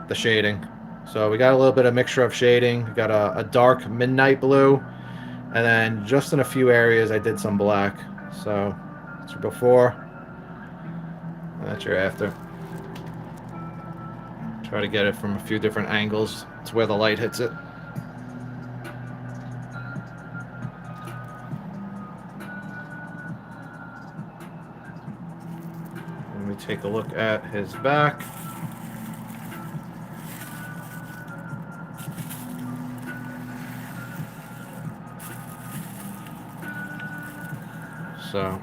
the shading. So we got a little bit of mixture of shading. We got a dark midnight blue, and then just in a few areas I did some black. So that's your before, and that's your after. Try to get it from a few different angles. It's where the light hits it. Let me take a look at his back. So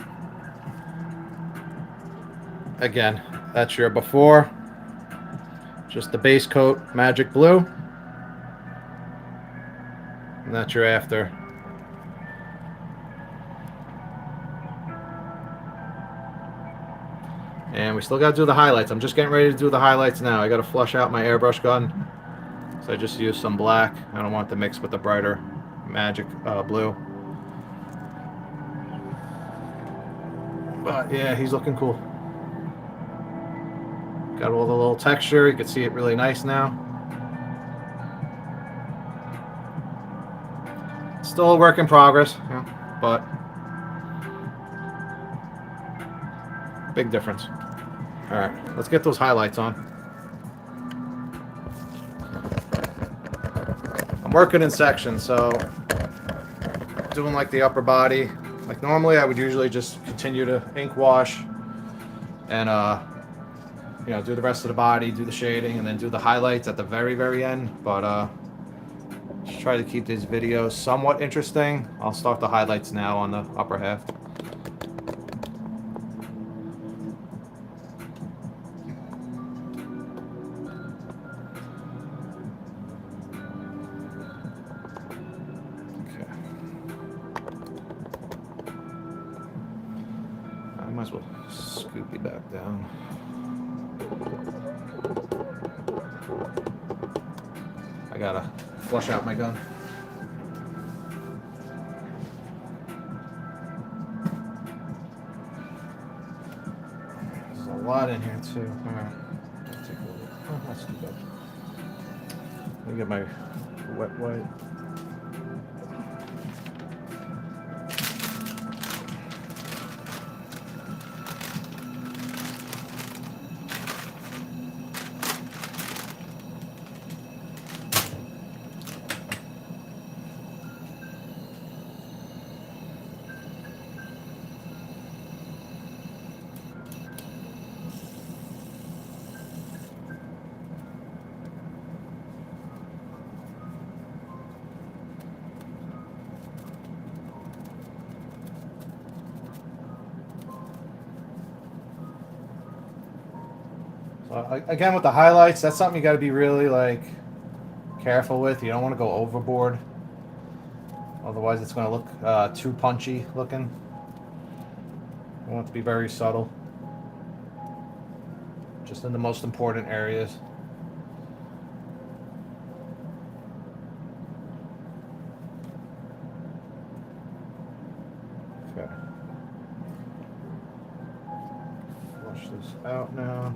again, that's your before. Just the base coat, magic blue. And that's your after. And we still got to do the highlights. I'm just getting ready to do the highlights now. I got to flush out my airbrush gun. So I just used some black. I don't want to mix with the brighter magic blue. But yeah, he's looking cool. Got all the little texture. You can see it really nice now. Still a work in progress, you know, but big difference. All right, let's get those highlights on. I'm working in sections, so doing like the upper body. Like normally I would usually just continue to ink wash and you know, do the rest of the body, do the shading, and then do the highlights at the very end. But just try to keep these videos somewhat interesting. I'll start the highlights now on the upper half. Okay. I might as well scoop you back down. I gotta flush out my gun. There's a lot in here too. Alright. Take a look. Oh, that's too bad. Let me get my wet wipe. Again, with the highlights, that's something you got to be really like careful with. You don't want to go overboard, otherwise it's going to look too punchy looking. You want it to be very subtle, just in the most important areas. Okay, flush this out now.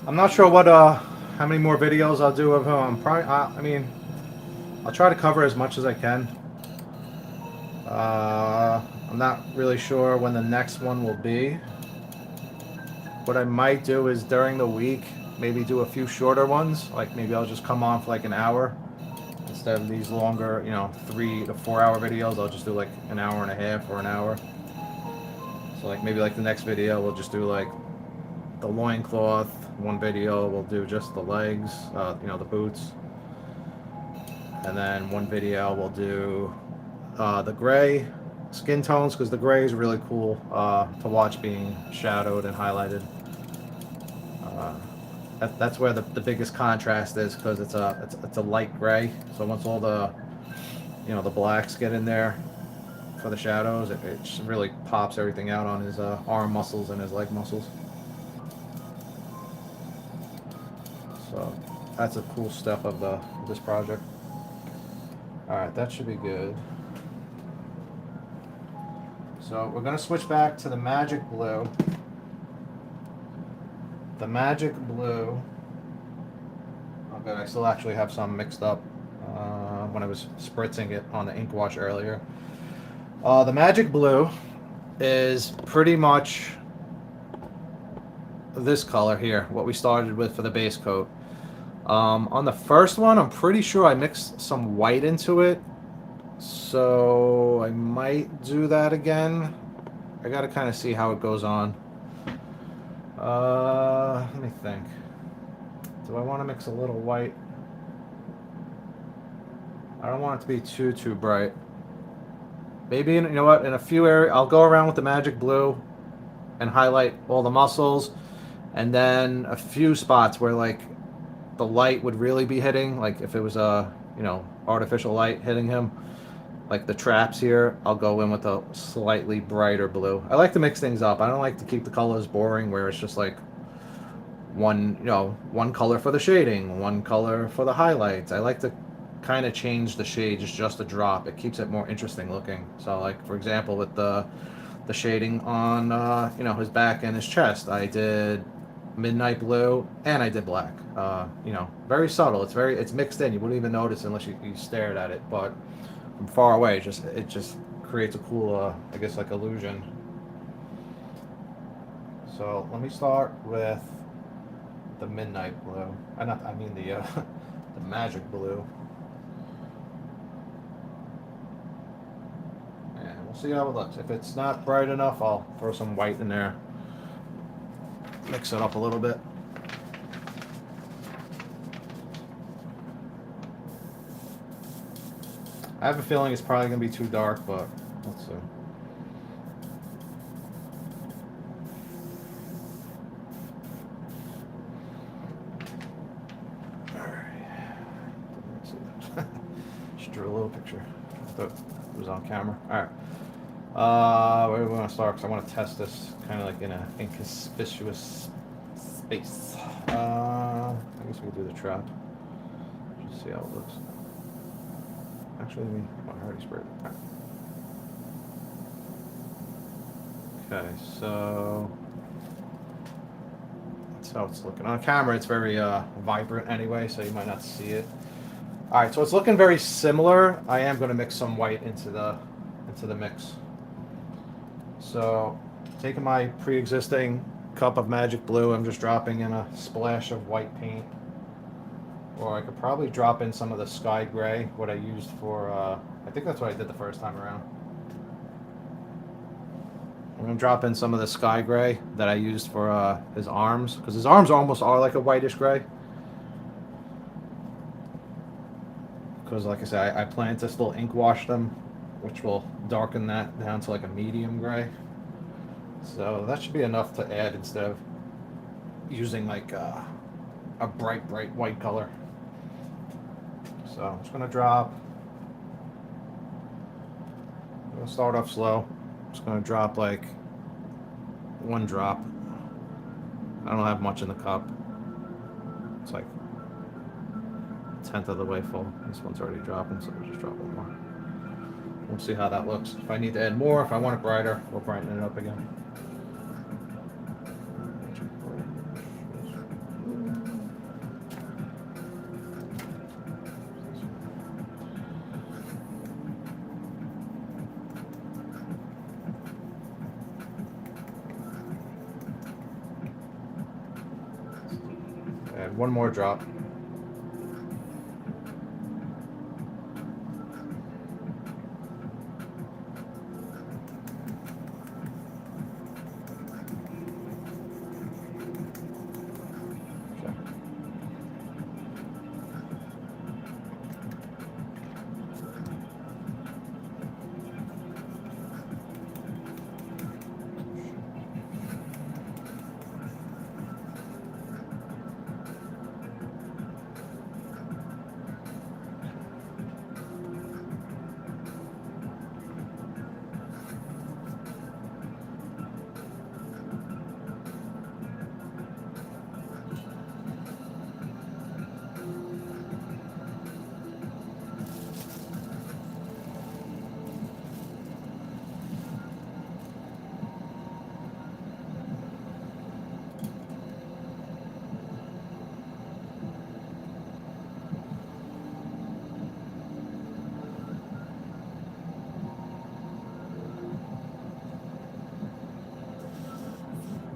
I'm not sure what how many more videos I'll do of him. I'm probably I mean, I'll try to cover as much as I can. I'm not really sure when the next one will be. What I might do is during the week, maybe do a few shorter ones. Like maybe I'll just come on for like an hour instead of these longer, you know, 3 to 4 hour videos. I'll just do like an hour and a half or an hour. So like maybe like the next video we'll just do like the loincloth. One video we'll do just the legs, you know, the boots. And then one video we'll do the gray skin tones, because the gray is really cool to watch being shadowed and highlighted. That's where the biggest contrast is, because it's a light gray. So once all the, you know, the blacks get in there for the shadows, it just really pops everything out on his arm muscles and his leg muscles. So that's a cool step of this project. All right, that should be good. So we're gonna switch back to the magic blue. The magic blue. Okay, I still actually have some mixed up when I was spritzing it on the ink wash earlier. The magic blue is pretty much this color here, what we started with for the base coat. On the first one, I'm pretty sure I mixed some white into it, so I might do that again. I gotta kind of see how it goes on. Let me think. Do I want to mix a little white? I don't want it to be too bright. Maybe, you know what, in a few areas, I'll go around with the magic blue and highlight all the muscles, and then a few spots where like the light would really be hitting, like if it was a, you know, artificial light hitting him, like the traps here, I'll go in with a slightly brighter blue. I like to mix things up. I don't like to keep the colors boring where it's just like one, you know, one color for the shading, one color for the highlights. I like to kind of change the shades just a drop. It keeps it more interesting looking. So like for example with the shading on you know, his back and his chest, I did midnight blue and I did black. You know, very subtle. It's mixed in. You wouldn't even notice unless you stared at it, but from far away, it just creates a cool I guess like illusion. So let me start with the midnight blue. I mean the the magic blue. And we'll see how it looks. If it's not bright enough, I'll throw some white in there. Mix it up a little bit. I have a feeling it's probably going to be too dark, but let's see. Just drew a little picture. I thought it was on camera. Alright. Where do we want to start? Because I want to test this kind of like in an inconspicuous space. I guess we'll do the trap. Just see how it looks. Actually, I already sprayed it. Right. Okay, so that's how it's looking. On camera, it's very vibrant anyway, so you might not see it. All right, so it's looking very similar. I am going to mix some white into the mix. So, taking my pre-existing cup of magic blue, I'm just dropping in a splash of white paint. Or I could probably drop in some of the sky gray, what I used for, I think that's what I did the first time around. I'm going to drop in some of the sky gray that I used for his arms, because his arms almost are like a whitish gray. Because like I said, I plan to still ink wash them, which will darken that down to like a medium gray. So that should be enough to add instead of using like a bright white color. So I'm just going to drop. I'm going to start off slow. I'm just going to drop like one drop. I don't have much in the cup. It's like a tenth of the way full. This one's already dropping, so we'll just drop one more. We'll see how that looks. If I need to add more, if I want it brighter, we'll brighten it up again. And one more drop.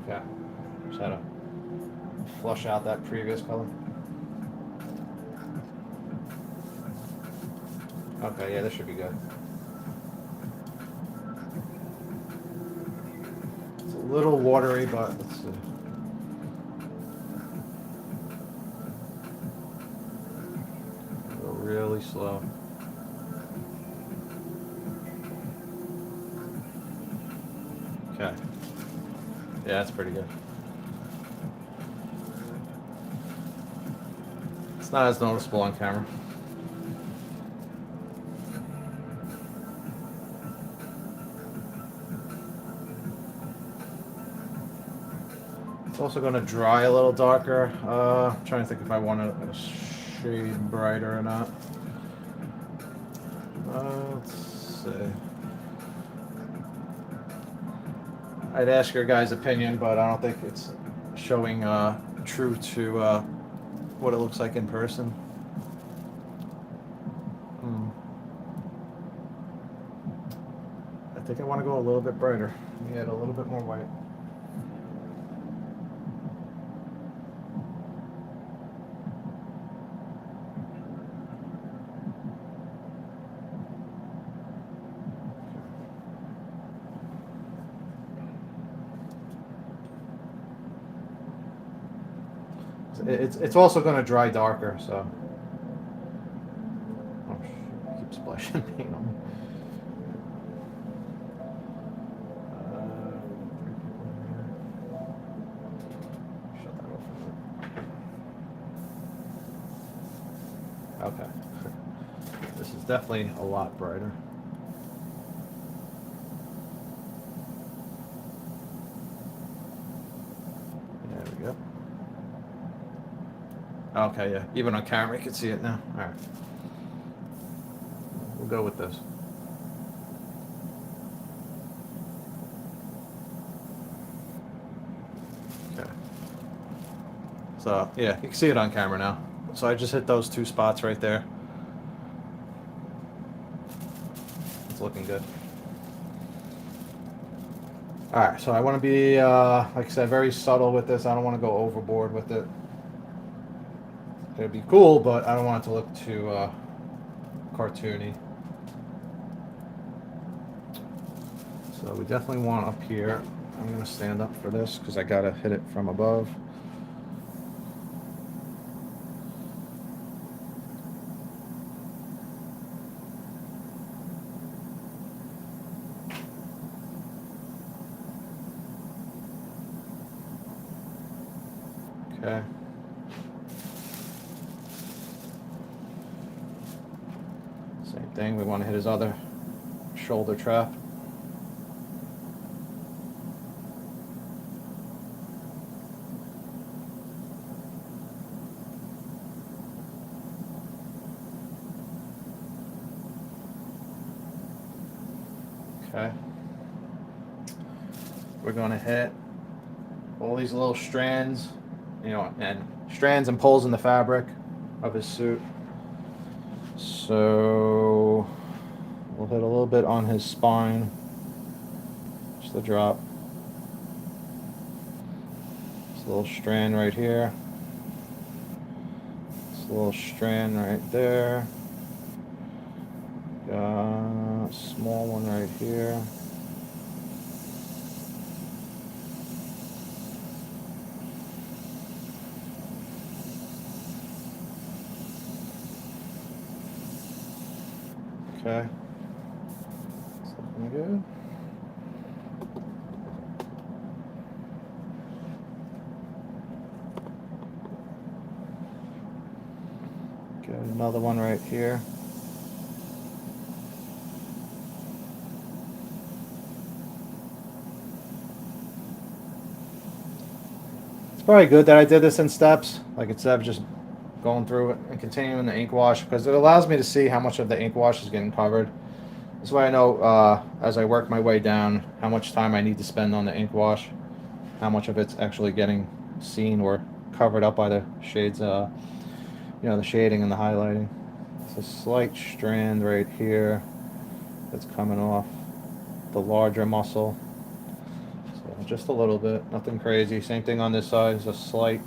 Okay, just had to flush out that previous color. Okay, yeah, this should be good. It's a little watery, but let's see. Go really slow. Okay. Yeah, that's pretty good. It's not as noticeable on camera. It's also going to dry a little darker. I'm trying to think if I want it a shade brighter or not. Let's see. I'd ask your guys' opinion, but I don't think it's showing true to what it looks like in person. I think I want to go a little bit brighter. Add a little bit more white. It's also going to dry darker, so. Oh shit, I keep splashing paint on me. Shut that off. Okay. This is definitely a lot brighter. There we go. Okay, yeah. Even on camera, you can see it now. All right. We'll go with this. Okay. So, yeah, you can see it on camera now. So I just hit those two spots right there. It's looking good. All right, so I want to be, like I said, very subtle with this. I don't want to go overboard with it. It'd be cool, but I don't want it to look too cartoony. So we definitely want up here. I'm going to stand up for this because I got to hit it from above. Okay. Same thing, we want to hit his other shoulder trap. Okay. We're going to hit all these little strands, you know, and strands and pulls in the fabric of his suit. So we'll hit a little bit on his spine, just a drop. This little strand right here. little strand right there. Got a small one right here. Okay. It's looking good. Got another one right here. It's probably good that I did this in steps, like instead of just going through it and continuing the ink wash, because it allows me to see how much of the ink wash is getting covered. This way I know as I work my way down how much time I need to spend on the ink wash, how much of it's actually getting seen or covered up by the shades, the shading and the highlighting. It's a slight strand right here that's coming off the larger muscle. So just a little bit, nothing crazy. Same thing on this side, is a slight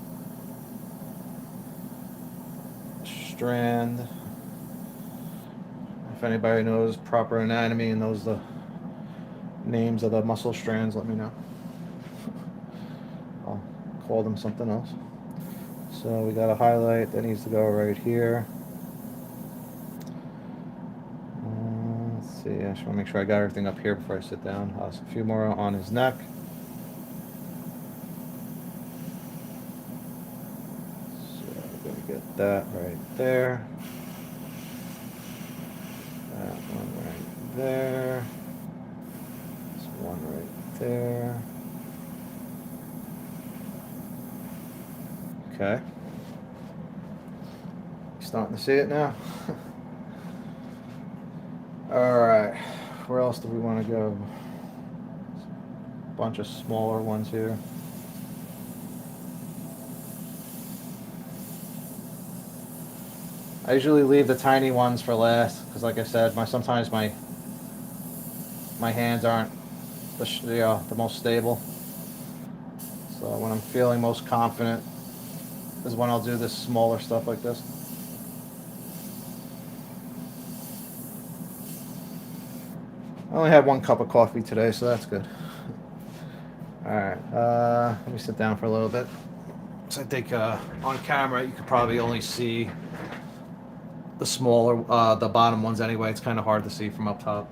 strand. If anybody knows proper anatomy and knows the names of the muscle strands, let me know. I'll call them something else. So we got a highlight that needs to go right here. Let's see, I just want to make sure I got everything up here before I sit down. A few more on his neck. So we're going to get that right there. That one right there. This one right there. Okay. Starting to see it now. Alright. Where else do we want to go? Bunch of smaller ones here. I usually leave the tiny ones for last because, like I said, sometimes my hands aren't the most stable. So when I'm feeling most confident is when I'll do this smaller stuff like this. I only had 1 cup of coffee today, so that's good. Alright, let me sit down for a little bit. So I think on camera you could probably only see the smaller, the bottom ones anyway. It's kind of hard to see from up top.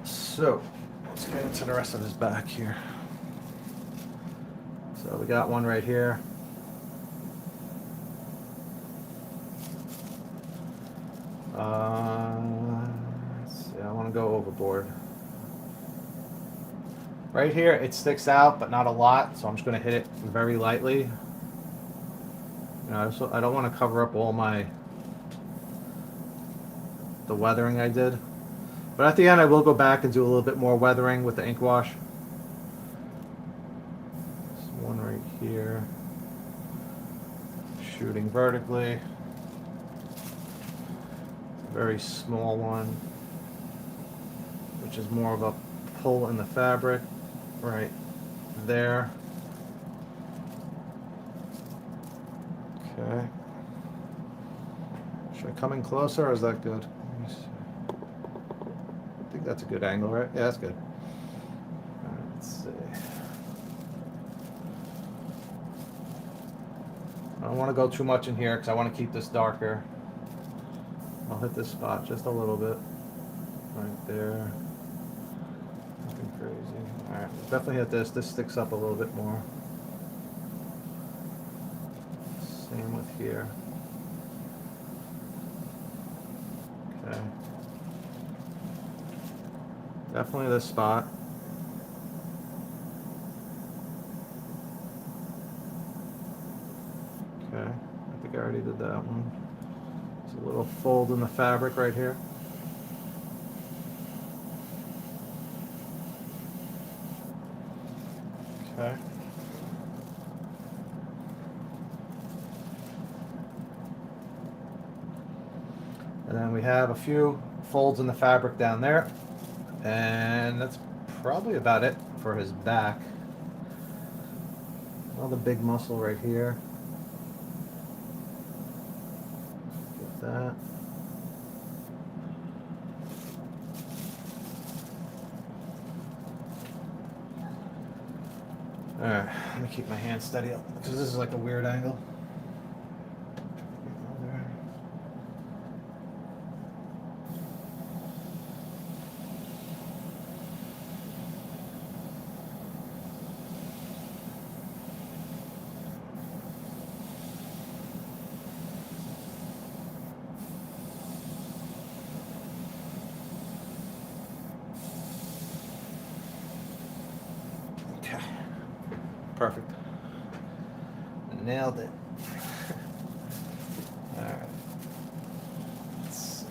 So let's get into the rest of his back here. So we got one right here. Let's see, I want to go overboard. Right here it sticks out, but not a lot, so I'm just going to hit it very lightly. I don't want to cover up all the weathering I did. But at the end I will go back and do a little bit more weathering with the ink wash. There's one right here. Shooting vertically. A very small one, which is more of a pull in the fabric right there. Okay. Should I come in closer or is that good? Let me see. I think that's a good angle, right? Yeah, that's good. All right, let's see. I don't want to go too much in here because I want to keep this darker. I'll hit this spot just a little bit. Right there. Nothing crazy. Alright, definitely hit this. This sticks up a little bit more. Same with here. Okay. Definitely this spot. Okay. I think I already did that one. There's a little fold in the fabric right here. Okay. And then we have a few folds in the fabric down there. And that's probably about it for his back. Another big muscle right here. like that. Alright, let me keep my hand steady up because this is like a weird angle. Okay, perfect. Nailed it. Alright. Let's see.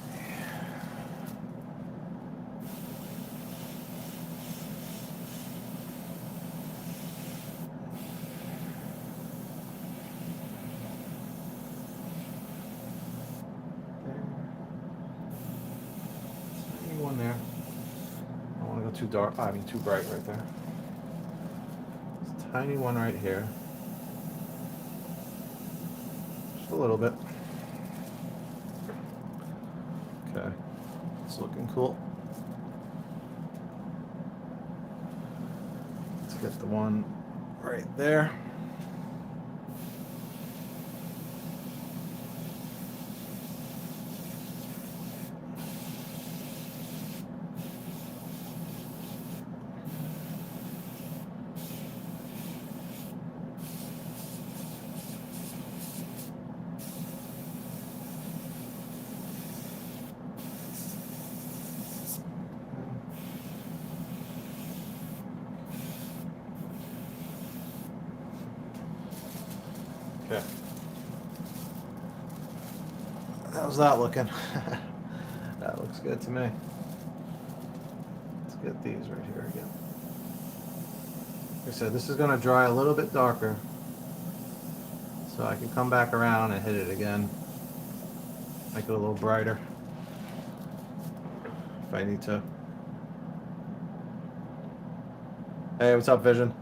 Tiny one there. I don't want to go too dark. I mean, too bright right there. Tiny one right here. Just a little bit. Okay. It's looking cool. Let's get the one right there. Okay. How's that looking? That looks good to me. Let's get these right here again. Like I said, this is going to dry a little bit darker, so I can come back around and hit it again. Make it a little brighter if I need to. Hey, what's up, Vision?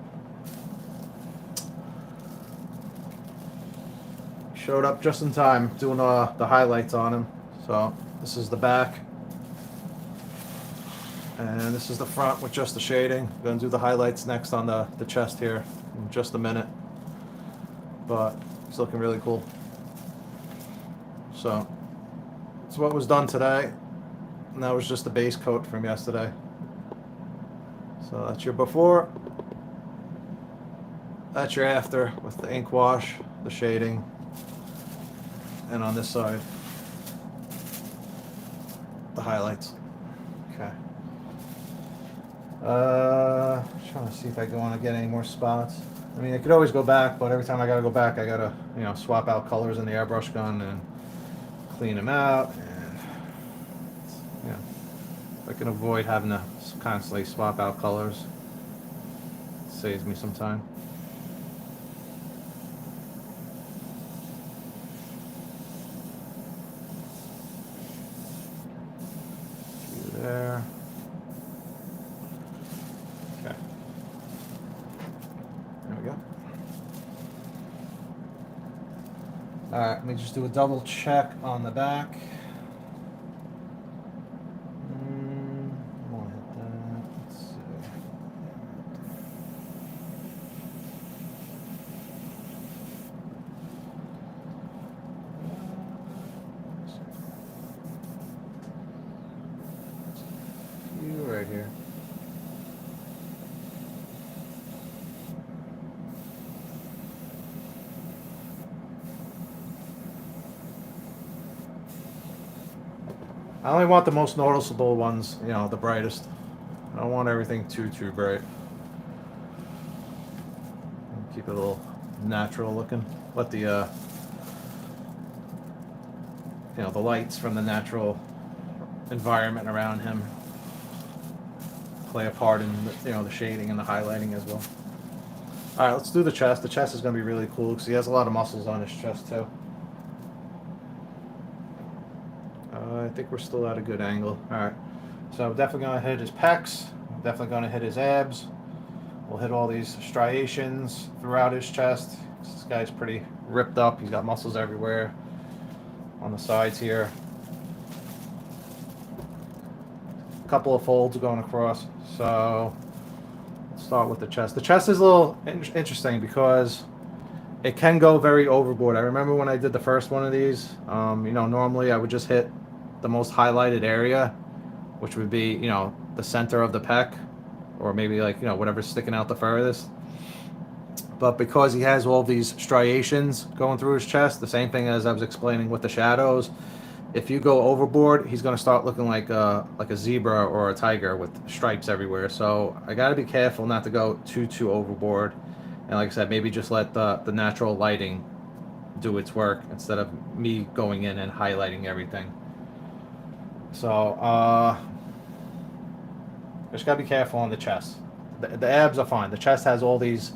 Showed up just in time, doing the highlights on him. So this is the back, and this is the front with just the shading. I'm gonna do the highlights next on the chest here in just a minute, but it's looking really cool. So that's what was done today, and that was just the base coat from yesterday. So that's your before, that's your after with the ink wash, the shading, and on this side, the highlights. Okay. Trying to see if I want to get any more spots. I mean, I could always go back, but every time I gotta go back, I gotta, swap out colors in the airbrush gun and clean them out. And if I can avoid having to constantly swap out colors, it saves me some time. There. Okay. There we go. Alright, let me just do a double check on the back. I want to hit that. Let's see. Right here. I only want the most noticeable ones, the brightest. I don't want everything too bright. Keep it a little natural looking. Let the the lights from the natural environment around him play a part in the shading and the highlighting as well. All right, let's do the chest. The chest is going to be really cool because he has a lot of muscles on his chest too. I think we're still at a good angle. All right, so I'm definitely going to hit his pecs. I'm definitely going to hit his abs. We'll hit all these striations throughout his chest. This guy's pretty ripped up. He's got muscles everywhere. on the sides here. A couple of folds going across. So let's start with the chest. The chest is a little interesting because it can go very overboard. I remember when I did the first one of these, you know, normally I would just hit the most highlighted area, which would be, you know, the center of the pec, or maybe like, you know, whatever's sticking out the furthest. But because he has all these striations going through his chest, the same thing as I was explaining with the shadows, if you go overboard, he's going to start looking like a zebra or a tiger with stripes everywhere. So I got to be careful not to go too overboard. And like I said, maybe just let the natural lighting do its work instead of me going in and highlighting everything. So just got to be careful on the chest. The abs are fine. The chest has all these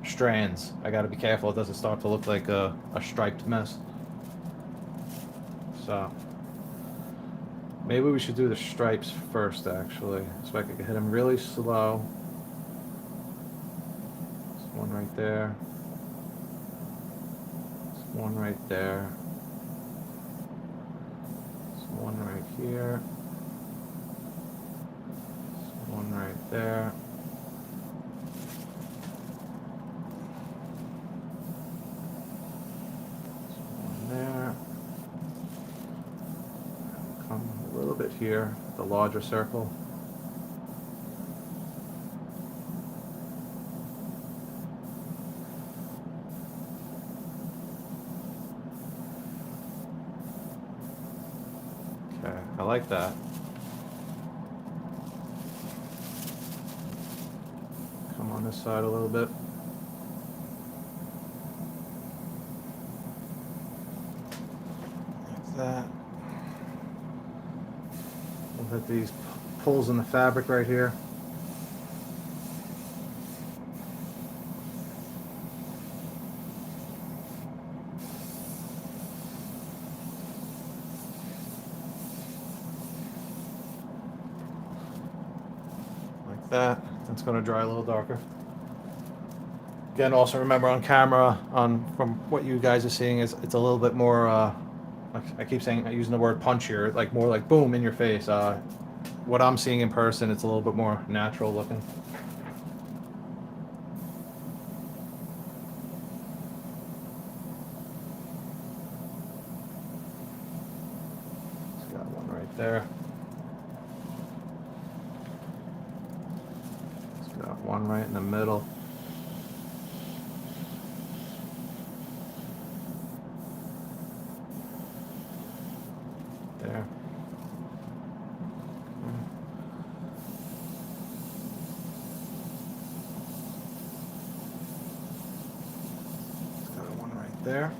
strands. I got to be careful it doesn't start to look like a striped mess. So maybe we should do the stripes first, actually. So I could hit them really slow. There's one right there. There's one right there. There's one right here. There's one right there. There's one there. Come a little bit here, the larger circle. Okay, I like that. Come on this side a little bit. Like that. We'll hit these pulls in the fabric right here. Like that. It's going to dry a little darker. Again, also remember on camera, from what you guys are seeing, is it's a little bit more, I keep saying, using the word punchier, like more like boom in your face. What I'm seeing in person, it's a little bit more natural looking. It's got one right there. It's got one right in the middle. There. It's got one right there.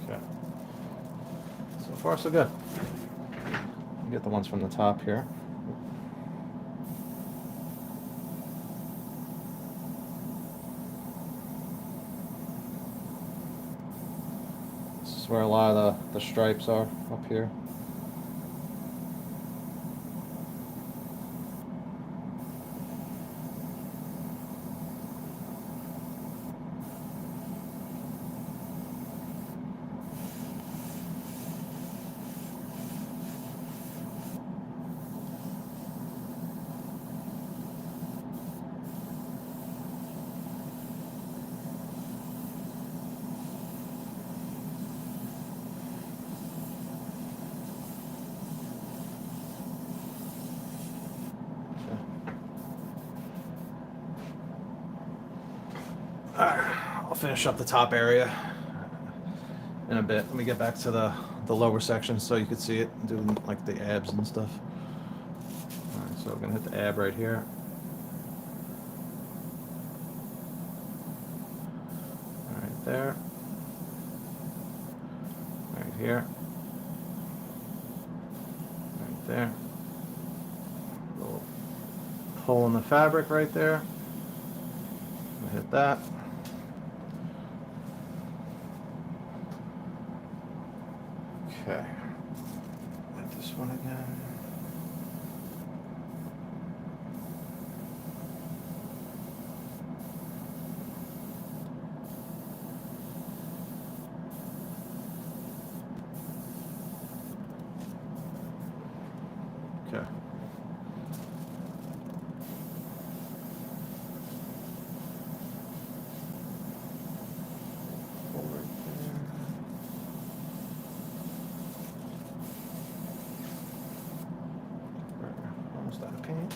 Okay. So far, so good. Get the ones from the top here. This is where a lot of the stripes are up here. Alright, I'll finish up the top area in a bit. Let me get back to the lower section so you can see it, doing like the abs and stuff. Alright, so we're gonna hit the ab right here. Right there. Right here. Right there. Little hole in the fabric right there. I'll hit that. Okay. one again. Okay. Forward there. We're almost out of paint.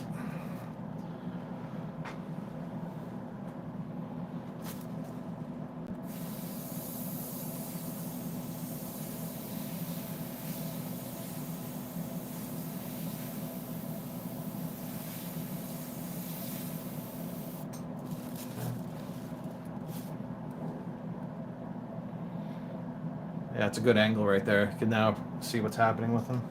Yeah, it's a good angle right there. You can now see what's happening with them.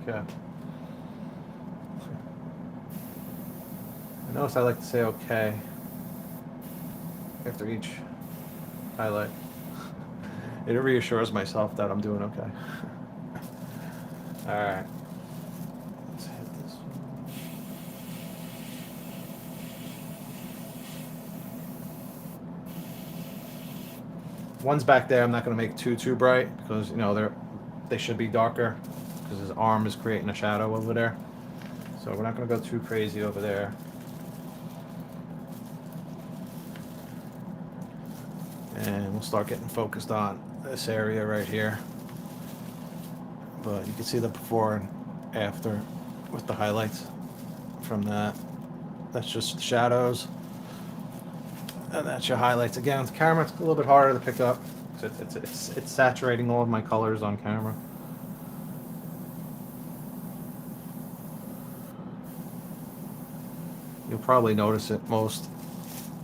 Okay. I notice I like to say okay after each highlight. It reassures myself that I'm doing okay. Alright. Let's hit this one. One's back there. I'm not going to make too bright because, you know, they should be darker because his arm is creating a shadow over there. So we're not going to go too crazy over there. And we'll start getting focused on this area right here. But you can see the before and after with the highlights from that. That's just shadows. And that's your highlights. Again, with the camera, it's a little bit harder to pick up. It's saturating all of my colors on camera. You'll probably notice it most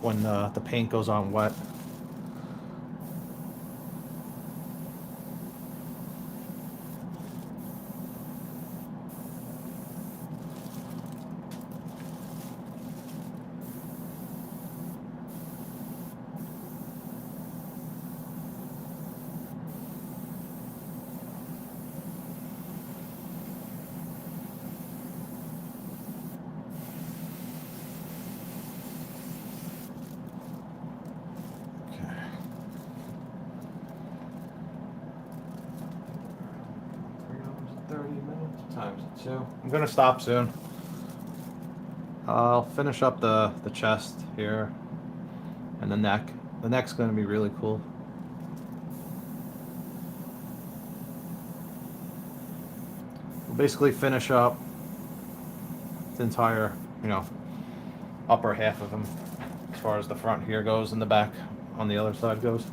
when the paint goes on wet. Times 2. I'm gonna stop soon. I'll finish up the chest here and the neck. The neck's gonna be really cool. We'll basically finish up the entire, you know, upper half of him as far as the front here goes and the back on the other side goes.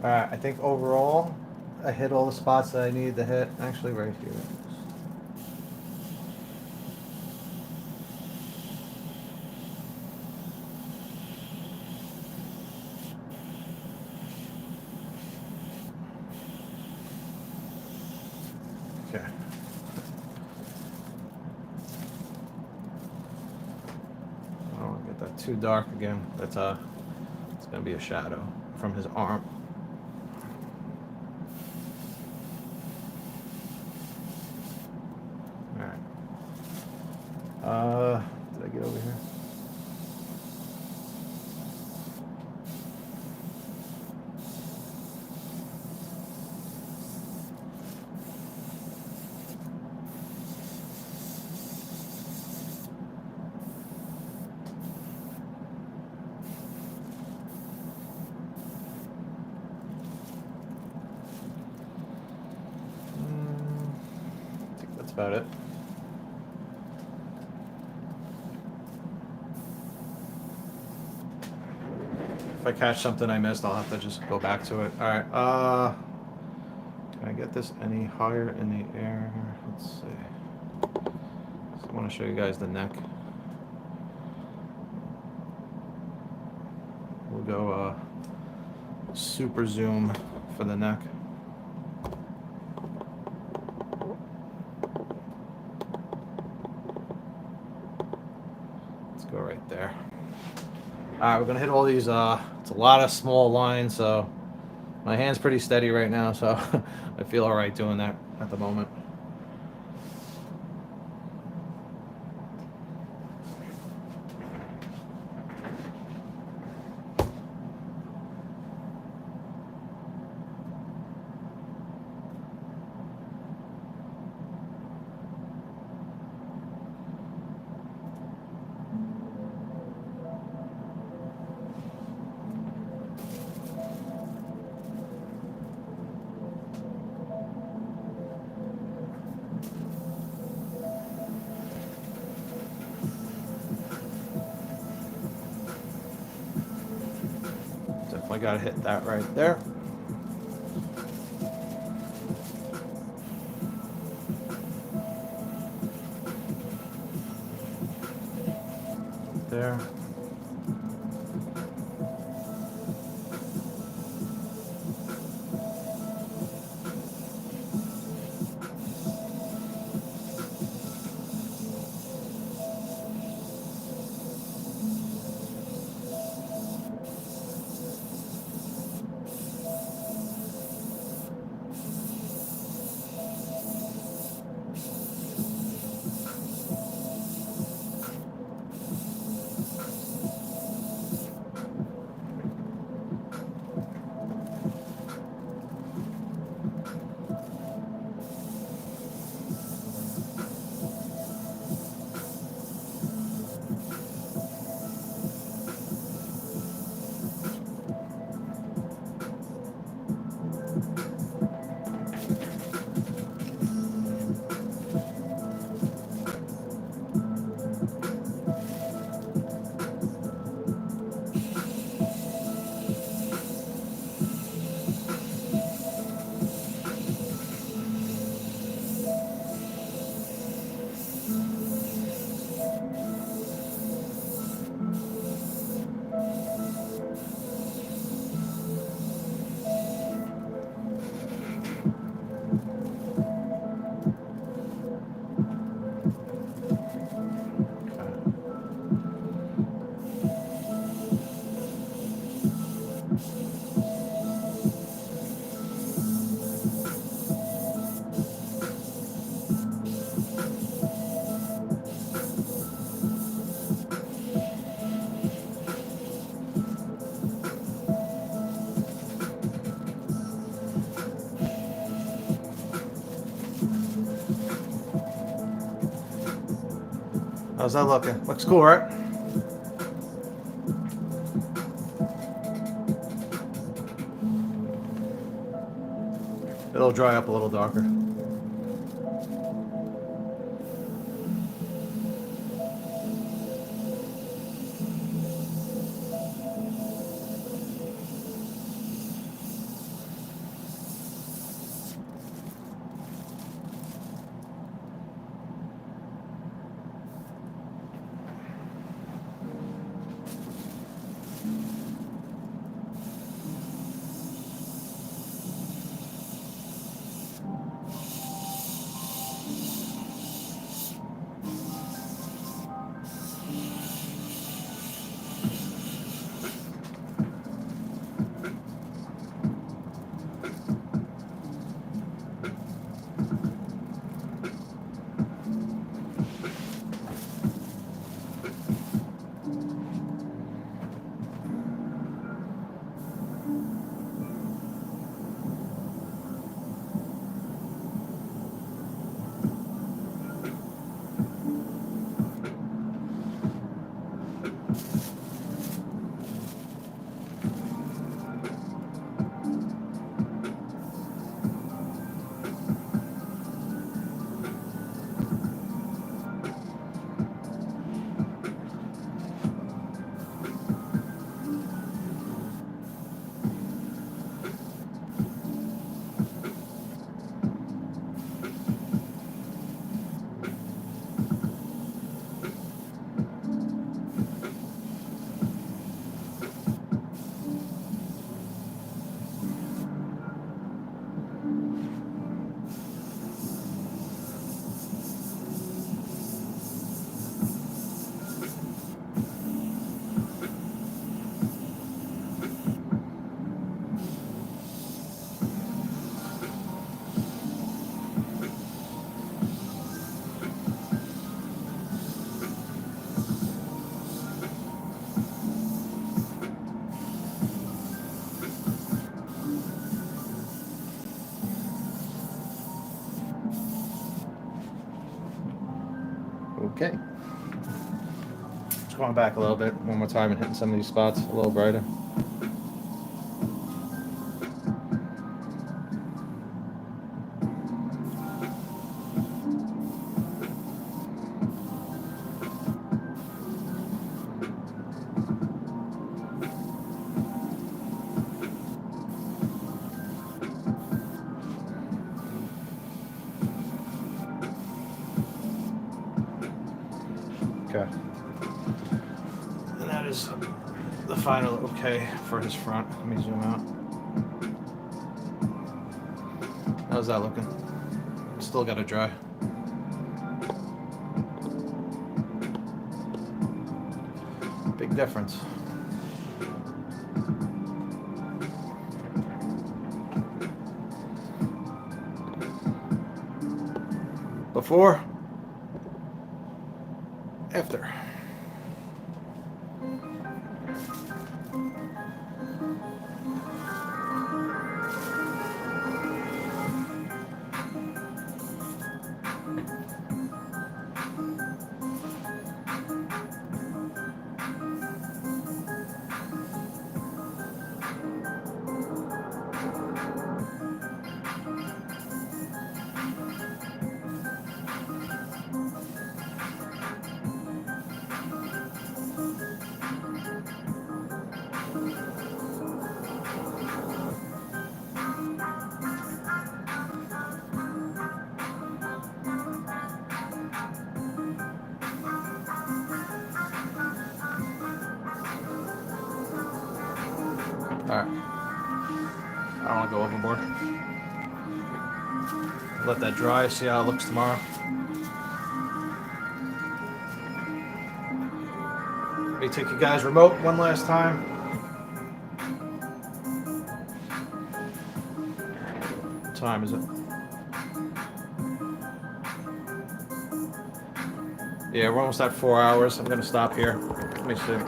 I think overall I hit all the spots that I needed to hit. Actually, right here. Okay. I don't want to get that too dark again. That's it's gonna be a shadow from his arm. All right. Did I get over here? I think that's about it. If I catch something I missed, I'll have to just go back to it. All right. Can I get this any higher in the air? Let's see. Just want to show you guys the neck. We'll go super zoom for the neck. Let's go right there. Alright, we're gonna hit all these, it's a lot of small lines, so my hand's pretty steady right now, so I feel alright doing that at the moment. Definitely gotta hit that right there. There. How's that looking? Looks cool, right? It'll dry up a little darker. Okay. Just going back a little bit one more time and hitting some of these spots a little brighter. Okay. And that is the final okay for his front. Let me zoom out. How's that looking? Still got to dry. Big difference. Before, after. Alright. I don't want to go overboard. Let that dry, see how it looks tomorrow. Let me take you guys remote one last time. What time is it? Yeah, we're almost at 4 hours. I'm going to stop here. Let me see.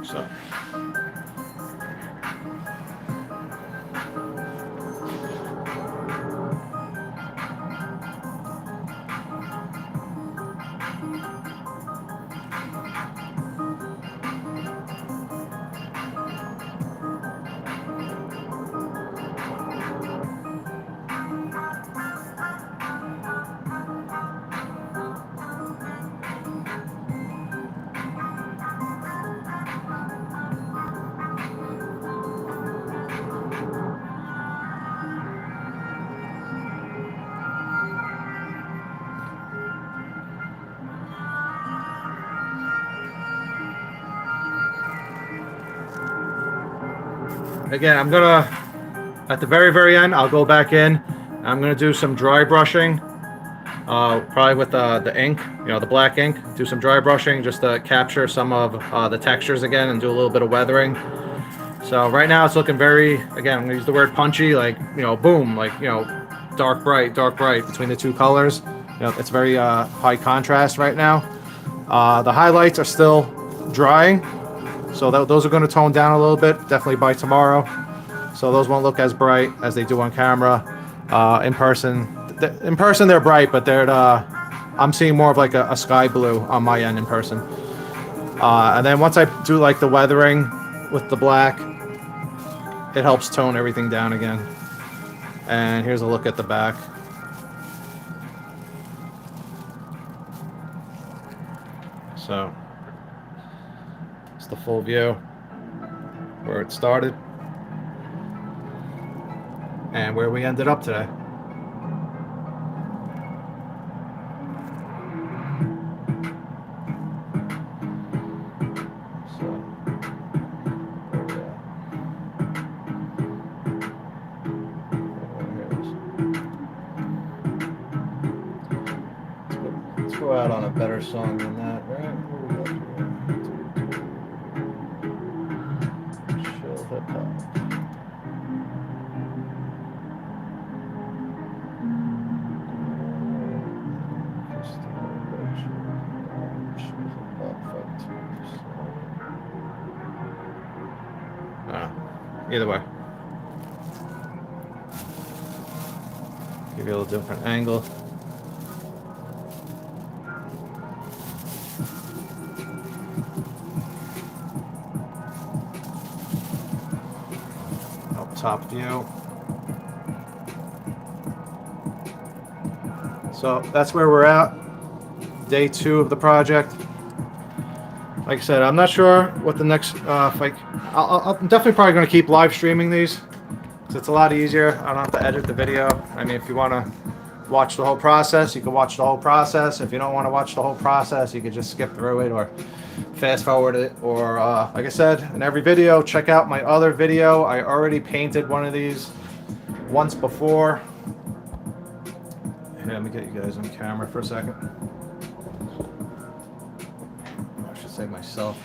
So. Again, I'm gonna, at the very end, I'll go back in. I'm gonna do some dry brushing, probably with the ink, the black ink. Do some dry brushing just to capture some of the textures again and do a little bit of weathering. So right now it's looking very, again, I'm gonna use the word punchy, like, boom, like, dark, bright between the two colors. It's very high contrast right now. The highlights are still drying. So those are going to tone down a little bit, definitely by tomorrow. So those won't look as bright as they do on camera. In person, they're bright, but I'm seeing more of like a sky blue on my end in person. And then once I do like the weathering with the black, it helps tone everything down again. And here's a look at the back. So it's the full view where it started and where we ended up today. Let's go out on a better song than that, right? Chill hip hop. Either way. Give you a little different angle. Up top view. So that's where we're at. Day 2 of the project. Like I said, I'm not sure what the next. I'm definitely probably going to keep live streaming these. So it's a lot easier. I don't have to edit the video. I mean, if you want to watch the whole process, you can watch the whole process. If you don't want to watch the whole process, you can just skip through it or fast forward it. Or like I said, in every video, check out my other video. I already painted one of these once before. Here, let me get you guys on camera for a second. I should say myself.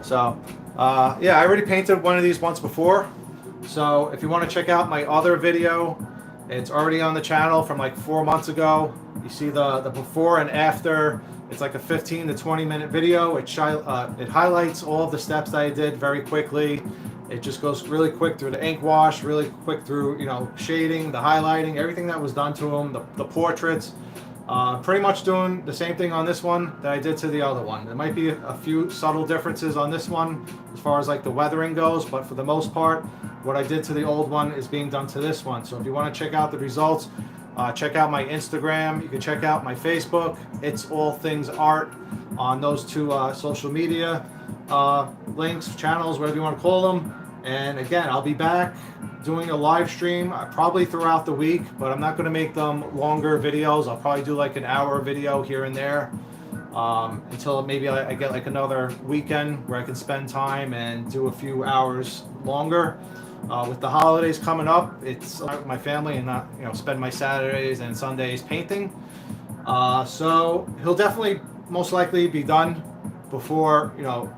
So, yeah, I already painted one of these once before. So if you want to check out my other video, it's already on the channel from like 4 months ago. You see the before and after. It's like a 15 to 20 minute video. It highlights all of the steps that I did very quickly. It just goes really quick through the ink wash, really quick through, you know, shading, the highlighting, everything that was done to them, the portraits. Pretty much doing the same thing on this one that I did to the other one. There might be a few subtle differences on this one as far as like the weathering goes, but for the most part, what I did to the old one is being done to this one. So if you want to check out the results, check out my Instagram. You can check out my Facebook. It's All Things Art on those two social media links, channels, whatever you want to call them. And again, I'll be back doing a live stream probably throughout the week, but I'm not going to make them longer videos. I'll probably do like an hour video here and there until maybe I get like another weekend where I can spend time and do a few hours longer. With the holidays coming up, it's with my family and not, you know, spend my Saturdays and Sundays painting. So he'll definitely most likely be done before, you know,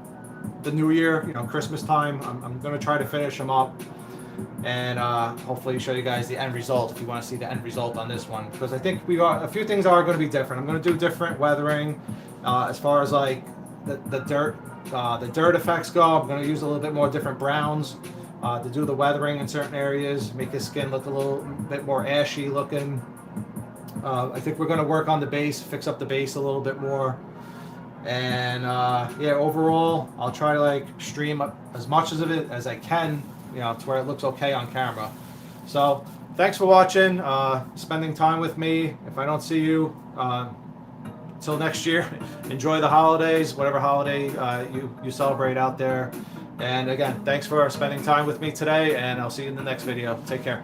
the new year, you know, Christmas time. I'm going to try to finish them up and hopefully show you guys the end result if you want to see the end result on this one, because I think we got a few things are going to be different. I'm going to do different weathering as far as like the dirt effects go. I'm going to use a little bit more different browns to do the weathering in certain areas, make his skin look a little bit more ashy looking. I think we're going to work on the base, fix up the base a little bit more. And yeah, overall, I'll try to like stream up as much of it as I can, you know, to where it looks okay on camera. So thanks for watching, spending time with me. If I don't see you till next year, enjoy the holidays, whatever holiday you celebrate out there. And again, thanks for spending time with me today, and I'll see you in the next video. Take care.